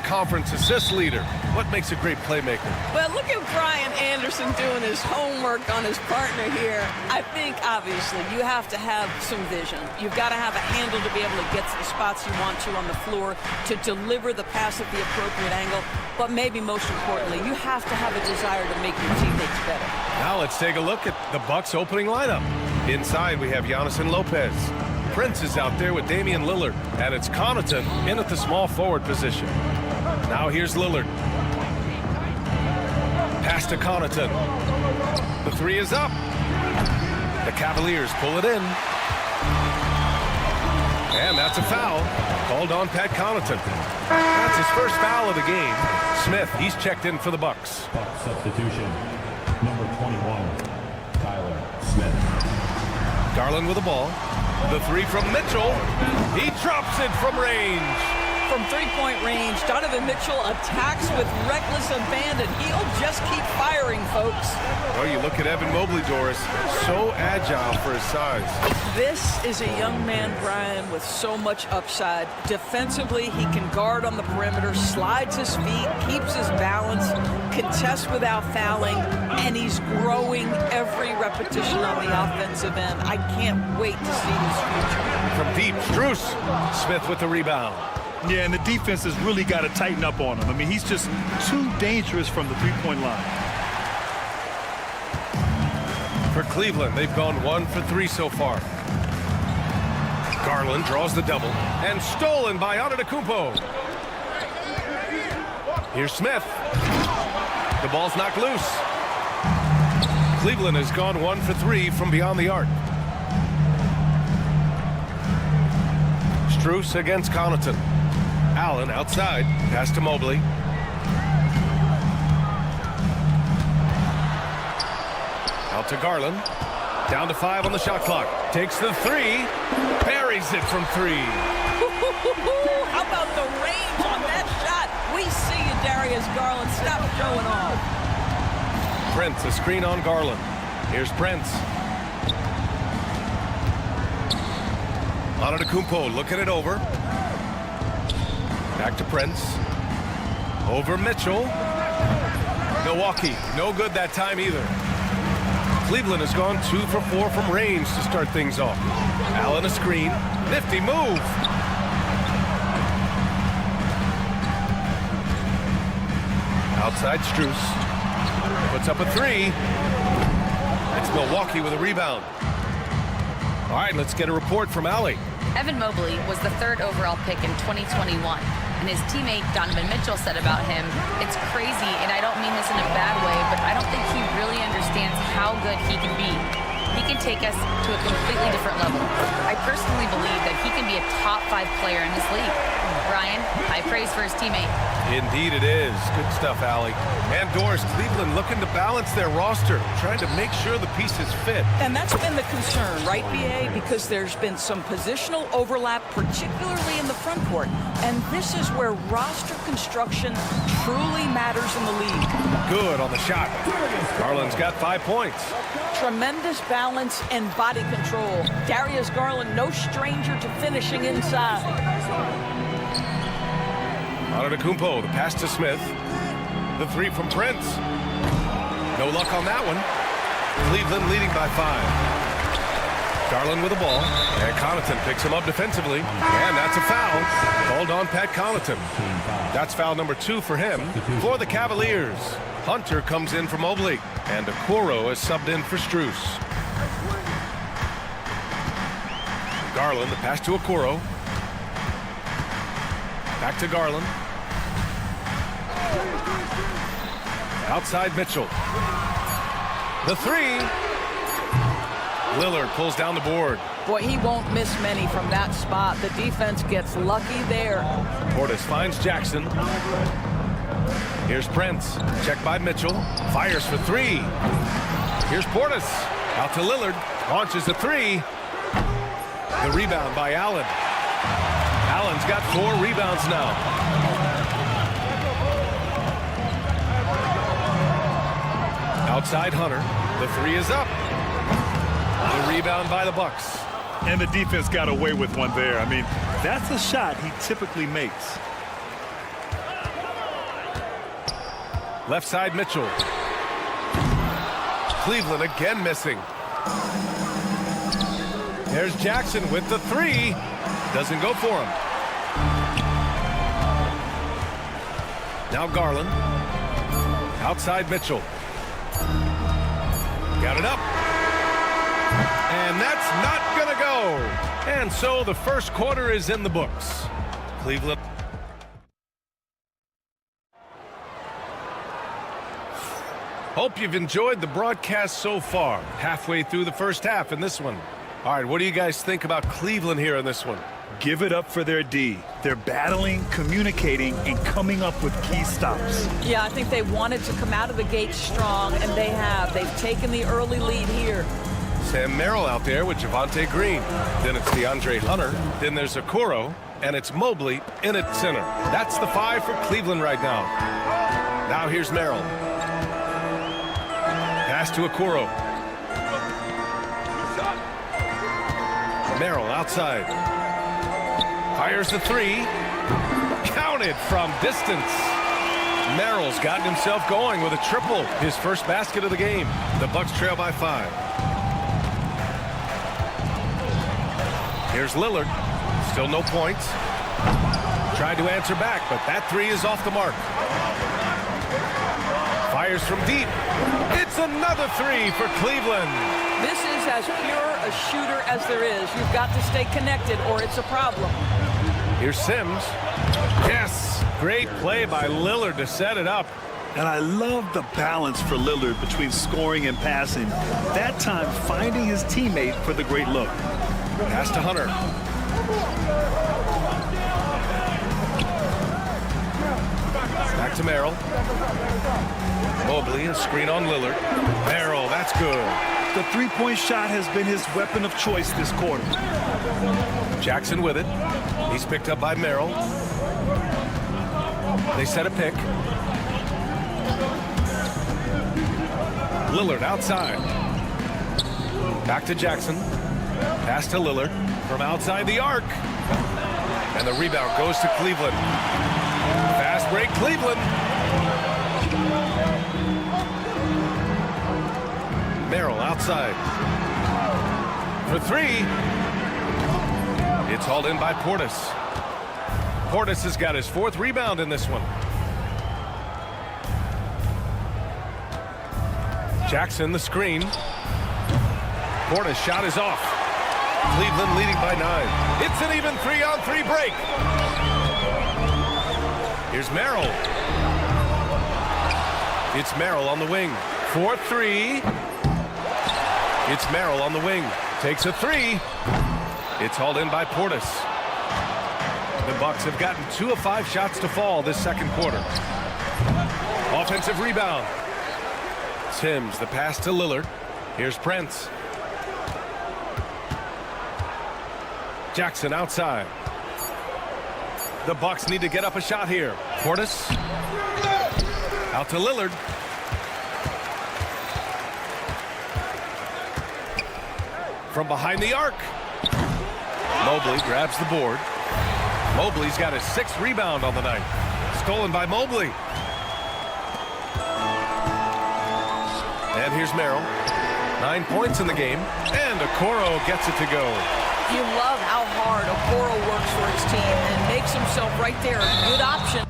conference assist leader. What makes a great playmaker? Well, look at Brian Anderson doing his homework on his partner here. I think, obviously, you have to have some vision. You've got to have a handle to be able to get to the spots you want to on the floor, to deliver the pass at the appropriate angle. But maybe most importantly, you have to have a desire to make your teammates better. Now let's take a look at the Bucks opening lineup. Inside, we have Giannis and Lopez. Prince is out there with Damian Lillard, and it's Connaughton in at the small forward position. Now here's Lillard. Pass to Connaughton. The three is up. The Cavaliers pull it in. And that's a foul. Called on Pat Connaughton. That's his first foul of the game. Smith, he's checked in for the Bucks. Bucks substitution, number 21, Tyler Smith. Garland with the ball. The three from Mitchell. He drops it from range. From three-point range, Donovan Mitchell attacks with reckless abandon. He'll just keep firing, folks. Oh, you look at Evan Mobley, Doris. So agile for his size. This is a young man, Brian, with so much upside. Defensively, he can guard on the perimeter, slides his feet, keeps his balance, contests without fouling, and he's growing every repetition on the offensive end. I can't wait to see his future. From deep, Strus. Smith with the rebound. Yeah, and the defense has really got to tighten up on him. I mean, he's just too dangerous from the three-point line. For Cleveland, they've gone 1 for 3 so far. Garland draws the double, and stolen by Antetokounmpo. Here's Smith. The ball's knocked loose. Cleveland has gone 1 for 3 from beyond the arc. Strus against Connaughton. Allen outside. Pass to Mobley. Out to Garland. Down to 5 on the shot clock. Takes the three. Buries it from 3. How about the range on that shot? We see you, Darius Garland. Stop showing off. Prince, a screen on Garland. Here's Prince. Antetokounmpo looking it over. Back to Prince. Over Mitchell. Milwaukee, no good that time either. Cleveland has gone 2 for 4 from range to start things off. Allen a screen. Nifty move. Outside Strus. Puts up a 3. It's Milwaukee with a rebound. All right, let's get a report from Allie. Evan Mobley was the 3rd overall pick in 2021, and his teammate Donovan Mitchell said about him, "It's crazy, and I don't mean this in a bad way, but I don't think he really understands how good he can be. He can take us to a completely different level. I personally believe that he can be a top 5 player in this league." Brian, high praise for his teammate. Indeed it is. Good stuff, Allie. And Doris, Cleveland looking to balance their roster, trying to make sure the pieces fit. And that's been the concern, right, BA? Because there's been some positional overlap, particularly in the front court. And this is where roster construction truly matters in the league. Good on the shot. Garland's got 5 points. Tremendous balance and body control. Darius Garland, no stranger to finishing inside. Antetokounmpo, the pass to Smith. The 3 from Prince. No luck on that one. Cleveland leading by 5. Garland with the ball. And Connaughton picks him up defensively. And that's a foul. Called on Pat Connaughton. That's foul number 2 for him. For the Cavaliers, Hunter comes in for Mobley. And Okoro is subbed in for Strus. Garland, the pass to Okoro. Back to Garland. Outside Mitchell. The 3. Lillard pulls down the board. Boy, he won't miss many from that spot. The defense gets lucky there. Portis finds Jackson. Here's Prince. Checked by Mitchell. Fires for 3. Here's Portis. Out to Lillard. Launches the 3. The rebound by Allen. Allen's got 4 rebounds now. Outside Hunter. The 3 is up. The rebound by the Bucks. And the defense got away with one there. I mean, that's a shot he typically makes. Left side, Mitchell. Cleveland again missing. There's Jackson with the three. Doesn't go for him. Now Garland. Outside Mitchell. Got it up. And that's not going to go. And so the first quarter is in the books. Cleveland. Hope you've enjoyed the broadcast so far. Halfway through the first half in this one. All right, what do you guys think about Cleveland here in this one? Give it up for their D. They're battling, communicating, and coming up with key stops. Yeah, I think they wanted to come out of the gate strong, and they have. They've taken the early lead here. Sam Merrill out there with Javonte Green. Then it's DeAndre Hunter. Then there's Okoro. And it's Mobley in at center. That's the five for Cleveland right now. Now here's Merrill. Pass to Okoro. Merrill outside. Fires the three. Counted from distance. Merrill's gotten himself going with a triple. His first basket of the game. The Bucks trail by 5. Here's Lillard. Still no points. Tried to answer back, but that three is off the mark. Fires from deep. It's another three for Cleveland. This is as pure a shooter as there is. You've got to stay connected or it's a problem. Here's Sims. Yes, great play by Lillard to set it up. And I love the balance for Lillard between scoring and passing. That time finding his teammate for the great look. Pass to Hunter. Back to Merrill. Mobley, a screen on Lillard. Merrill, that's good. The three-point shot has been his weapon of choice this quarter. Jackson with it. He's picked up by Merrill. They set a pick. Lillard outside. Back to Jackson. Pass to Lillard from outside the arc. And the rebound goes to Cleveland. Fast break, Cleveland. Merrill outside. For three. It's hauled in by Portis. Portis has got his 4th rebound in this one. Jackson the screen. Portis shot is off. Cleveland leading by 9. It's an even 3-on-3 break. Here's Merrill. It's Merrill on the wing. 4-3. It's Merrill on the wing. Takes a 3. It's hauled in by Portis. The Bucks have gotten 2 of 5 shots to fall this second quarter. Offensive rebound. Sims, the pass to Lillard. Here's Prince. Jackson outside. The Bucks need to get up a shot here. Portis. Out to Lillard. From behind the arc. Mobley grabs the board. Mobley's got his 6th rebound on the night. Stolen by Mobley. And here's Merrill. 9 points in the game. And Okoro gets it to go. You love how hard Okoro works for his team and makes himself right there a good option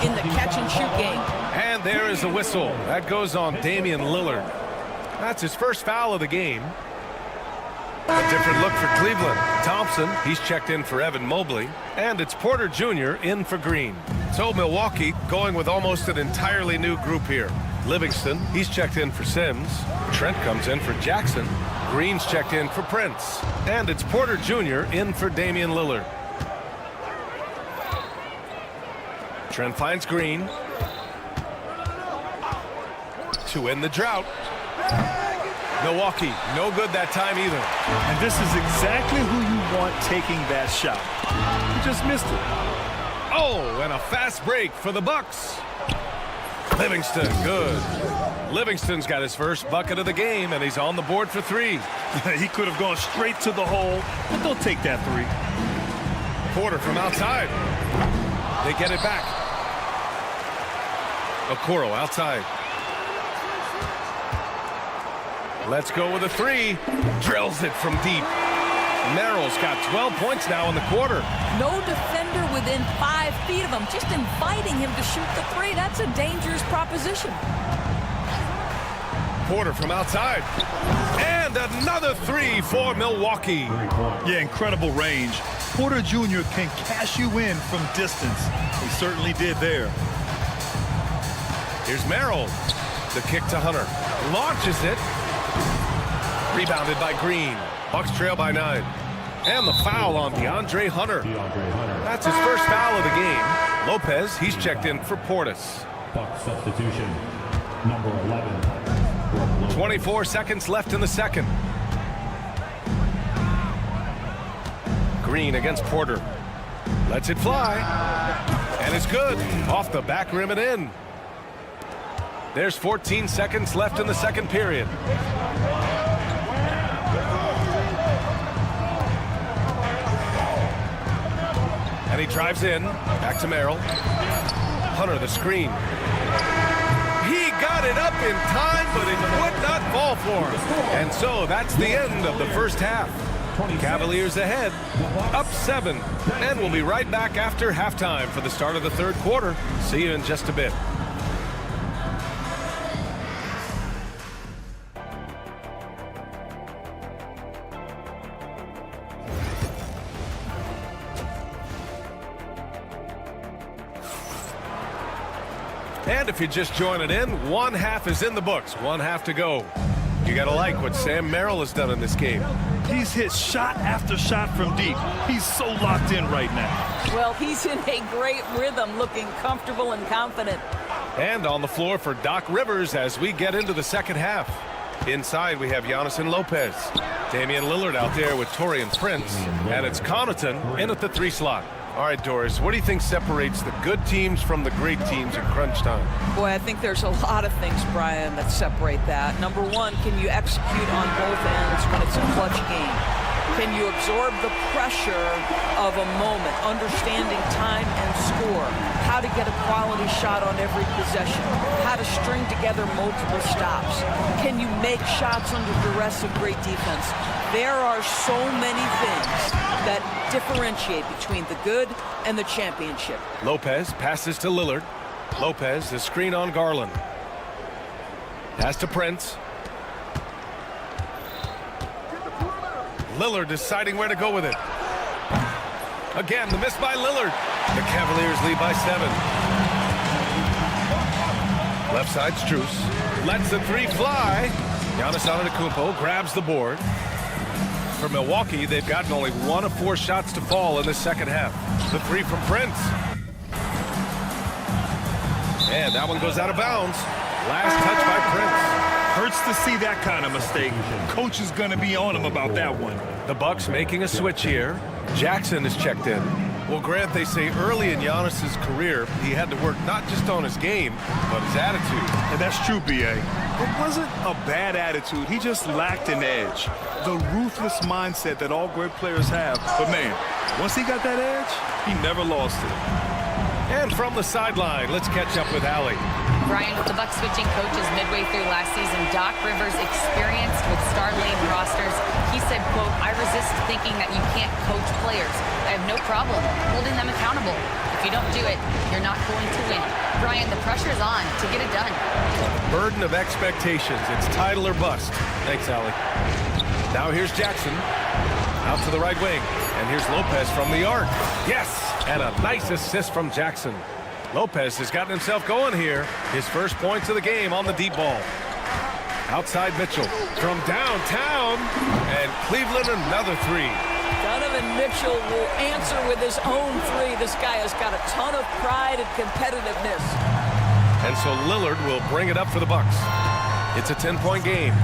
in the catch-and-shoot game. And there is a whistle. That goes on Damian Lillard. That's his first foul of the game. A different look for Cleveland. Thompson, he's checked in for Evan Mobley. And it's Porter Jr. in for Green. So Milwaukee going with almost an entirely new group here. Livingston, he's checked in for Sims. Trent comes in for Jackson. Green's checked in for Prince. And it's Porter Jr. in for Damian Lillard. Trent finds Green. To end the drought. Milwaukee, no good that time either. And this is exactly who you want taking that shot. He just missed it. Oh, and a fast break for the Bucks. Livingston, good. Livingston's got his first bucket of the game, and he's on the board for 3. He could have gone straight to the hole, but they'll take that 3. Porter from outside. They get it back. Okoro outside. Let's go with a three. Drills it from deep. Merrill's got 12 points now in the quarter. No defender within 5 feet of him. Just inviting him to shoot the three. That's a dangerous proposition. Porter from outside. And another three for Milwaukee. Yeah, incredible range. Porter Jr. can cash you in from distance. He certainly did there. Here's Merrill. The kick to Hunter. Launches it. Rebounded by Green. Bucks trail by 9. And the foul on DeAndre Hunter. That's his first foul of the game. Lopez, he's checked in for Portis. Buck substitution, number 11. 24 seconds left in the second. Green against Porter. Lets it fly. And it's good. Off the back rim and in. There's 14 seconds left in the second period. And he drives in. Back to Merrill. Hunter, the screen. He got it up in time, but it would not fall for him. And so that's the end of the first half. Cavaliers ahead, up 7. And we'll be right back after halftime for the start of the third quarter. See you in just a bit. And if you're just joining in, one half is in the books, one half to go. You got to like what Sam Merrill has done in this game. He's hit shot after shot from deep. He's so locked in right now. Well, he's in a great rhythm, looking comfortable and confident. And on the floor for Doc Rivers as we get into the second half. Inside, we have Giannis and Lopez. Damian Lillard out there with Taurean Prince. And it's Connaughton in at the 3 slot. All right, Doris, what do you think separates the good teams from the great teams in crunch time? Boy, I think there's a lot of things, Brian, that separate that. Number one, can you execute on both ends when it's a clutch game? Can you absorb the pressure of a moment, understanding time and score, how to get a quality shot on every possession, how to string together multiple stops? Can you make shots under duress of great defense? There are so many things that differentiate between the good and the championship. Lopez passes to Lillard. Lopez, the screen on Garland. Pass to Prince. Lillard deciding where to go with it. Again, the miss by Lillard. The Cavaliers lead by 7. Left side, Strus. Lets the 3 fly. Giannis Antetokounmpo grabs the board. For Milwaukee, they've gotten only 1 of 4 shots to fall in the second half. The 3 from Prince. And that one goes out of bounds. Last touch by Prince. Hurts to see that kind of mistake. Coach is going to be on him about that one. The Bucks making a switch here. Jackson is checked in. Well, Grant, they say early in Giannis's career, he had to work not just on his game, but his attitude. And that's true, B.A. It wasn't a bad attitude. He just lacked an edge. The ruthless mindset that all great players have. But, man, once he got that edge, he never lost it. And from the sideline, let's catch up with Allie. Brian, with the Bucks switching coaches midway through last season, Doc Rivers experienced with star-laden rosters. He said, quote, "I resist thinking that you can't coach players. I have no problem holding them accountable. If you don't do it, you're not going to win." Brian, the pressure's on to get it done. Burden of expectations. It's title or bust. Thanks, Allie. Now here's Jackson. Out to the right wing. And here's Lopez from the arc. Yes! And a nice assist from Jackson. Lopez has gotten himself going here. His first points of the game on the deep ball. Outside Mitchell from downtown. And Cleveland another 3. Donovan Mitchell will answer with his own 3. This guy has got a ton of pride and competitiveness. And so Lillard will bring it up for the Bucks. It's a 10-point game.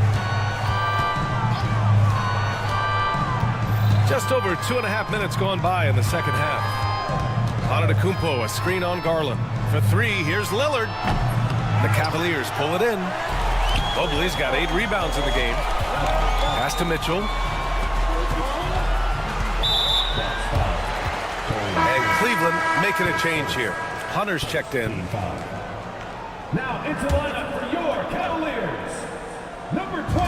Just over 2.5 minutes gone by in the second half. Antetokounmpo, a screen on Garland. For 3, here's Lillard. The Cavaliers pull it in. Mobley's got 8 rebounds in the game. Pass to Mitchell. And Cleveland making a change here. Hunter's checked in. Now into the lineup for your Cavaliers, number 12,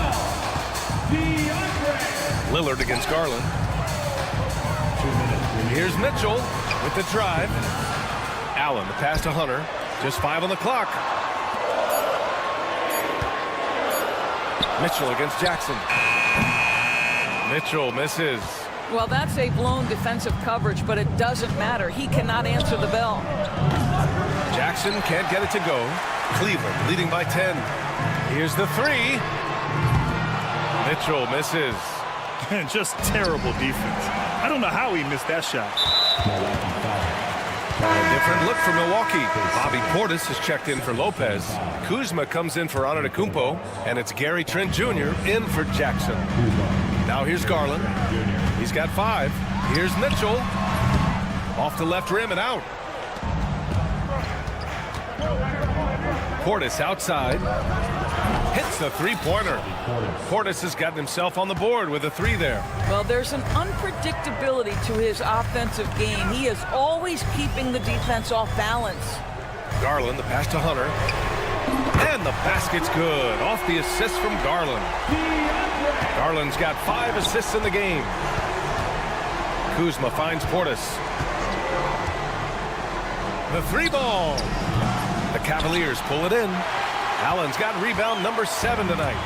DeAndre. Lillard against Garland. Here's Mitchell with the drive. Allen, the pass to Hunter. Just 5 on the clock. Mitchell against Jackson. Mitchell misses. Well, that's a blown defensive coverage, but it doesn't matter. He cannot answer the bell. Jackson can't get it to go. Cleveland leading by 10. Here's the 3. Mitchell misses. And just terrible defense. I don't know how he missed that shot. A different look for Milwaukee. Bobby Portis is checked in for Lopez. Kuzma comes in for Antetokounmpo, and it's Gary Trent Jr. in for Jackson. Now here's Garland. He's got 5. Here's Mitchell. Off the left rim and out. Portis outside. Hits the three-pointer. Portis has gotten himself on the board with a 3 there. Well, there's an unpredictability to his offensive game. He is always keeping the defense off balance. Garland, the pass to Hunter. And the basket's good. Off the assist from Garland. Garland's got 5 assists in the game. Kuzma finds Portis. The 3 ball. The Cavaliers pull it in. Allen's got rebound number 7 tonight.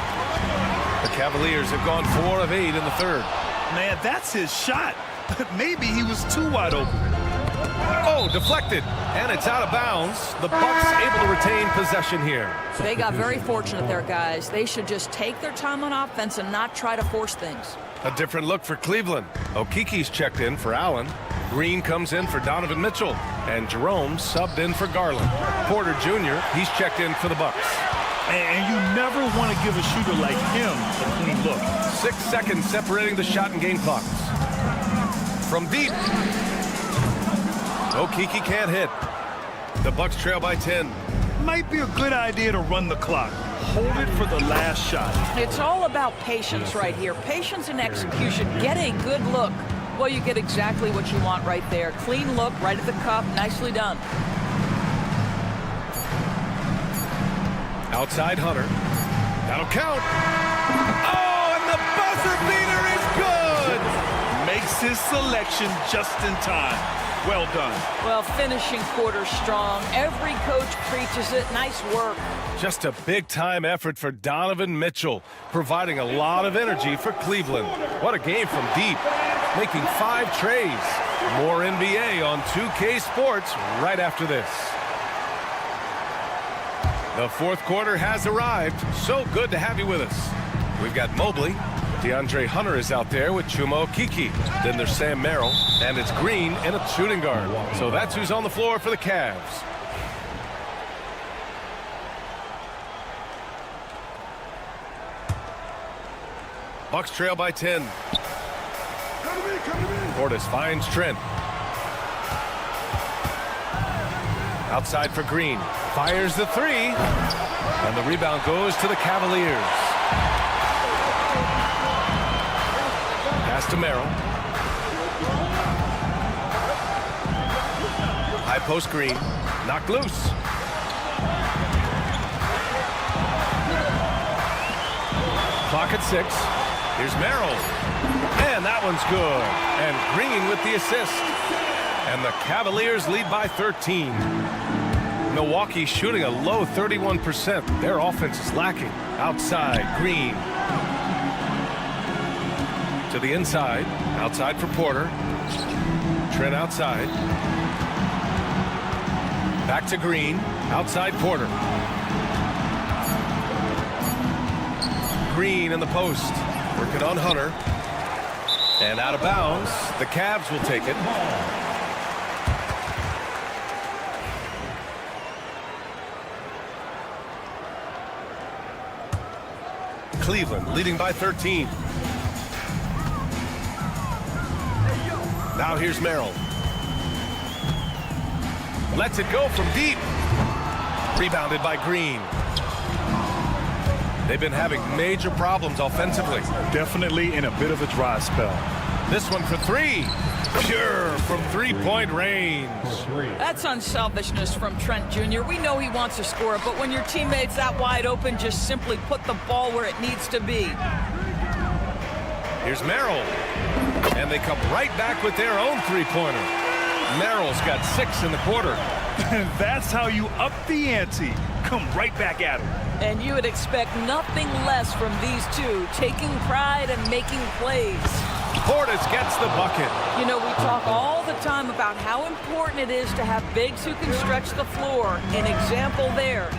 The Cavaliers have gone 4 of 8 in the third. Man, that's his shot. Maybe he was too wide open. Oh, deflected. And it's out of bounds. The Bucks able to retain possession here. They got very fortunate there, guys. They should just take their time on offense and not try to force things. A different look for Cleveland. Okiki's checked in for Allen. Green comes in for Donovan Mitchell. And Jerome subbed in for Garland. Porter Jr., he's checked in for the Bucks. And you never want to give a shooter like him a clean look. 6 seconds separating the shot and game clocks. From deep. Okiki can't hit. The Bucks trail by 10. Might be a good idea to run the clock. Hold it for the last shot. It's all about patience right here. Patience and execution. Get a good look. Well, you get exactly what you want right there. Clean look, right at the cup. Nicely done. Outside Hunter. That'll count. Oh, and the buzzer beater is good. Makes his selection just in time. Well done. Well, finishing quarter strong. Every coach preaches it. Nice work. Just a big-time effort for Donovan Mitchell, providing a lot of energy for Cleveland. What a game from deep, making 5 trays. More NBA on 2K Sports right after this. The fourth quarter has arrived. So good to have you with us. We've got Mobley. DeAndre Hunter is out there with Chuma Okeke. Then there's Sam Merrill, and it's Green in a shooting guard. So that's who's on the floor for the Cavs. Bucks trail by 10. Portis finds Trent. Outside for Green. Fires the 3. And the rebound goes to the Cavaliers. Pass to Merrill. High post Green. Knocked loose. Clock at 6. Here's Merrill. And that one's good. And Green with the assist. And the Cavaliers lead by 13. Milwaukee shooting a low 31%. Their offense is lacking. Outside, Green. To the inside. Outside for Porter. Trent outside. Back to Green. Outside Porter. Green in the post. Working on Hunter. And out of bounds. The Cavs will take it. Cleveland leading by 13. Now here's Merrill. Lets it go from deep. Rebounded by Green. They've been having major problems offensively. Definitely in a bit of a dry spell. This one for three. Pure from three-point range. That's unselfishness from Trent Jr. We know he wants to score, but when your teammate's that wide open, just simply put the ball where it needs to be. Here's Merrill. And they come right back with their own three-pointer. Merrill's got 6 in the quarter. And that's how you up the ante. Come right back at him. And you would expect nothing less from these two, taking pride and making plays. Portis gets the bucket. You know, we talk all the time about how important it is to have bigs who can stretch the floor. An example there.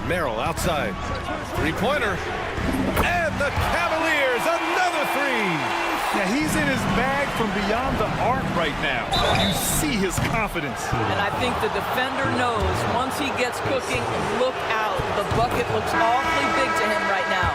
Merrill outside. Three-pointer. And the Cavaliers, another three. Now, he's in his bag from beyond the arc right now. You see his confidence. And I think the defender knows once he gets cooking, look out. The bucket looks awfully big to him right now.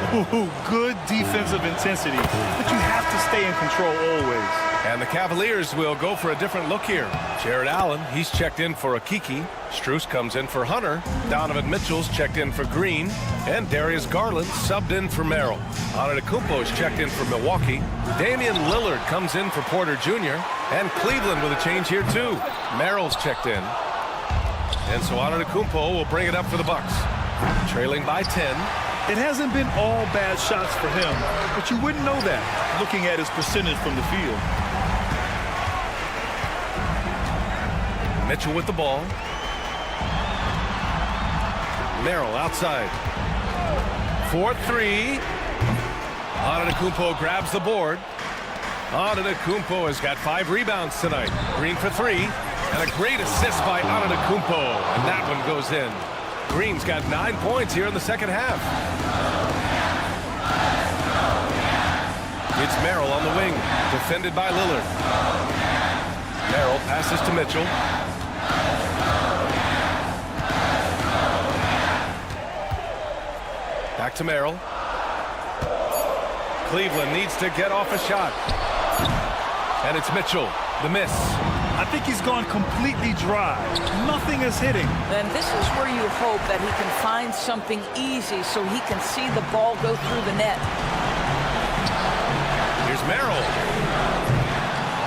Ooh, good defensive intensity, but you have to stay in control always. And the Cavaliers will go for a different look here. Jared Allen, he's checked in for Akiki. Strus comes in for Hunter. Donovan Mitchell's checked in for Green. And Darius Garland subbed in for Merrill. Antetokounmpo's checked in for Milwaukee. Damian Lillard comes in for Porter Jr. And Cleveland with a change here too. Merrill's checked in. And so Antetokounmpo will bring it up for the Bucks. Trailing by 10. It hasn't been all bad shots for him, but you wouldn't know that looking at his percentage from the field. Mitchell with the ball. Merrill outside. 4-3. Antetokounmpo grabs the board. Antetokounmpo has got 5 rebounds tonight. Green for 3. And a great assist by Antetokounmpo. And that one goes in. Green's got 9 points here in the second half. It's Merrill on the wing, defended by Lillard. Merrill passes to Mitchell. Back to Merrill. Cleveland needs to get off a shot. And it's Mitchell, the miss. I think he's gone completely dry. Nothing is hitting. And this is where you hope that he can find something easy so he can see the ball go through the net. Here's Merrill.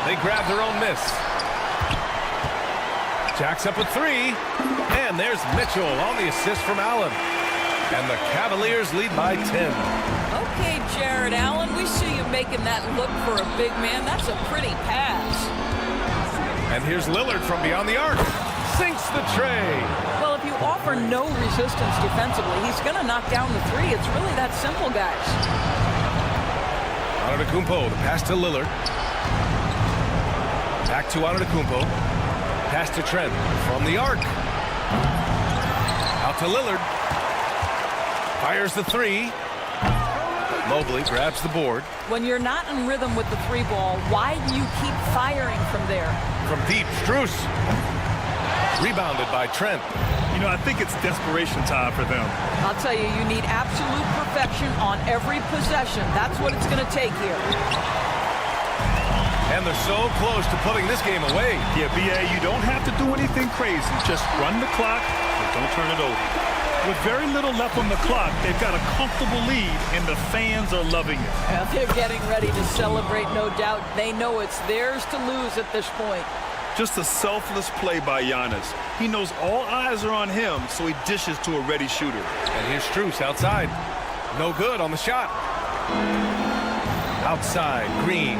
They grab their own miss. Jacks up with 3. And there's Mitchell on the assist from Allen. And the Cavaliers lead by 10. Okay, Jared Allen, we see you making that look for a big man. That's a pretty pass. And here's Lillard from beyond the arc. Sinks the tray. Well, if you offer no resistance defensively, he's going to knock down the 3. It's really that simple, guys. Antetokounmpo, the pass to Lillard. Back to Antetokounmpo. Pass to Trent from the arc. Out to Lillard. Fires the 3. Mobley grabs the board. When you're not in rhythm with the 3 ball, why do you keep firing from there? From deep, Strus. Rebounded by Trent. You know, I think it's desperation time for them. I'll tell you, you need absolute perfection on every possession. That's what it's going to take here. And they're so close to putting this game away. Yeah, B.A., you don't have to do anything crazy. Just run the clock, but don't turn it over. With very little left on the clock, they've got a comfortable lead, and the fans are loving it. Yeah, they're getting ready to celebrate, no doubt. They know it's theirs to lose at this point. Just a selfless play by Giannis. He knows all eyes are on him, so he dishes to a ready shooter. And here's Strus outside. No good on the shot. Outside, Green.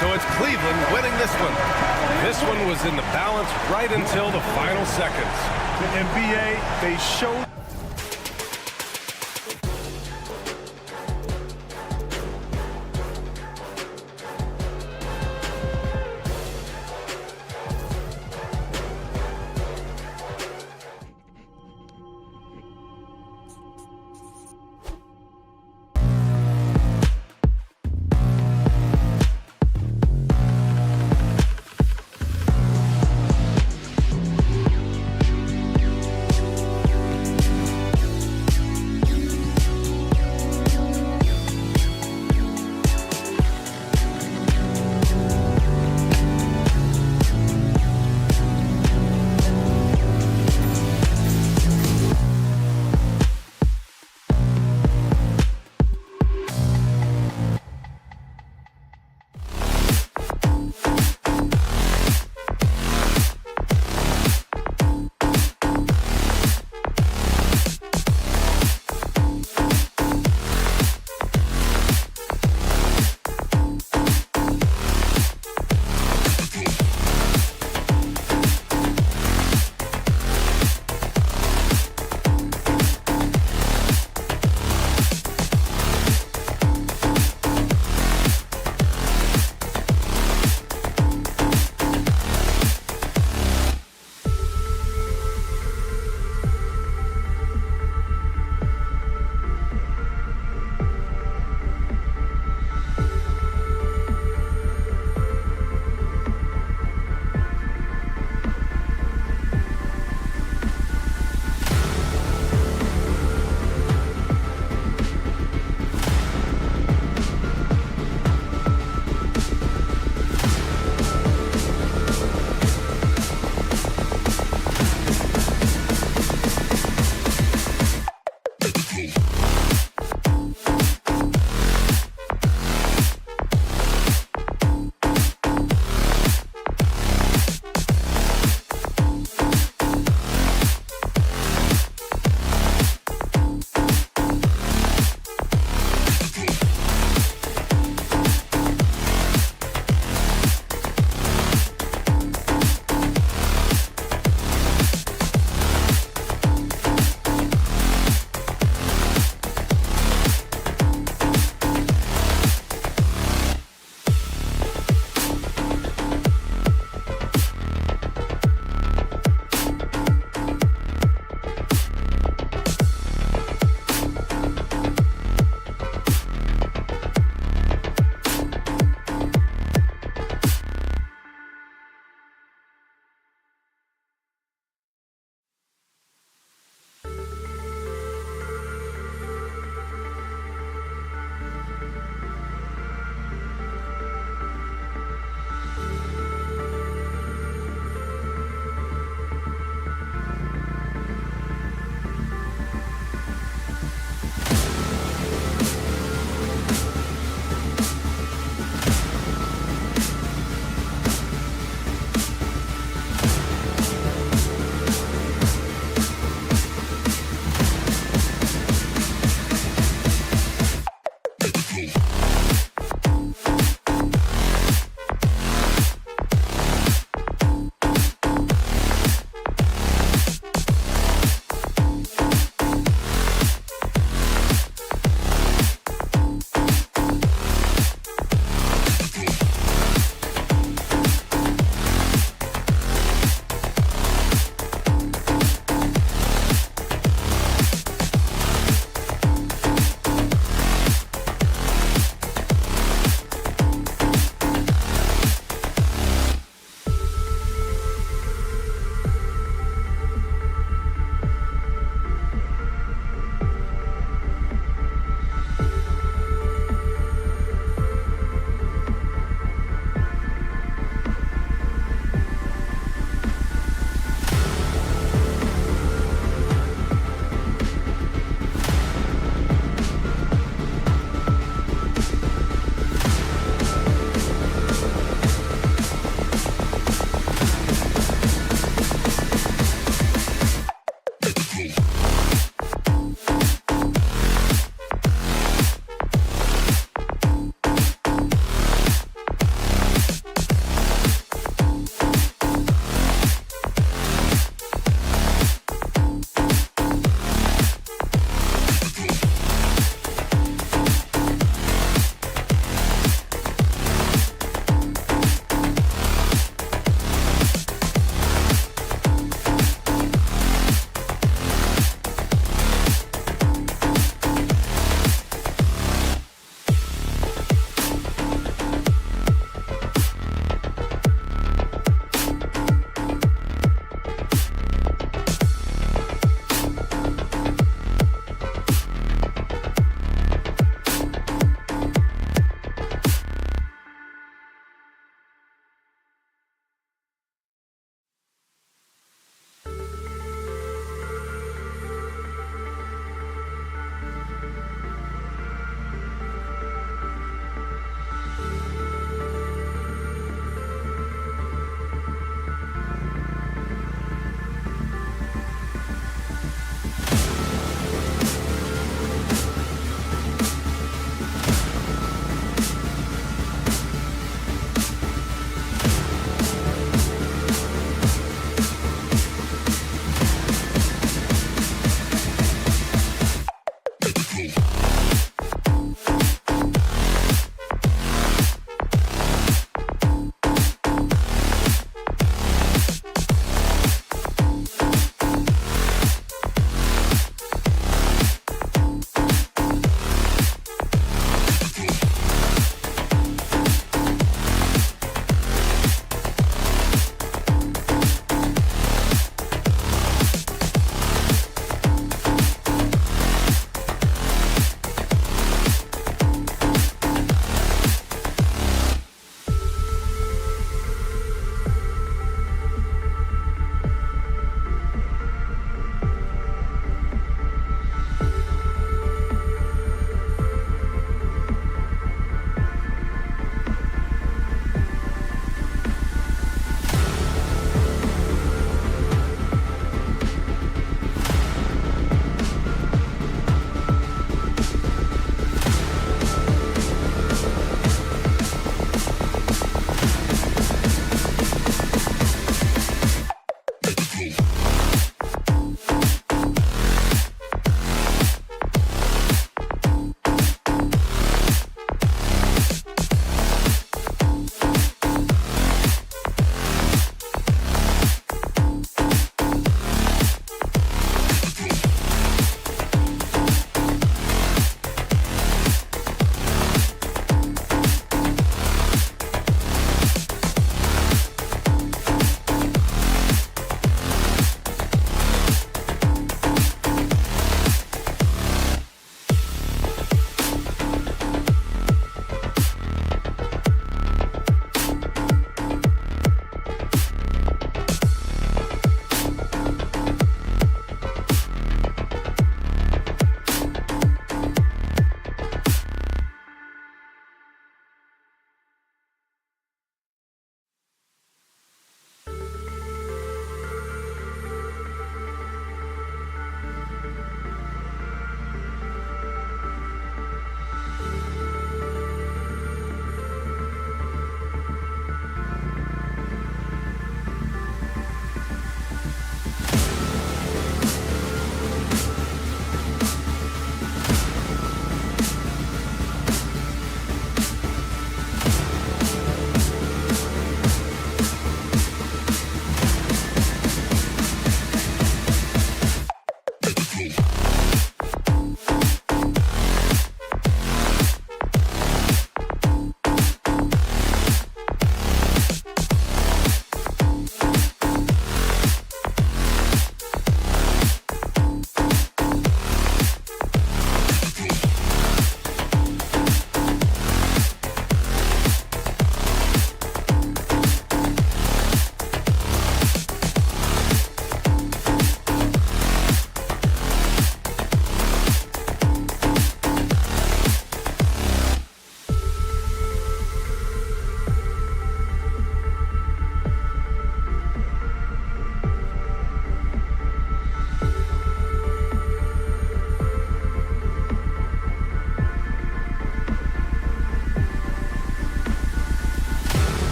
So it's Cleveland winning this one. This one was in the balance right until the final seconds. The NBA, they showed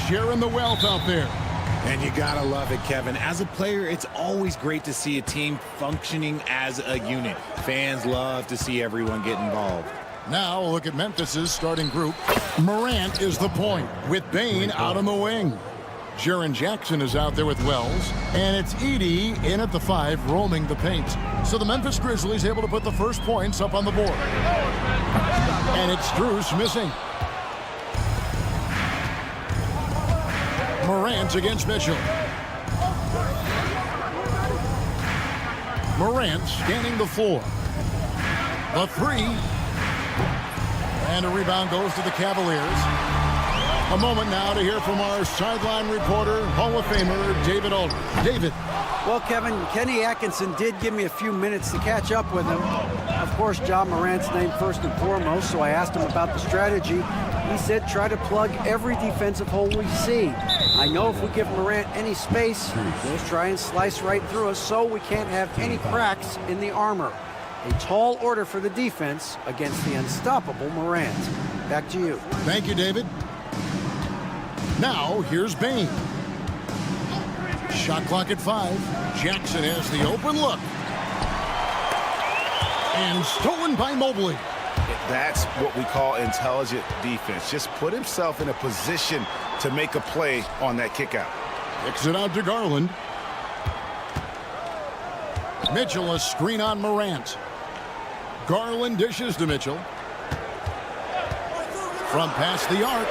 sharing the wealth out there. And you gotta love it, Kevin. As a player, it's always great to see a team functioning as a unit. Fans love to see everyone get involved. Now look at Memphis's starting group. Morant is the point with Bane out on the wing. Jaren Jackson is out there with Wells, and it's Edey in at the 5 roaming the paint. So the Memphis Grizzlies able to put the first points up on the board. And it's Strus missing. Morant against Mitchell. Morant scanning the floor. The 3. And a rebound goes to the Cavaliers. A moment now to hear from our sideline reporter, Hall of Famer David Aldridge. David. Well, Kevin, Kenny Atkinson did give me a few minutes to catch up with him. Of course, John Morant's named first and foremost, so I asked him about the strategy. He said try to plug every defensive hole we see. I know if we give Morant any space, he'll try and slice right through us, so we can't have any cracks in the armor. A tall order for the defense against the unstoppable Morant. Back to you. Thank you, David. Now, here's Bane. Shot clock at 5. Jackson has the open look. And stolen by Mobley. That's what we call intelligent defense. Just put himself in a position to make a play on that kick out. Kicks it out to Garland. Mitchell, a screen on Morant. Garland dishes to Mitchell. From past the arc.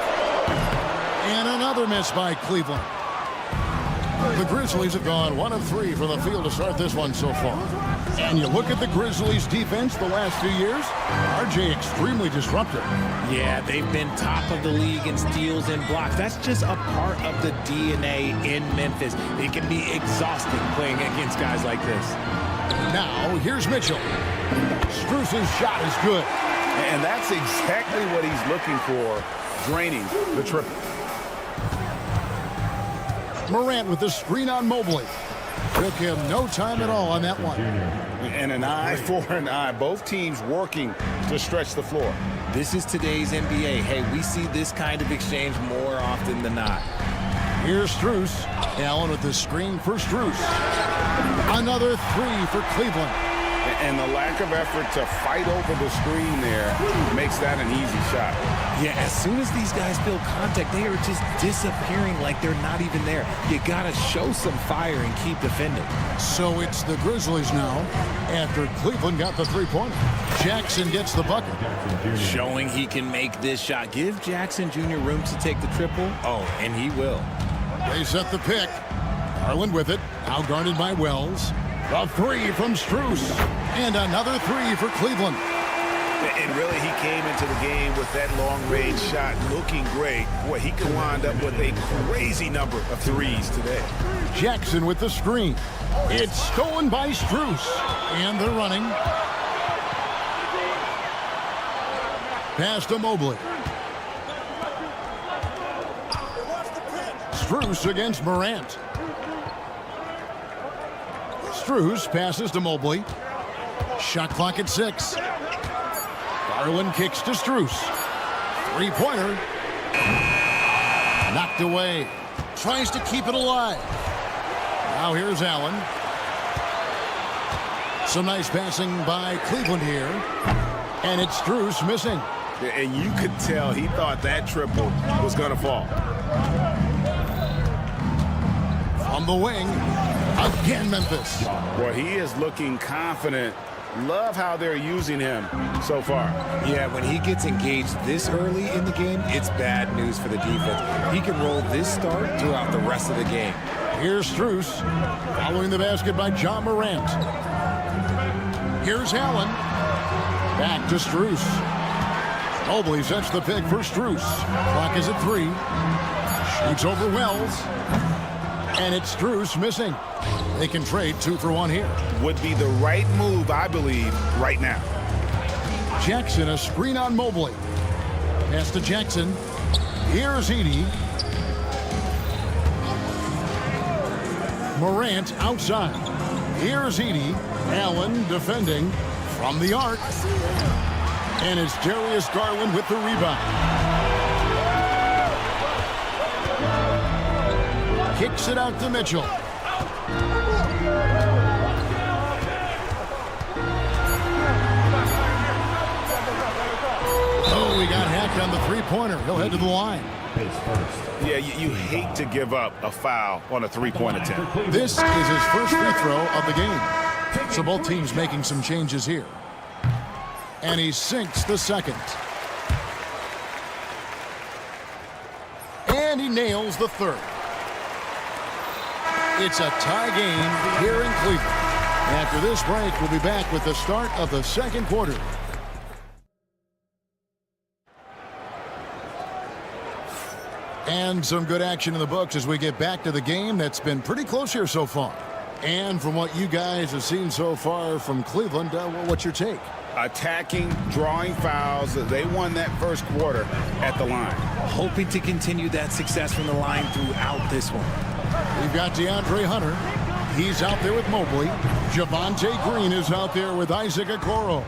And another miss by Cleveland. The Grizzlies have gone 1 of 3 from the field to start this one so far. And you look at the Grizzlies defense the last few years, RJ extremely disruptive. Yeah, they've been top of the league in steals and blocks. That's just a part of the DNA in Memphis. It can be exhausting playing against guys like this. Now, here's Mitchell. Strus's shot is good. And that's exactly what he's looking for, draining the triple. Morant with the screen on Mobley. Took him no time at all on that one. And an eye for an eye. Both teams working to stretch the floor. This is today's NBA. Hey, we see this kind of exchange more often than not. Here's Strus. Allen with the screen for Strus. Another 3 for Cleveland. And the lack of effort to fight over the screen there makes that an easy shot. Yeah, as soon as these guys feel contact, they are just disappearing like they're not even there. You got to show some fire and keep defending. So it's the Grizzlies now after Cleveland got the 3-pointer. Jackson gets the bucket. Showing he can make this shot. Give Jackson Jr. room to take the triple. Oh, and he will. They set the pick. Garland with it. Now guarded by Wells. The 3 from Strus. And another 3 for Cleveland. And really, he came into the game with that long-range shot looking great. Boy, he could wind up with a crazy number of threes today. Jackson with the screen. It's stolen by Strus. And they're running. Pass to Mobley. Strus against Morant. Strus passes to Mobley. Shot clock at 6. Garland kicks to Strus. 3-pointer. Knocked away. Tries to keep it alive. Now here's Allen. Some nice passing by Cleveland here. And it's Strus missing. And you could tell he thought that triple was going to fall. From the wing, again Memphis. Boy, he is looking confident. Love how they're using him so far. Yeah, when he gets engaged this early in the game, it's bad news for the defense. He can roll this start throughout the rest of the game. Here's Strus, following the basket by John Morant. Here's Allen. Back to Strus. Mobley sets the pick for Strus. Clock is at 3. Shoots over Wells. And it's Strus missing. They can trade 2 for 1 here. Would be the right move, I believe, right now. Jackson, a screen on Mobley. Pass to Jackson. Here's Edey. Morant outside. Here's Edey. Allen defending from the arc. And it's Darius Garland with the rebound. Kicks it out to Mitchell. Oh, he got hacked on the three-pointer. He'll head to the line. Yeah, you hate to give up a foul on a three-point attempt. This is his first free throw of the game. So both teams making some changes here. And he sinks the second. And he nails the third. It's a tie game here in Cleveland. After this break, we'll be back with the start of the second quarter. And some good action in the books as we get back to the game that's been pretty close here so far. And from what you guys have seen so far from Cleveland, what's your take? Attacking, drawing fouls. They won that first quarter at the line. Hoping to continue that success from the line throughout this one. We've got DeAndre Hunter. He's out there with Mobley. Javonte Green is out there with Isaac Okoro.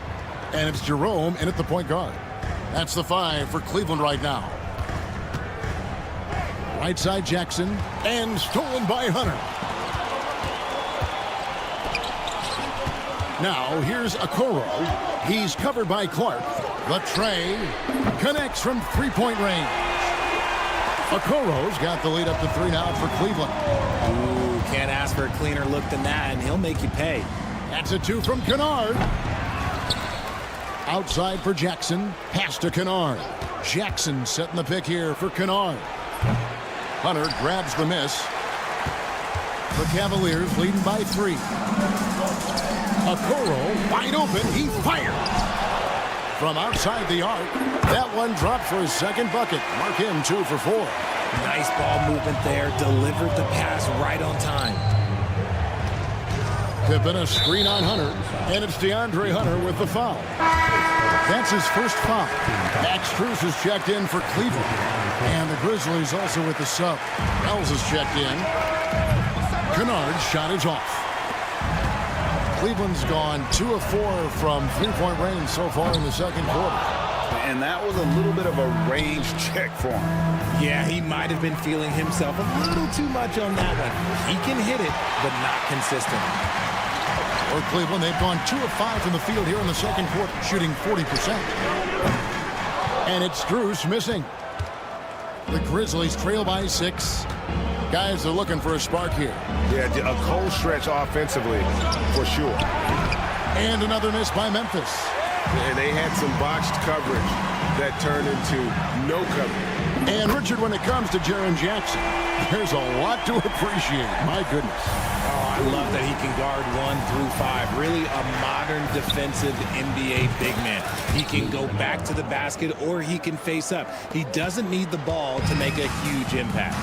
And it's Jerome in at the point guard. That's the 5 for Cleveland right now. Right side Jackson, and stolen by Hunter. Now here's Okoro. He's covered by Clark. The tray connects from three-point range. Okoro's got the lead up to 3 now for Cleveland. Ooh, can't ask for a cleaner look than that, and he'll make you pay. That's a 2 from Kennard. Outside for Jackson. Pass to Kennard. Jackson setting the pick here for Kennard. Hunter grabs the miss. The Cavaliers leading by 3. Okoro wide open. He fired. From outside the arc. That one dropped for his second bucket. Mark him 2 for 4. Nice ball movement there. Delivered the pass right on time. They've been a screen on Hunter. And it's DeAndre Hunter with the foul. That's his first foul. Max Strus is checked in for Cleveland. And the Grizzlies also with the sub. Wells is checked in. Kennard's shot is off. Cleveland's gone 2 of 4 from three-point range so far in the second quarter. And that was a little bit of a range check for him. Yeah, he might have been feeling himself a little too much on that one. He can hit it, but not consistent. For Cleveland, they've gone 2 of 5 from the field here in the second quarter, shooting 40%. And it's Strus missing. The Grizzlies trail by 6. Guys are looking for a spark here. Yeah, a cold stretch offensively, for sure. And another miss by Memphis. And they had some botched coverage that turned into no coverage. And Richard, when it comes to Jaren Jackson, there's a lot to appreciate. My goodness. Oh, I love that he can guard 1 through 5. Really a modern defensive NBA big man. He can go back to the basket or he can face up. He doesn't need the ball to make a huge impact.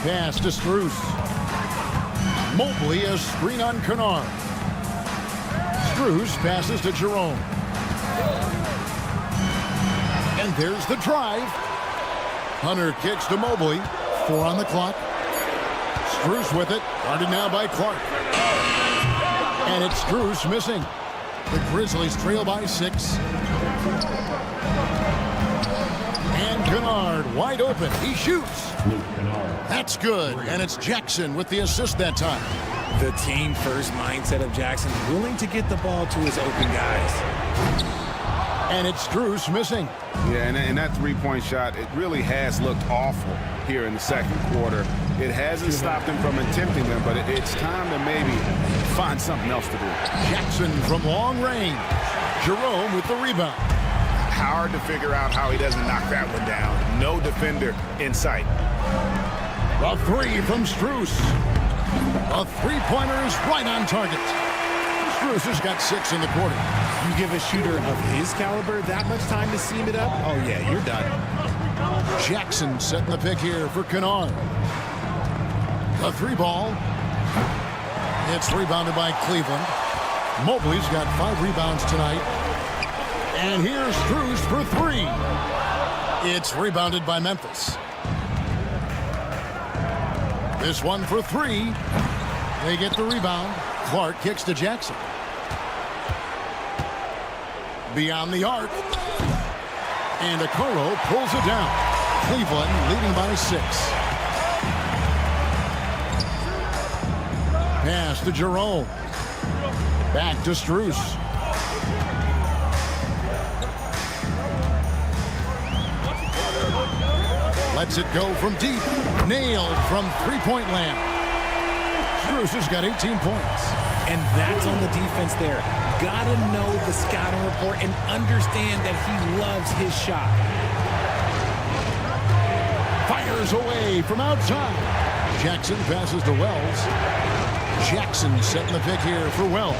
Pass to Strus. Mobley a screen on Kennard. Strus passes to Jerome. And there's the drive. Hunter kicks to Mobley. 4 on the clock. Strus with it. Guarded now by Clark. And it's Strus missing. The Grizzlies trail by 6. And Kennard wide open. He shoots. That's good. And it's Jackson with the assist that time. The team first mindset of Jackson, willing to get the ball to his open guys. And it's Strus missing. Yeah, and that three-point shot, it really has looked awful here in the second quarter. It hasn't stopped him from attempting them, but it's time to maybe find something else to do. Jackson from long range. Jerome with the rebound. Hard to figure out how he doesn't knock that one down. No defender in sight. A 3 from Strus. A three-pointer is right on target. Strus has got 6 in the quarter. You give a shooter of his caliber that much time to seam it up, oh yeah, you're done. Jackson setting the pick here for Kennard. A 3-ball. It's rebounded by Cleveland. Mobley's got 5 rebounds tonight. And here's Strus for 3. It's rebounded by Memphis. This one for 3. They get the rebound. Clark kicks to Jackson. Beyond the arc. And Okoro pulls it down. Cleveland leading by 6. Pass to Jerome. Back to Strus. Lets it go from deep. Nailed from three-point land. Strus has got 18 points. And that's on the defense there. Gotta know the scouting report and understand that he loves his shot. Fires away from outside. Jackson passes to Wells. Jackson setting the pick here for Wells.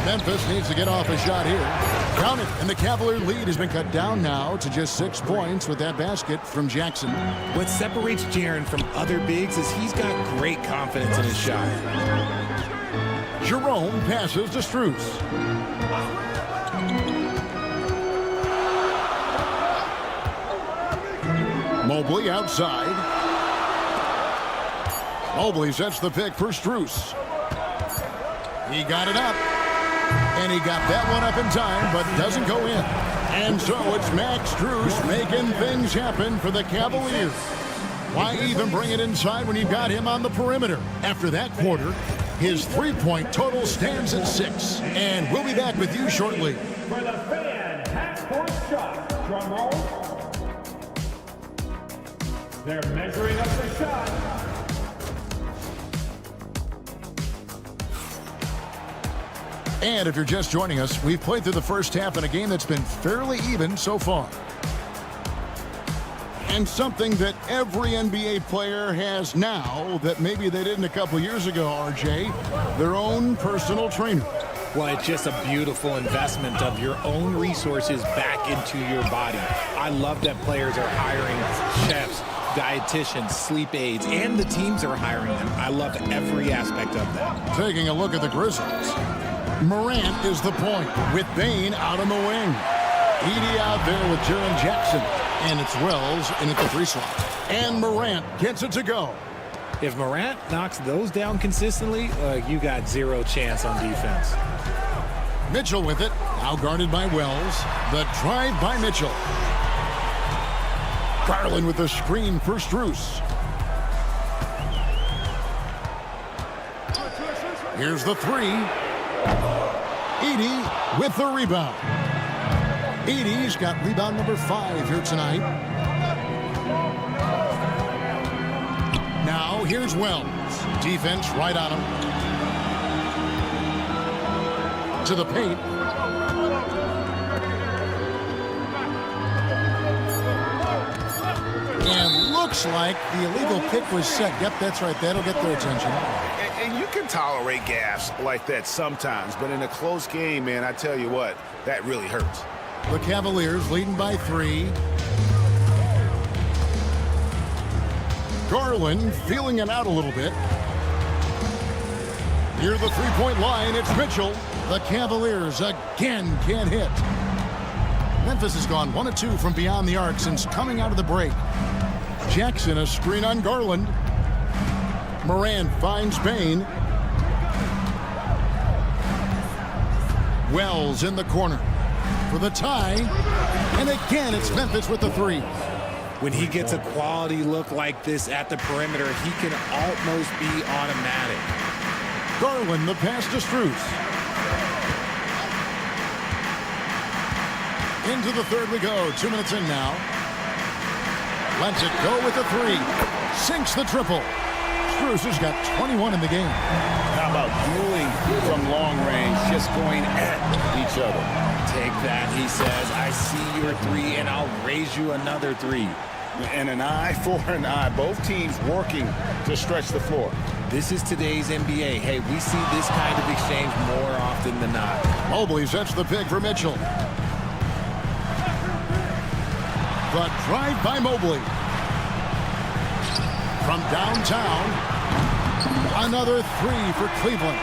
Memphis needs to get off a shot here. Count it, and the Cavalier lead has been cut down now to just 6 points with that basket from Jackson. What separates Jaren from other bigs is he's got great confidence in his shot. Jerome passes to Strus. Mobley outside. Mobley sets the pick for Strus. He got it up. And he got that one up in time, but doesn't go in. And so it's Max Strus making things happen for the Cavaliers. Why even bring it inside when you've got him on the perimeter? After that quarter, his three-point total stands at 6. And we'll be back with you shortly. For the fan half-court shot, drum roll. They're measuring up the shot. And if you're just joining us, we've played through the first half in a game that's been fairly even so far. And something that every NBA player has now that maybe they didn't a couple years ago, RJ, their own personal trainer. Well, it's just a beautiful investment of your own resources back into your body. I love that players are hiring chefs, dietitians, sleep aides, and the teams are hiring them. I love every aspect of that. Taking a look at the Grizzlies. Morant is the point with Bane out on the wing. Edey out there with Jaren Jackson. And it's Wells in at the 3 slot. And Morant gets it to go. If Morant knocks those down consistently, you got zero chance on defense. Mitchell with it. Now guarded by Wells. The drive by Mitchell. Garland with the screen for Strus. Here's the 3. Edey with the rebound. Edey's got rebound number 5 here tonight. Now here's Wells. Defense right on him. To the paint. And looks like the illegal pick was set. Yep, that's right. That'll get their attention. And you can tolerate gaffes like that sometimes, but in a close game, man, I tell you what, that really hurts. The Cavaliers leading by 3. Garland feeling it out a little bit. Near the three-point line, it's Mitchell. The Cavaliers again can't hit. Memphis has gone 1 of 2 from beyond the arc since coming out of the break. Jackson a screen on Garland. Morant finds Bane. Wells in the corner for the tie. And again, it's Memphis with the 3. When he gets a quality look like this at the perimeter, he can almost be automatic. Garland, the pass to Strus. Into the third we go. 2 minutes in now. Lets it go with the 3. Sinks the triple. Strus has got 21 in the game. How about dueling from long range, just going at each other? Take that, he says. I see your 3, and I'll raise you another 3. And an eye for an eye. Both teams working to stretch the floor. This is today's NBA. Hey, we see this kind of exchange more often than not. Mobley sets the pick for Mitchell. The drive by Mobley. From downtown, another 3 for Cleveland.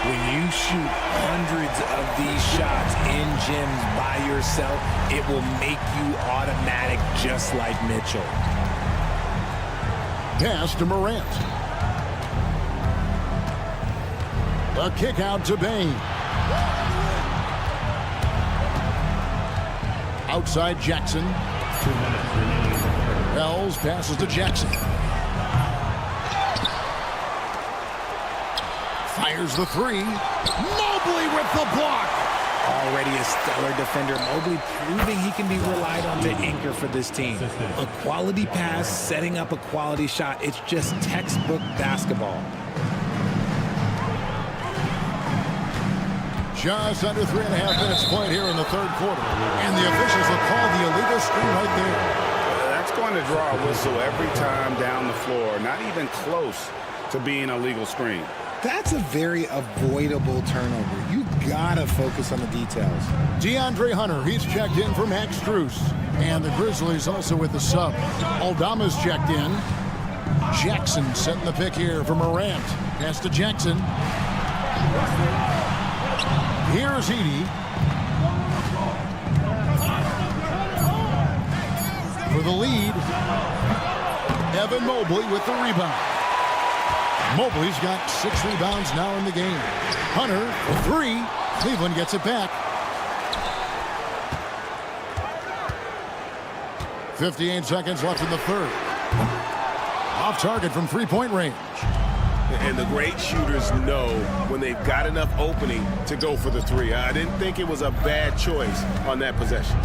When you shoot hundreds of these shots in gyms by yourself, it will make you automatic just like Mitchell. Pass to Morant. A kick out to Bane. Outside Jackson. Wells passes to Jackson. Fires the three. Mobley with the block. Already a stellar defender. Mobley proving he can be relied on to anchor for this team. A quality pass, setting up a quality shot. It's just textbook basketball. Just under 3.5 minutes played here in the third quarter. And the officials will call the illegal screen right there. That's going to draw a whistle every time down the floor. Not even close to being a legal screen. That's a very avoidable turnover. You gotta focus on the details. DeAndre Hunter, he's checked in for Max Strus. And the Grizzlies also with the sub. Aldama's checked in. Jackson setting the pick here for Morant. Pass to Jackson. Here's Edey. For the lead, Evan Mobley with the rebound. Mobley's got 6 rebounds now in the game. Hunter for 3. Cleveland gets it back. 58 seconds left in the third. Off target from three-point range. And the great shooters know when they've got enough opening to go for the three. I didn't think it was a bad choice on that possession.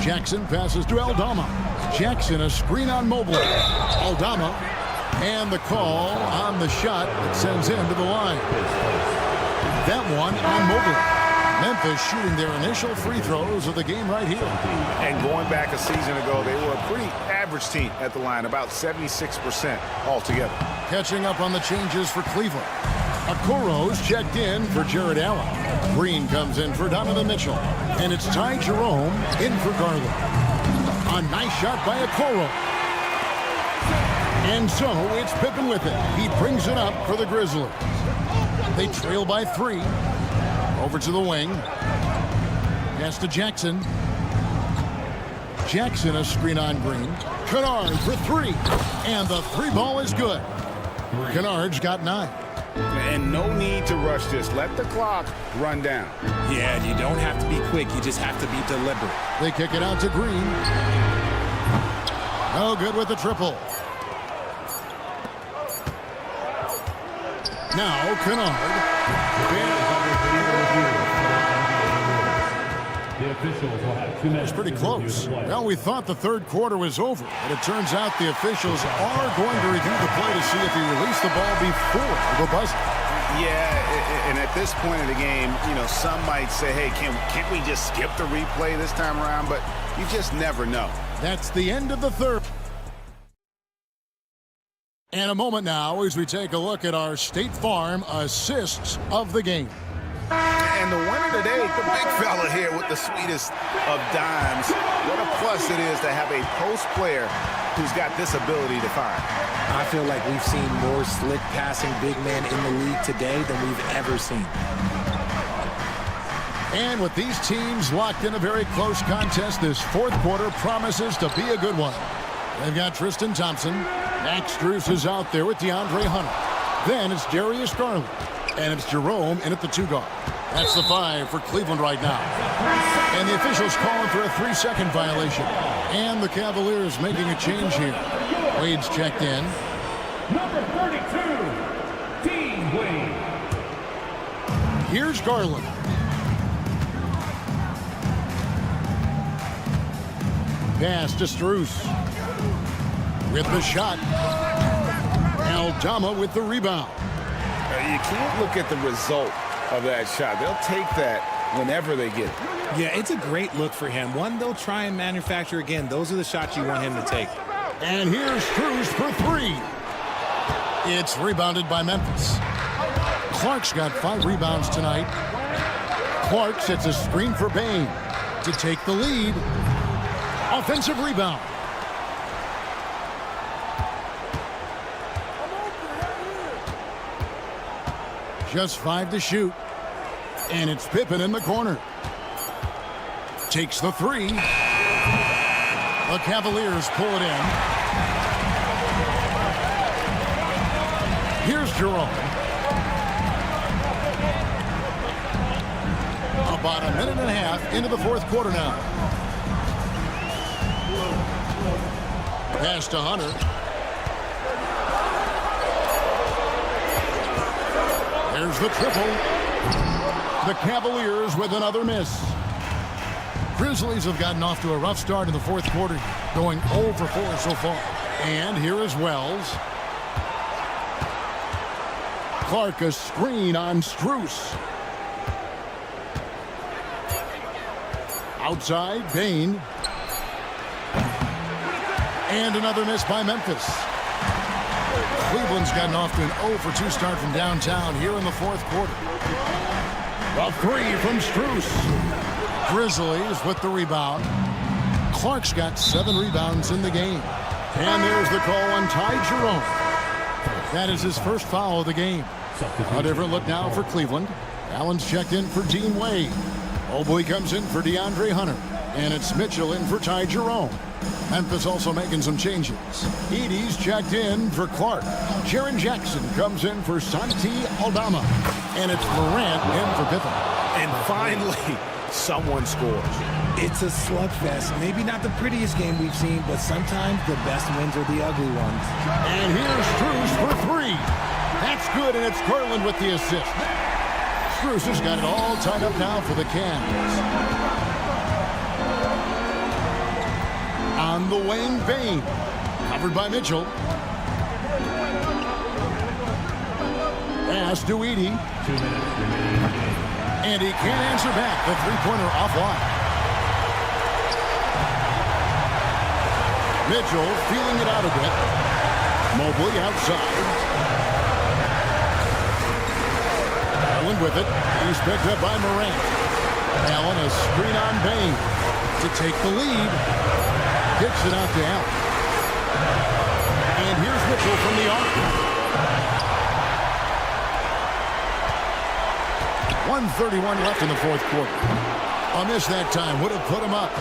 Jackson passes to Aldama. Jackson a screen on Mobley. Aldama. And the call on the shot that sends him to the line. That one on Mobley. Memphis shooting their initial free throws of the game right here. And going back a season ago, they were a pretty average team at the line, about 76% altogether. Catching up on the changes for Cleveland. Okoro's checked in for Jared Allen. Green comes in for Donovan Mitchell. And it's Ty Jerome in for Garland. A nice shot by Okoro. And so it's Pippen with it. He brings it up for the Grizzlies. They trail by 3. Over to the wing. Pass to Jackson. Jackson a screen on Green. Kennard for 3. And the 3 ball is good. Kennard's got 9. And no need to rush this. Let the clock run down. Yeah, you don't have to be quick. You just have to be deliberate. They kick it out to Green. No good with the triple. Now Kennard. It was pretty close. Well, we thought the third quarter was over, but it turns out the officials are going to review the play to see if he released the ball before the buzzer. Yeah, and at this point of the game, you know, some might say, hey, can't we just skip the replay this time around? But you just never know. That's the end of the third. And a moment now as we take a look at our State Farm assists of the game. And the winner today, the big fella here with the sweetest of dimes. What a plus it is to have a post player who's got this ability to find. I feel like we've seen more slick passing big men in the league today than we've ever seen. And with these teams locked in a very close contest, this fourth quarter promises to be a good one. They've got Tristan Thompson. Max Strus is out there with DeAndre Hunter. Then it's Darius Garland. And it's Jerome in at the 2 guard. That's the 5 for Cleveland right now. And the officials calling for a 3-second violation. And the Cavaliers making a change here. Wade's checked in. Number 32, Dean Wade. Here's Garland. Pass to Strus. With the shot. Aldama with the rebound. You can't look at the result of that shot. They'll take that whenever they get it. Yeah, it's a great look for him. One they'll try and manufacture again. Those are the shots you want him to take. And here's Strus for 3. It's rebounded by Memphis. Clark's got 5 rebounds tonight. Clark sets a screen for Bain to take the lead. Offensive rebound. Just 5 to shoot. And it's Pippen in the corner. Takes the 3. The Cavaliers pull it in. Here's Jerome. About a minute and a half into the fourth quarter now. Pass to Hunter. There's the triple. The Cavaliers with another miss. Grizzlies have gotten off to a rough start in the fourth quarter, going 0 for 4 so far. And here is Wells. Clark, a screen on Strus. Outside, Bain. And another miss by Memphis. Cleveland's gotten off to an 0 for 2 start from downtown here in the fourth quarter. A three from Strus. Grizzlies with the rebound. Clark's got 7 rebounds in the game. And there's the call on Ty Jerome. That is his first foul of the game. A different look now for Cleveland. Allen's checked in for Dean Wade. Mobley comes in for DeAndre Hunter. And it's Mitchell in for Ty Jerome. Memphis also making some changes. Edey's checked in for Clark. Jaren Jackson comes in for Santi Aldama. And it's Morant in for Pippen. And finally, someone scores. It's a slugfest. Maybe not the prettiest game we've seen, but sometimes the best wins are the ugly ones. And here's Strus for 3. That's good, and it's Garland with the assist. Strus has got it all tied up now for the Cavs. On the wing, Bain. Covered by Mitchell. Pass to Edey. And he can't answer back. The three-pointer offline. Mitchell feeling it out a bit. Mobley outside. Allen with it. He's picked up by Morant. Allen a screen on Bain to take the lead. Kicks it out to Allen. And here's Mitchell from the arc. 1:31 left in the fourth quarter. A miss that time would have put him up.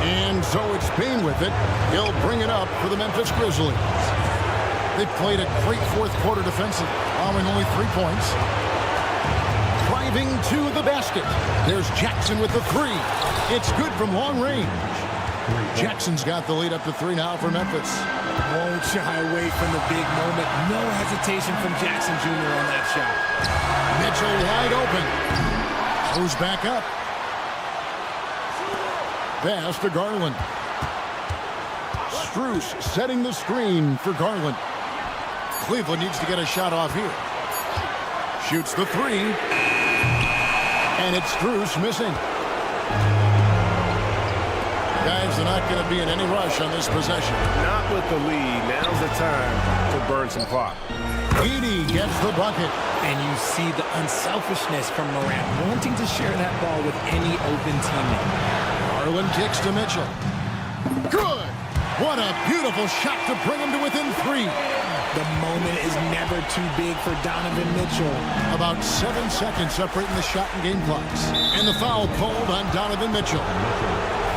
And so it's Bain with it. He'll bring it up for the Memphis Grizzlies. They've played a great fourth quarter defensively, allowing only 3 points. Driving to the basket. There's Jackson with the 3. It's good from long range. Jackson's got the lead up to 3 now for Memphis. Won't shy away from the big moment. No hesitation from Jackson Jr. on that shot. Mitchell wide open. Goes back up. Pass to Garland. Strus setting the screen for Garland. Cleveland needs to get a shot off here. Shoots the 3. And it's Strus missing. Guys, they're not going to be in any rush on this possession. Not with the lead. Now's the time to burn some clock. Edey gets the bucket. And you see the unselfishness from Morant, wanting to share that ball with any open teammate. Garland kicks to Mitchell. Good! What a beautiful shot to bring him to within 3. The moment is never too big for Donovan Mitchell. About 7 seconds separating the shot and game clocks. And the foul called on Donovan Mitchell.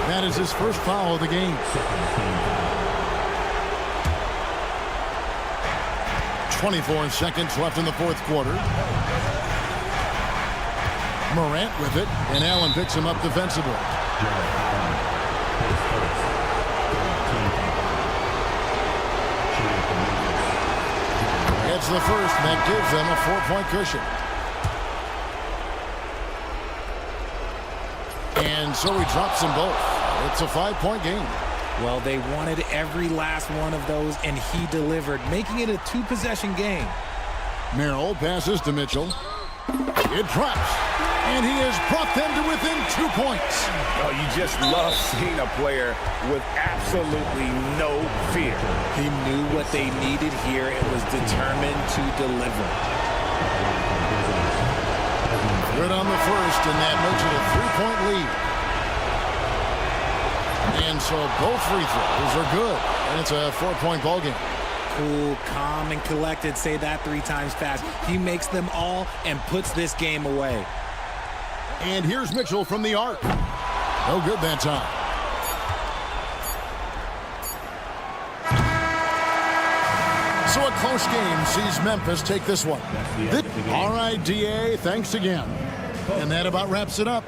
That is his first foul of the game. 24 seconds left in the fourth quarter. Morant with it, and Allen picks him up defensively. Gets the first, and that gives them a 4-point cushion. And so he drops them both. It's a 5-point game. Well, they wanted every last one of those, and he delivered, making it a 2-possession game. Merrill passes to Mitchell. It drops, and he has brought them to within 2 points. Oh, you just love seeing a player with absolutely no fear. He knew what they needed here and was determined to deliver. Good on the first, and that makes it a 3-point lead. And so both free throws are good, and it's a 4-point ball game. Cool, calm, and collected. Say that 3 times fast. He makes them all and puts this game away. And here's Mitchell from the arc. No good that time. So a close game sees Memphis take this one. All right, DA, thanks again. And that about wraps it up.